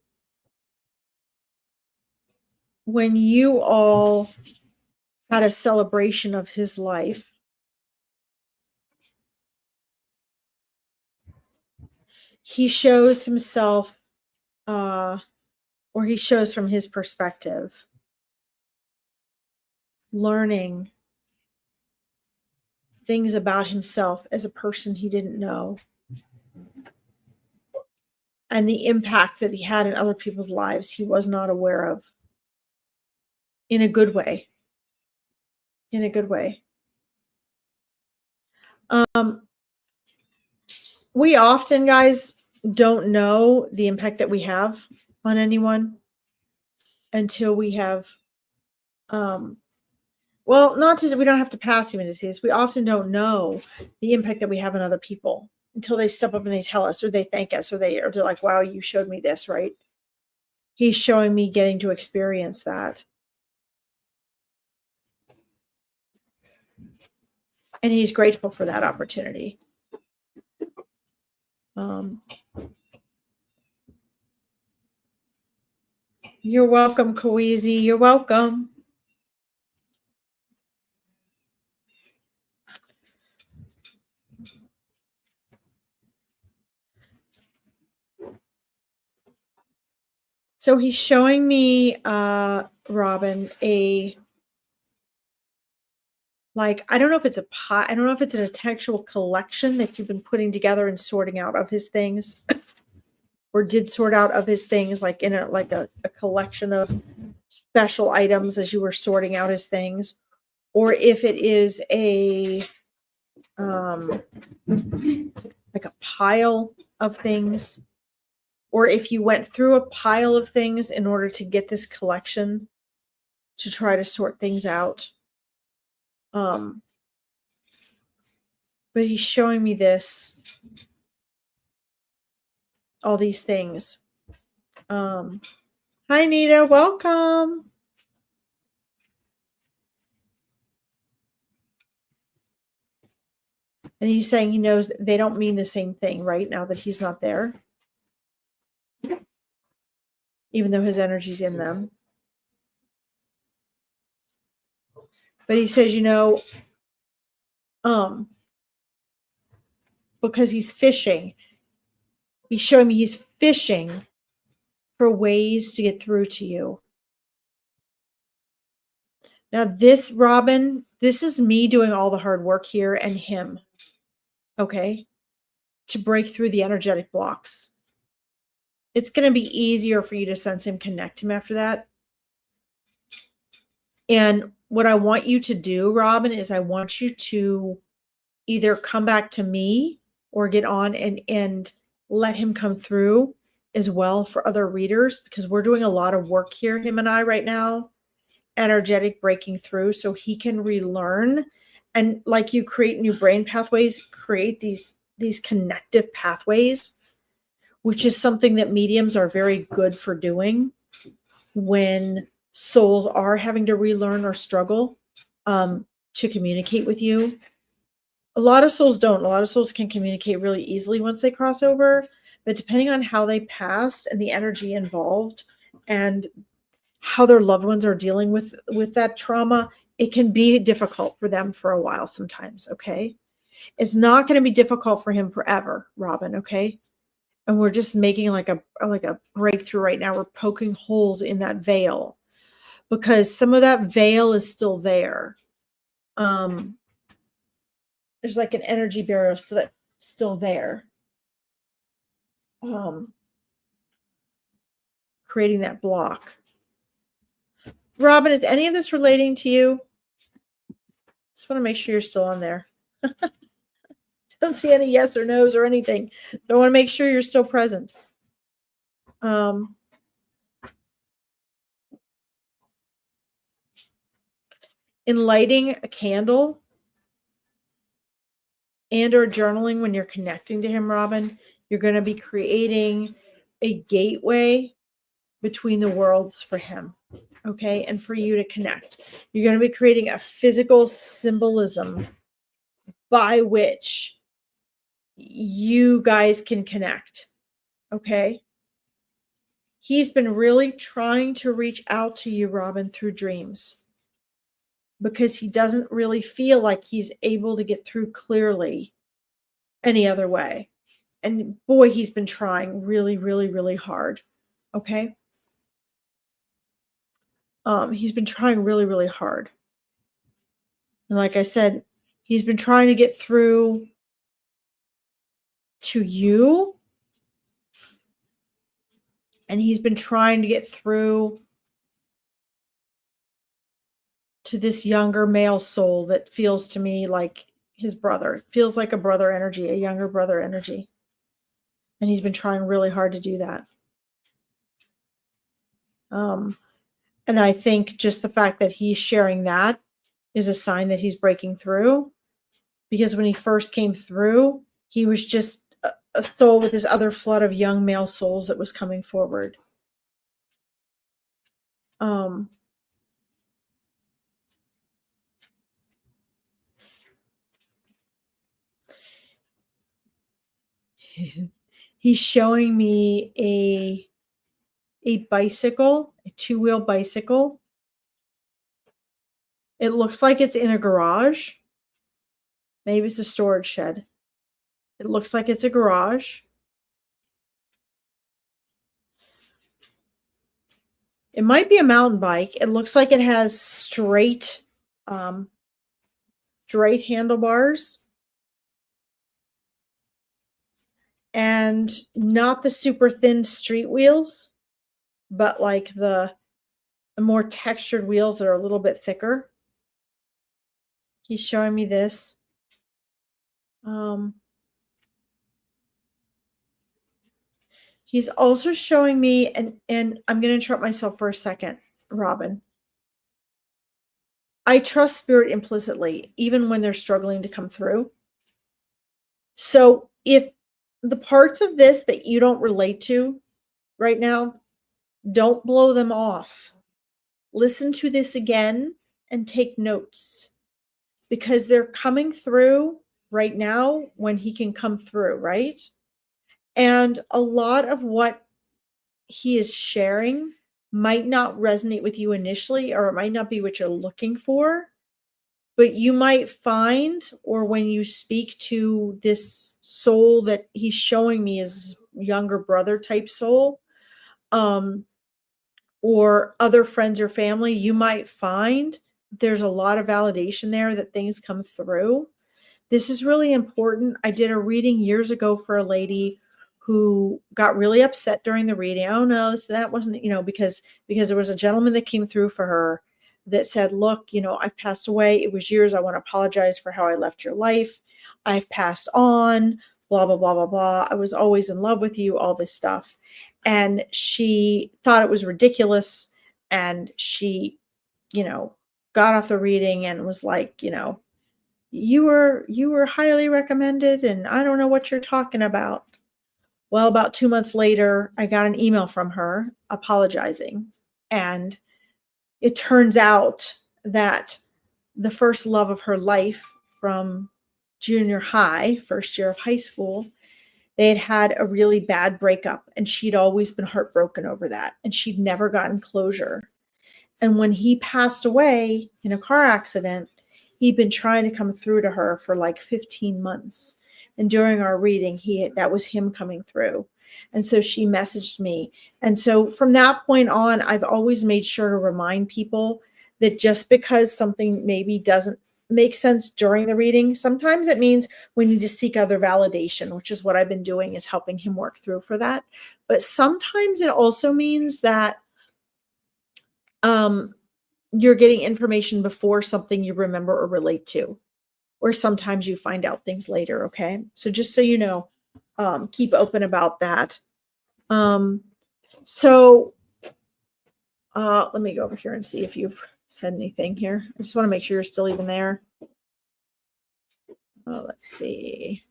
when you all had a celebration of his life, he shows himself, or he shows from his perspective, learning things about himself as a person he didn't know, and the impact that he had in other people's lives he was not aware of, in a good way. In a good way. We often, guys, don't know the impact that we have on anyone until we have, well, not just, we don't have to pass human disease. We often don't know the impact that we have on other people until they step up and they tell us, or they thank us, or they're like, wow, you showed me this, right? He's showing me getting to experience that. And he's grateful for that opportunity. You're welcome, Kawizi. You're welcome. So he's showing me, Robin, I don't know if it's a pie. I don't know if it's an actual collection that you've been putting together and sorting out of his things, or did sort out of his things, like in a collection of special items as you were sorting out his things, or if it is a like a pile of things, or if you went through a pile of things in order to get this collection to try to sort things out. But he's showing me all these things. Hi, Nita. Welcome. And he's saying he knows they don't mean the same thing right now that he's not there, even though his energy's in them. But he says, because he's fishing, he's showing me he's fishing for ways to get through to you. Now, this, Robin, this is me doing all the hard work here and him, okay, to break through the energetic blocks. it's going to be easier for you to sense him, connect him after that. And what I want you to do, Robin, is I want you to either come back to me or get on and let him come through as well for other readers, because we're doing a lot of work here, him and I right now, energetic breaking through, so he can relearn. And like you create new brain pathways, create these connective pathways, which is something that mediums are very good for doing when souls are having to relearn or struggle to communicate with you. A lot of souls don't. A lot of souls can communicate really easily once they cross over, but depending on how they passed and the energy involved and how their loved ones are dealing with that trauma, it can be difficult for them for a while sometimes, okay? It's not going to be difficult for him forever, Robin, okay? And we're just making like a breakthrough right now. We're poking holes in that veil because some of that veil is still there. There's like an energy barrier still there. Creating that block. Robin, is any of this relating to you? Just want to make sure you're still on there. Don't see any yes or no's or anything. I want to make sure you're still present. In lighting a candle and or journaling when you're connecting to him, Robin, you're going to be creating a gateway between the worlds for him, okay, and for you to connect. You're going to be creating a physical symbolism by which you guys can connect, okay? He's been really trying to reach out to you, Robin, through dreams, because he doesn't really feel like he's able to get through clearly any other way. And boy, he's been trying really, really, really hard, okay? He's been trying really, really hard. And like I said, he's been trying to get through to you. And he's been trying to get through to this younger male soul that feels to me like his brother. It feels like a brother energy, a younger brother energy. And he's been trying really hard to do that. And I think just the fact that he's sharing that is a sign that he's breaking through. Because when he first came through, he was just a soul with this other flood of young male souls that was coming forward. He's showing me a bicycle, a two-wheel bicycle. It looks like it's in a garage. Maybe it's a storage shed. It looks like it's a garage. It might be a mountain bike. It looks like it has straight handlebars. And not the super thin street wheels, but like the more textured wheels that are a little bit thicker. He's showing me this. He's also showing me, and I'm going to interrupt myself for a second, Robin. I trust spirit implicitly, even when they're struggling to come through. So if the parts of this that you don't relate to right now, don't blow them off. Listen to this again and take notes, because they're coming through right now when he can come through, right? And a lot of what he is sharing might not resonate with you initially, or it might not be what you're looking for, but you might find, or when you speak to this soul that he's showing me as younger brother type soul, or other friends or family, you might find there's a lot of validation there that things come through. This is really important. I did a reading years ago for a lady who got really upset during the reading. Oh no, that wasn't, because there was a gentleman that came through for her that said, look, I've passed away. It was years. I want to apologize for how I left your life. I've passed on, blah, blah, blah, blah, blah. I was always in love with you, all this stuff. And she thought it was ridiculous. And she, got off the reading and was like, you were highly recommended and I don't know what you're talking about. Well, about 2 months later, I got an email from her apologizing. And it turns out that the first love of her life from junior high, first year of high school, they had a really bad breakup and she'd always been heartbroken over that and she'd never gotten closure. And when he passed away in a car accident, he'd been trying to come through to her for like 15 months. And during our reading, that was him coming through. And so she messaged me. And so from that point on, I've always made sure to remind people that just because something maybe doesn't make sense during the reading, sometimes it means we need to seek other validation, which is what I've been doing, is helping him work through for that. But sometimes it also means that you're getting information before something you remember or relate to, or sometimes you find out things later. Okay. So just so you know, keep open about that. So let me go over here and see if you've said anything here. I just want to make sure you're still even there. Oh, let's see.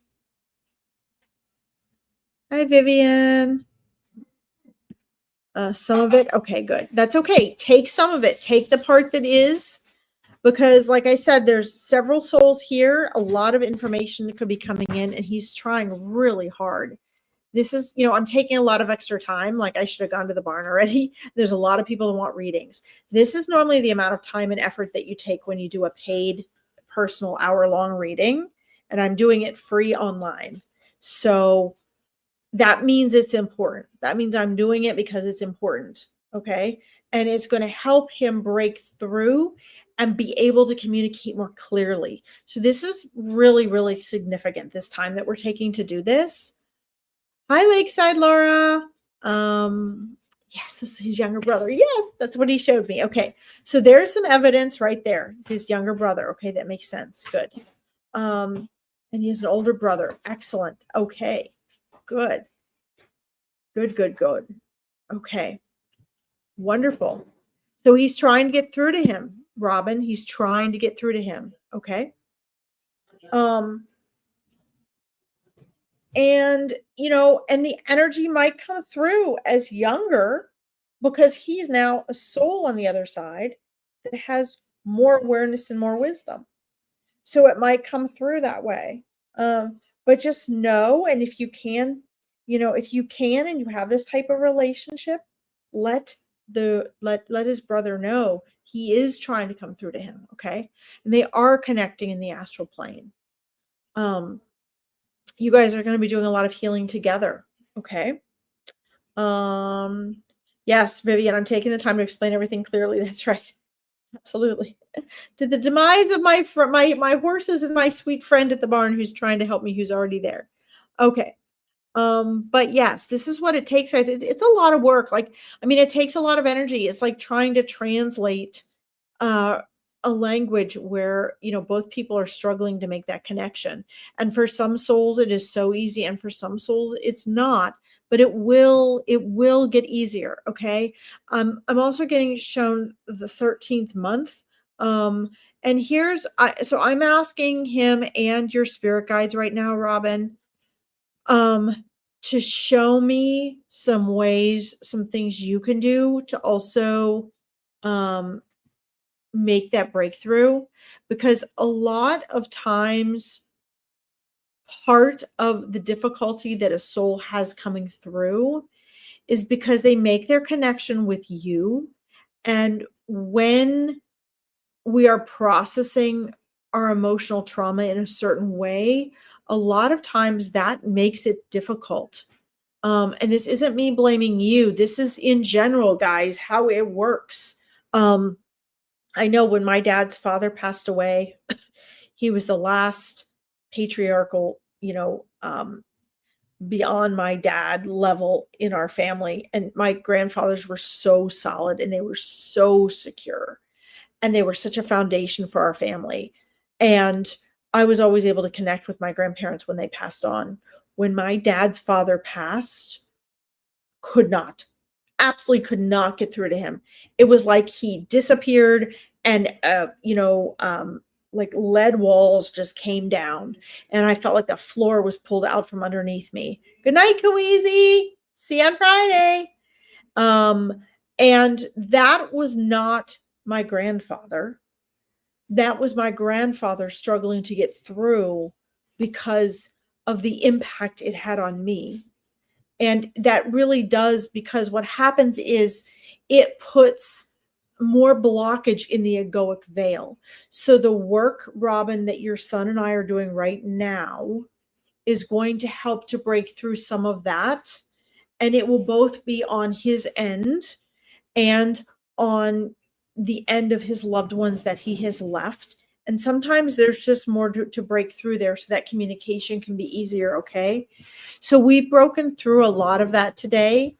Hi, Vivian. Some of it. Okay, good. That's okay. Take some of it. Take the part that is, because like I said, there's several souls here, a lot of information that could be coming in, and he's trying really hard. This is, I'm taking a lot of extra time. Like I should have gone to the barn already. There's a lot of people that want readings. This is normally the amount of time and effort that you take when you do a paid personal hour-long reading, and I'm doing it free online. So that means it's important. That means I'm doing it because it's important. Okay. And it's going to help him break through and be able to communicate more clearly. So this is really, really significant, this time that we're taking to do this. Hi, Lakeside Laura. Yes, this is his younger brother. Yes, that's what he showed me. Okay. So there's some evidence right there. His younger brother. Okay. That makes sense. Good. And he has an older brother. Excellent. Okay. Good. Good. Okay. Wonderful. So he's trying to get through to him, Robin. He's trying to get through to him. Okay. And, and the energy might come through as younger because he's now a soul on the other side that has more awareness and more wisdom. So it might come through that way. But just know, and if you can, and you have this type of relationship, let his brother know he is trying to come through to him. Okay. And they are connecting in the astral plane. You guys are going to be doing a lot of healing together. Okay. Yes, Vivian, I'm taking the time to explain everything clearly. That's right. Absolutely. To the demise of my horses and my sweet friend at the barn who's trying to help me, who's already there. Okay. But yes, this is what it takes, guys. It's a lot of work. It takes a lot of energy. It's like trying to translate a language where, both people are struggling to make that connection. And for some souls, it is so easy. And for some souls, it's not, but it will get easier. Okay. I'm also getting shown the 13th month. And so I'm asking him and your spirit guides right now, Robin, to show me some ways, some things you can do to also, make that breakthrough, because a lot of times part of the difficulty that a soul has coming through is because they make their connection with you. And when we are processing our emotional trauma in a certain way, a lot of times that makes it difficult. And this isn't me blaming you. This is in general, guys, how it works. I know when my dad's father passed away, he was the last patriarchal, beyond my dad level in our family. And my grandfathers were so solid and they were so secure and they were such a foundation for our family. And I was always able to connect with my grandparents when they passed on. When my dad's father passed, could not, absolutely could not get through to him. It was like he disappeared and, like lead walls just came down and I felt like the floor was pulled out from underneath me. Good night, Kaweezy. See you on Friday. Um, and that was not my grandfather. That was my grandfather struggling to get through because of the impact it had on me. And that really does, because what happens is it puts more blockage in the egoic veil. So the work, Robin, that your son and I are doing right now is going to help to break through some of that. And it will both be on his end and on the end of his loved ones that he has left. And sometimes there's just more to break through there so that communication can be easier. Okay. So we've broken through a lot of that today.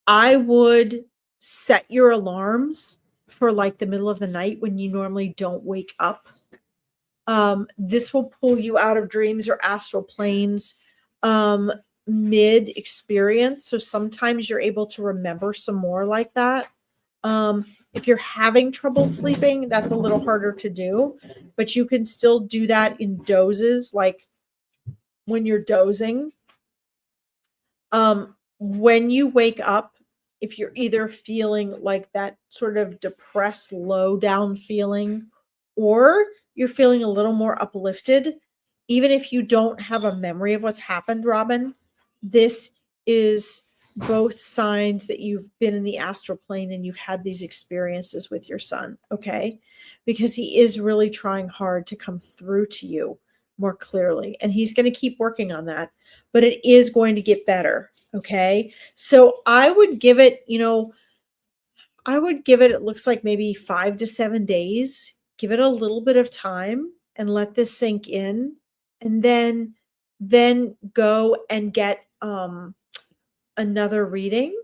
I would set your alarms for like the middle of the night when you normally don't wake up. This will pull you out of dreams or astral planes mid experience. So sometimes you're able to remember some more like that. If you're having trouble sleeping, that's a little harder to do, but you can still do that in dozes, like when you're dozing. When you wake up, if you're either feeling like that sort of depressed, low down feeling, or you're feeling a little more uplifted, even if you don't have a memory of what's happened, Robin, this is both signs that you've been in the astral plane and you've had these experiences with your son, okay? Because he is really trying hard to come through to you more clearly, and he's going to keep working on that, but it is going to get better, okay? So I would give it, it looks like maybe 5 to 7 days. Give it a little bit of time and let this sink in, and then go and get another reading.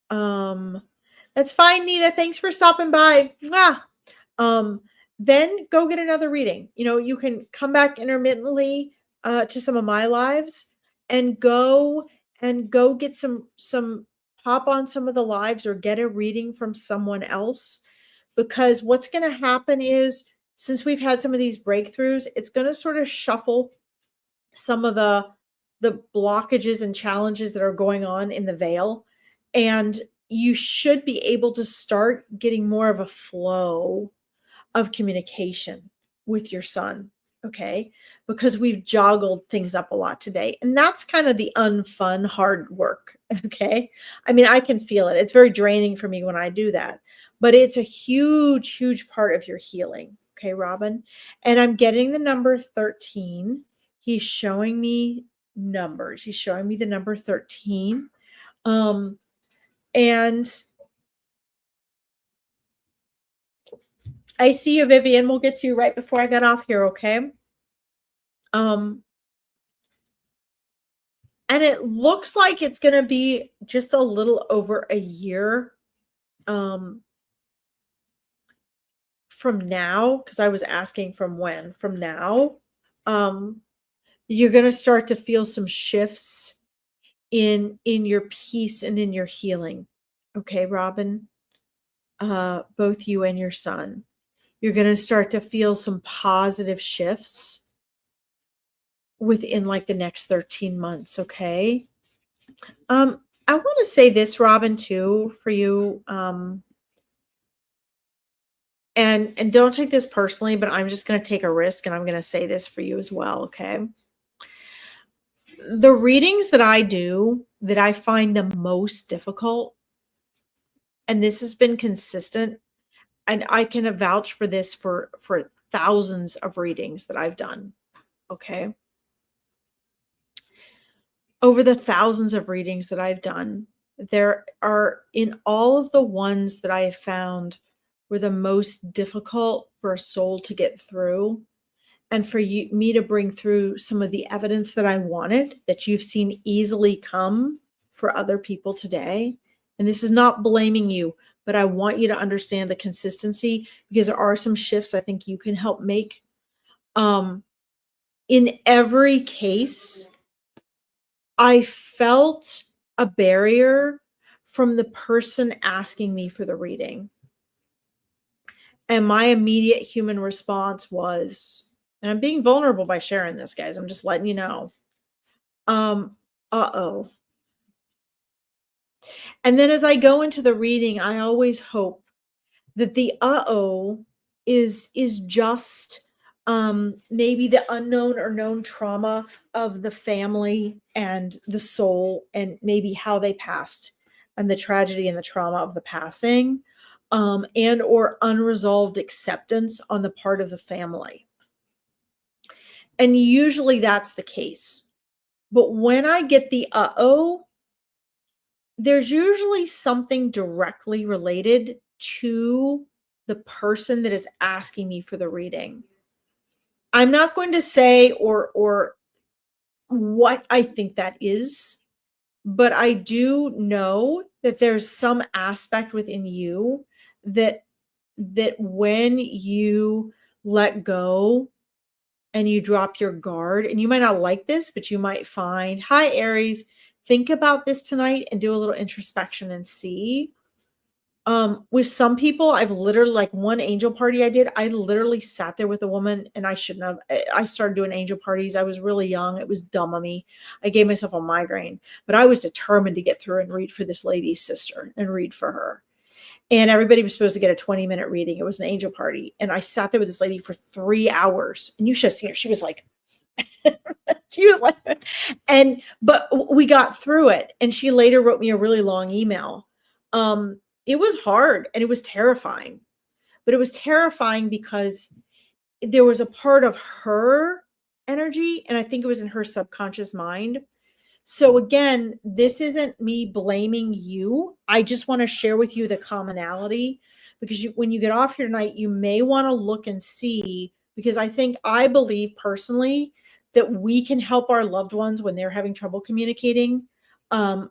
That's fine, Nita. Thanks for stopping by. Mwah. Then go get another reading. You can come back intermittently to some of my lives and go get some pop on some of the lives or get a reading from someone else, because what's going to happen is, since we've had some of these breakthroughs, it's going to sort of shuffle some of the blockages and challenges that are going on in the veil, and you should be able to start getting more of a flow of communication with your son, okay? Because we've joggled things up a lot today, and that's kind of the unfun, hard work, okay? I mean, I can feel it. It's very draining for me when I do that, but it's a huge, huge part of your healing, okay, Robin? And I'm getting the number 13. He's showing me numbers. He's showing me the number 13. And I see you, Vivian. We'll get to you right before I get off here, okay? And it looks like it's going to be just a little over a year from now, because I was asking from when. From now, you're going to start to feel some shifts in your peace and in your healing. Okay, Robin? Both you and your son. You're going to start to feel some positive shifts within like the next 13 months, okay? I want to say this, Robin, too, for you. And don't take this personally, but I'm just going to take a risk and I'm going to say this for you as well, okay? The readings that I do that I find the most difficult, and this has been consistent, and I can vouch for this for thousands of readings that I've done, okay? Over the thousands of readings that I've done, there are, in all of the ones that I have found were the most difficult for a soul to get through, and for me to bring through some of the evidence that I wanted, that you've seen easily come for other people today. And this is not blaming you, but I want you to understand the consistency, because there are some shifts I think you can help make. In every case, I felt a barrier from the person asking me for the reading. And my immediate human response was, and I'm being vulnerable by sharing this, guys, I'm just letting you know. Uh-oh. And then as I go into the reading, I always hope that the uh-oh is just maybe the unknown or known trauma of the family and the soul, and maybe how they passed, and the tragedy and the trauma of the passing, and or unresolved acceptance on the part of the family. And usually that's the case. But when I get the uh-oh, there's usually something directly related to the person that is asking me for the reading. I'm not going to say or what I think that is, but I do know that there's some aspect within you that when you let go and you drop your guard, and you might not like this, but you might find, hi Aries, think about this tonight and do a little introspection and see. With some people, I've literally, like one angel party I did, I literally sat there with a woman, and I shouldn't have. I started doing angel parties. I was really young. It was dumb of me. I gave myself a migraine, but I was determined to get through and read for this lady's sister and read for her. And everybody was supposed to get a 20-minute reading. It was an angel party. And I sat there with this lady for 3 hours, and you should have seen her. She was like, but we got through it. And she later wrote me a really long email. It was hard and it was terrifying, but it was terrifying because there was a part of her energy, and I think it was in her subconscious mind. So again, this isn't me blaming you. I just want to share with you the commonality, because when you get off here tonight, you may want to look and see, because I believe personally that we can help our loved ones when they're having trouble communicating.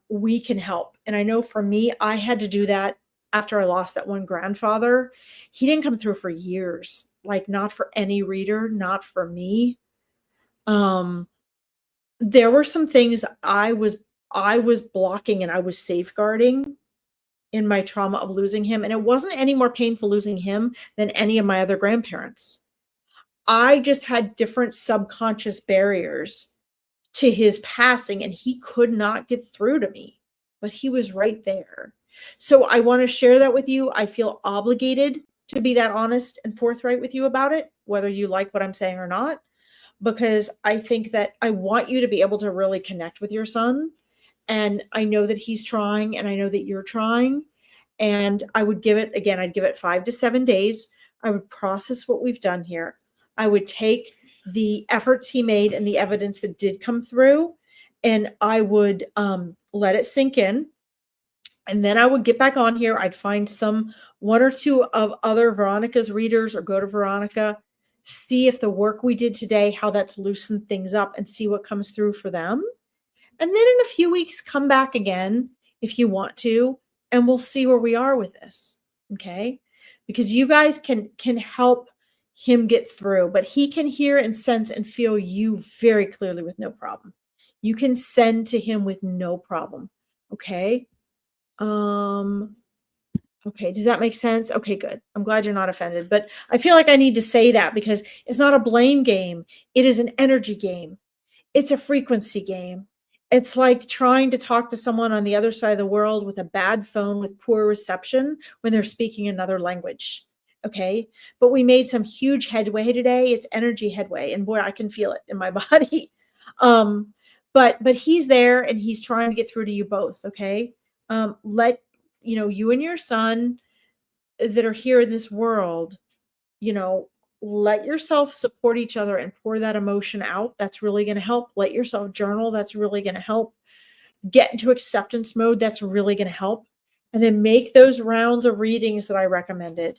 We can help. And I know for me, I had to do that after I lost that one grandfather. He didn't come through for years, like not for any reader, not for me. There were some things I was blocking and I was safeguarding in my trauma of losing him. And it wasn't any more painful losing him than any of my other grandparents. I just had different subconscious barriers to his passing, and he could not get through to me, but he was right there. So I want to share that with you. I feel obligated to be that honest and forthright with you about it, whether you like what I'm saying or not, because I think that I want you to be able to really connect with your son. And I know that he's trying, and I know that you're trying. And I'd give it 5 to 7 days. I would process what we've done here. I would take the efforts he made and the evidence that did come through, and I would let it sink in. And then I would get back on here. I'd find one or two of other Veronica's readers, or go to Veronica, see if the work we did today, how that's loosened things up, and see what comes through for them. And then in a few weeks, come back again if you want to, and we'll see where we are with this. Okay? Because you guys can help him get through, but he can hear and sense and feel you very clearly with no problem. You can send to him with no problem. Okay? Okay, does that make sense? Okay, good. I'm glad you're not offended, but I feel like I need to say that because it's not a blame game. It is an energy game. It's a frequency game. It's like trying to talk to someone on the other side of the world with a bad phone with poor reception when they're speaking another language. Okay. But we made some huge headway today. It's energy headway. And boy, I can feel it in my body. But he's there and he's trying to get through to you both. Okay. Let you and your son that are here in this world, let yourself support each other and pour that emotion out. That's really going to help. Let yourself journal. That's really going to help. Get into acceptance mode. That's really going to help. And then make those rounds of readings that I recommended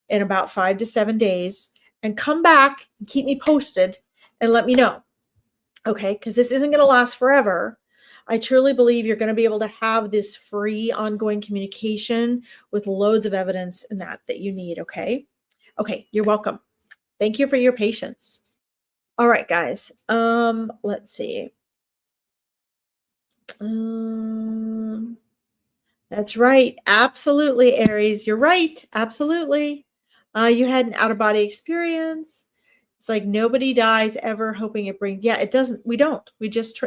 in about 5 to 7 days. and come back and keep me posted and let me know. Okay, because this isn't going to last forever. I truly believe you're going to be able to have this free ongoing communication with loads of evidence and that you need. Okay. Okay. You're welcome. Thank you for your patience. All right, guys. Let's see. That's right. Absolutely, Aries. You're right. Absolutely. You had an out-of-body experience. It's like nobody dies ever hoping it brings. Yeah, it doesn't. We don't. We just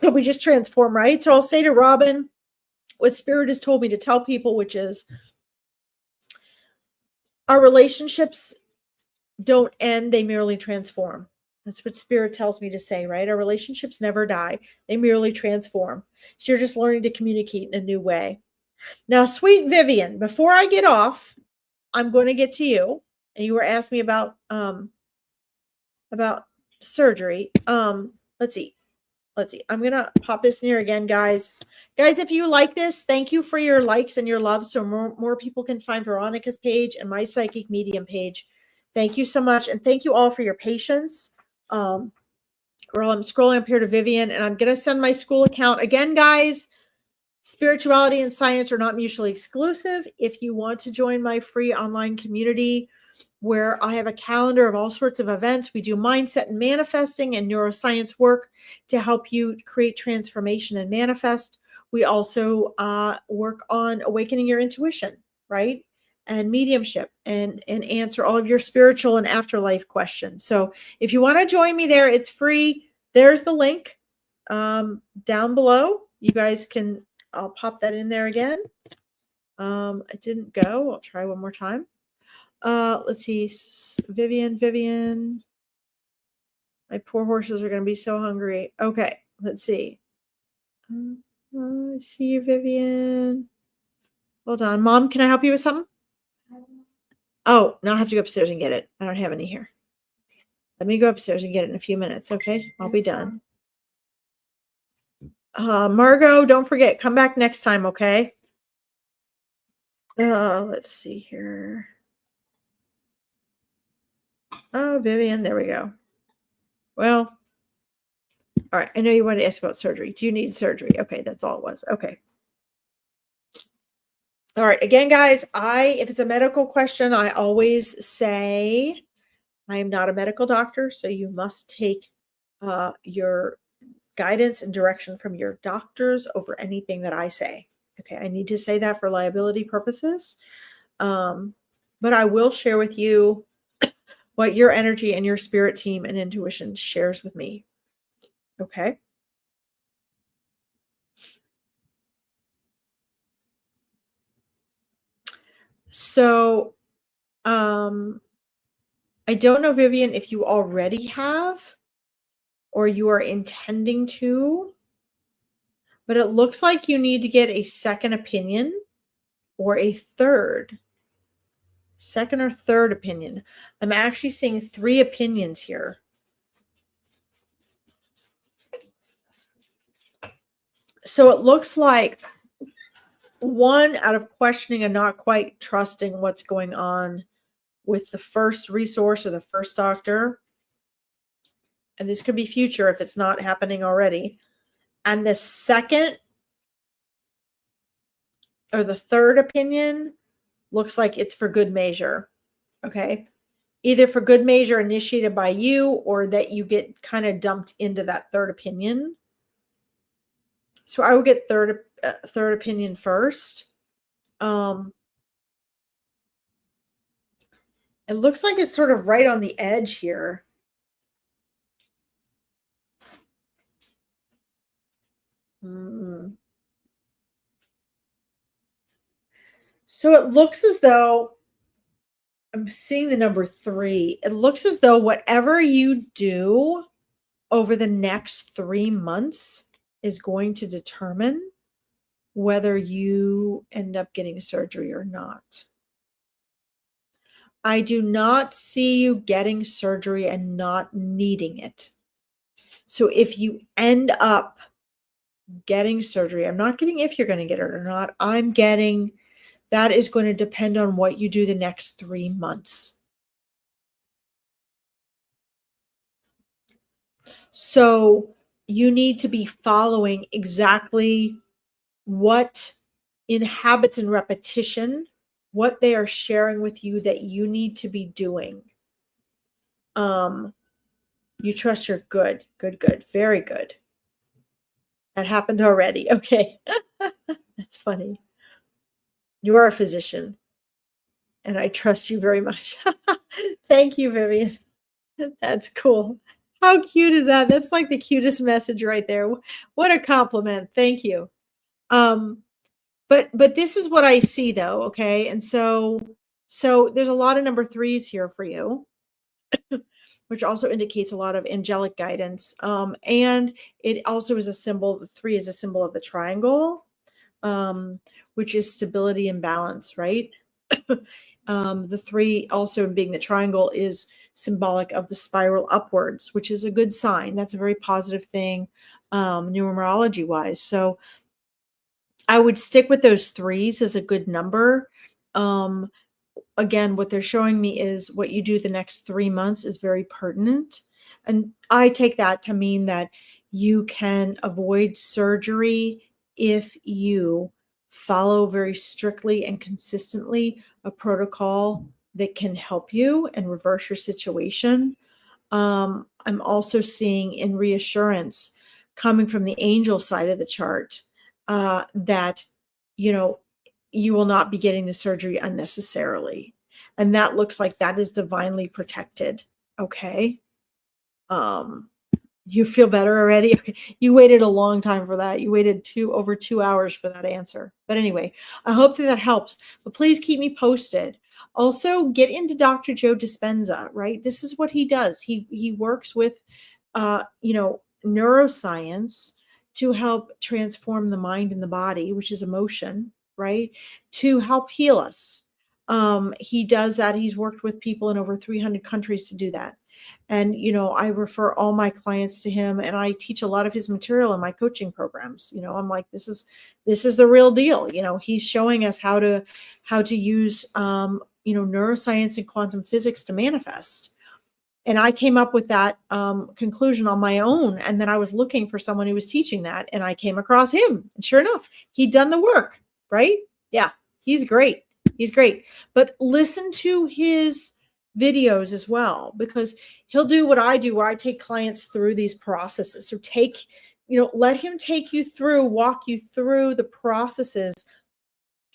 we just transform, right? So I'll say to Robin what Spirit has told me to tell people, which is our relationships don't end, they merely transform. That's what Spirit tells me to say, right? Our relationships never die, they merely transform. So you're just learning to communicate in a new way. Now, sweet Vivian, before I get off, I'm going to get to you. And you were asking me about surgery. Let's see. I'm going to pop this near again, guys. Guys, if you like this, thank you for your likes and your love so more people can find Veronica's page and my Psychic Medium page. Thank you so much. And thank you all for your patience. Girl, I'm scrolling up here to Vivian, and I'm going to send my school account. Again, guys, spirituality and science are not mutually exclusive. If you want to join my free online community where I have a calendar of all sorts of events, we do mindset and manifesting and neuroscience work to help you create transformation and manifest. We also work on awakening your intuition, right? And mediumship and answer all of your spiritual and afterlife questions. So if you want to join me there, it's free. There's the link down below. You guys can, I'll pop that in there again. It didn't go. I'll try one more time. Let's see. Vivian. My poor horses are going to be so hungry. Okay, let's see. I see you, Vivian. Hold on. Mom, can I help you with something? Oh, now I have to go upstairs and get it. I don't have any here. Let me go upstairs and get it in a few minutes, okay? I'll be done. Margot, don't forget, come back next time, okay? Let's see here. Oh, Vivian, there we go. Well, all right. I know you wanted to ask about surgery. Do you need surgery? Okay, that's all it was. Okay. All right. Again, guys, if it's a medical question, I always say I am not a medical doctor, so you must take your guidance and direction from your doctors over anything that I say. Okay, I need to say that for liability purposes. But I will share with you what your energy and your spirit team and intuition shares with me. Okay. So, I don't know, Vivian, if you already have or you are intending to, but it looks like you need to get a second opinion or a second or third opinion. I'm actually seeing 3 opinions here. So it looks like one out of questioning and not quite trusting what's going on with the first resource or the first doctor. And this could be future if it's not happening already. And the second or the third opinion looks like it's for good measure. Okay. Either for good measure initiated by you or that you get kind of dumped into that third opinion. So I would get third opinion first. It looks like it's sort of right on the edge here. So it looks as though I'm seeing the number 3. It looks as though whatever you do over the next 3 months is going to determine whether you end up getting surgery or not. I do not see you getting surgery and not needing it. So if you end up getting surgery, I'm not getting if you're going to get it or not. I'm getting that is going to depend on what you do the next 3 months. So you need to be following exactly what in habits and repetition, what they are sharing with you that you need to be doing. You trust you're good, good, very good. That happened already. Okay. That's funny. You are a physician, and I trust you very much. Thank you, Vivian. That's cool. How cute is that? That's like the cutest message right there. What a compliment. Thank you. Um, but this is what I see though, okay? And so there's a lot of number threes here for you, which also indicates a lot of angelic guidance. And it also is a symbol, the three is a symbol of the triangle, which is stability and balance, right? The three also being the triangle is symbolic of the spiral upwards, which is a good sign. That's a very positive thing, numerology wise. So I would stick with those threes as a good number. Again, what they're showing me is what you do the next 3 months is very pertinent. And I take that to mean that you can avoid surgery if you follow very strictly and consistently a protocol that can help you and reverse your situation. I'm also seeing in reassurance coming from the angel side of the chart that, you know, you will not be getting the surgery unnecessarily. And that looks like that is divinely protected. Okay. You feel better already? Okay. You waited a long time for that. You waited over 2 hours for that answer. But anyway, I hope that helps. But please keep me posted. Also, get into Dr. Joe Dispenza, right? This is what he does. He works with neuroscience to help transform the mind and the body, which is emotion, right? To help heal us. He does that. He's worked with people in over 300 countries to do that. And, I refer all my clients to him, and I teach a lot of his material in my coaching programs. I'm like, this is the real deal. He's showing us how to use, neuroscience and quantum physics to manifest. And I came up with that conclusion on my own. And then I was looking for someone who was teaching that, and I came across him. And sure enough, he'd done the work, right? Yeah, he's great. He's great. But listen to his videos as well, because he'll do what I do, where I take clients through these processes. So let him take you through, walk you through the processes,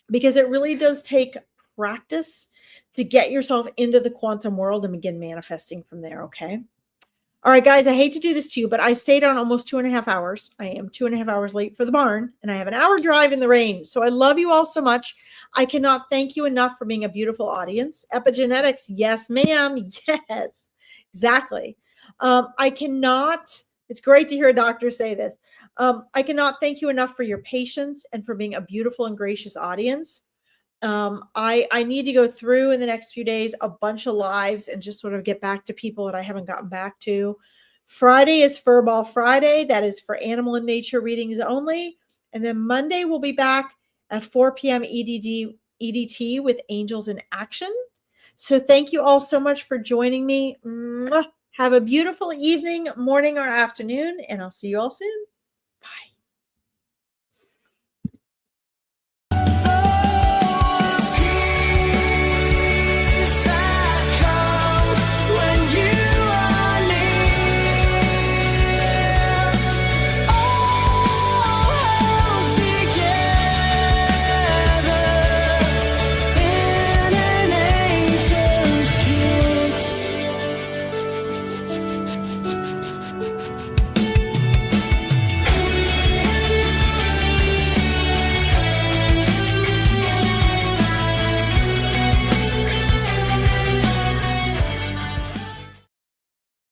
because it really does take practice to get yourself into the quantum world and begin manifesting from there. Okay. All right, guys, I hate to do this to you, but I stayed on almost 2.5 hours. I am 2.5 hours late for the barn, and I have an hour drive in the rain. So I love you all so much. I cannot thank you enough for being a beautiful audience. Epigenetics, yes, ma'am. Yes, exactly. It's great to hear a doctor say this. I cannot thank you enough for your patience and for being a beautiful and gracious audience. I need to go through in the next few days a bunch of lives and just sort of get back to people that I haven't gotten back to. Friday is Furball Friday. That is for animal and nature readings only. And then Monday we'll be back at 4 p.m. EDT with Angels in Action. So thank you all so much for joining me. Mwah. Have a beautiful evening, morning, or afternoon, and I'll see you all soon.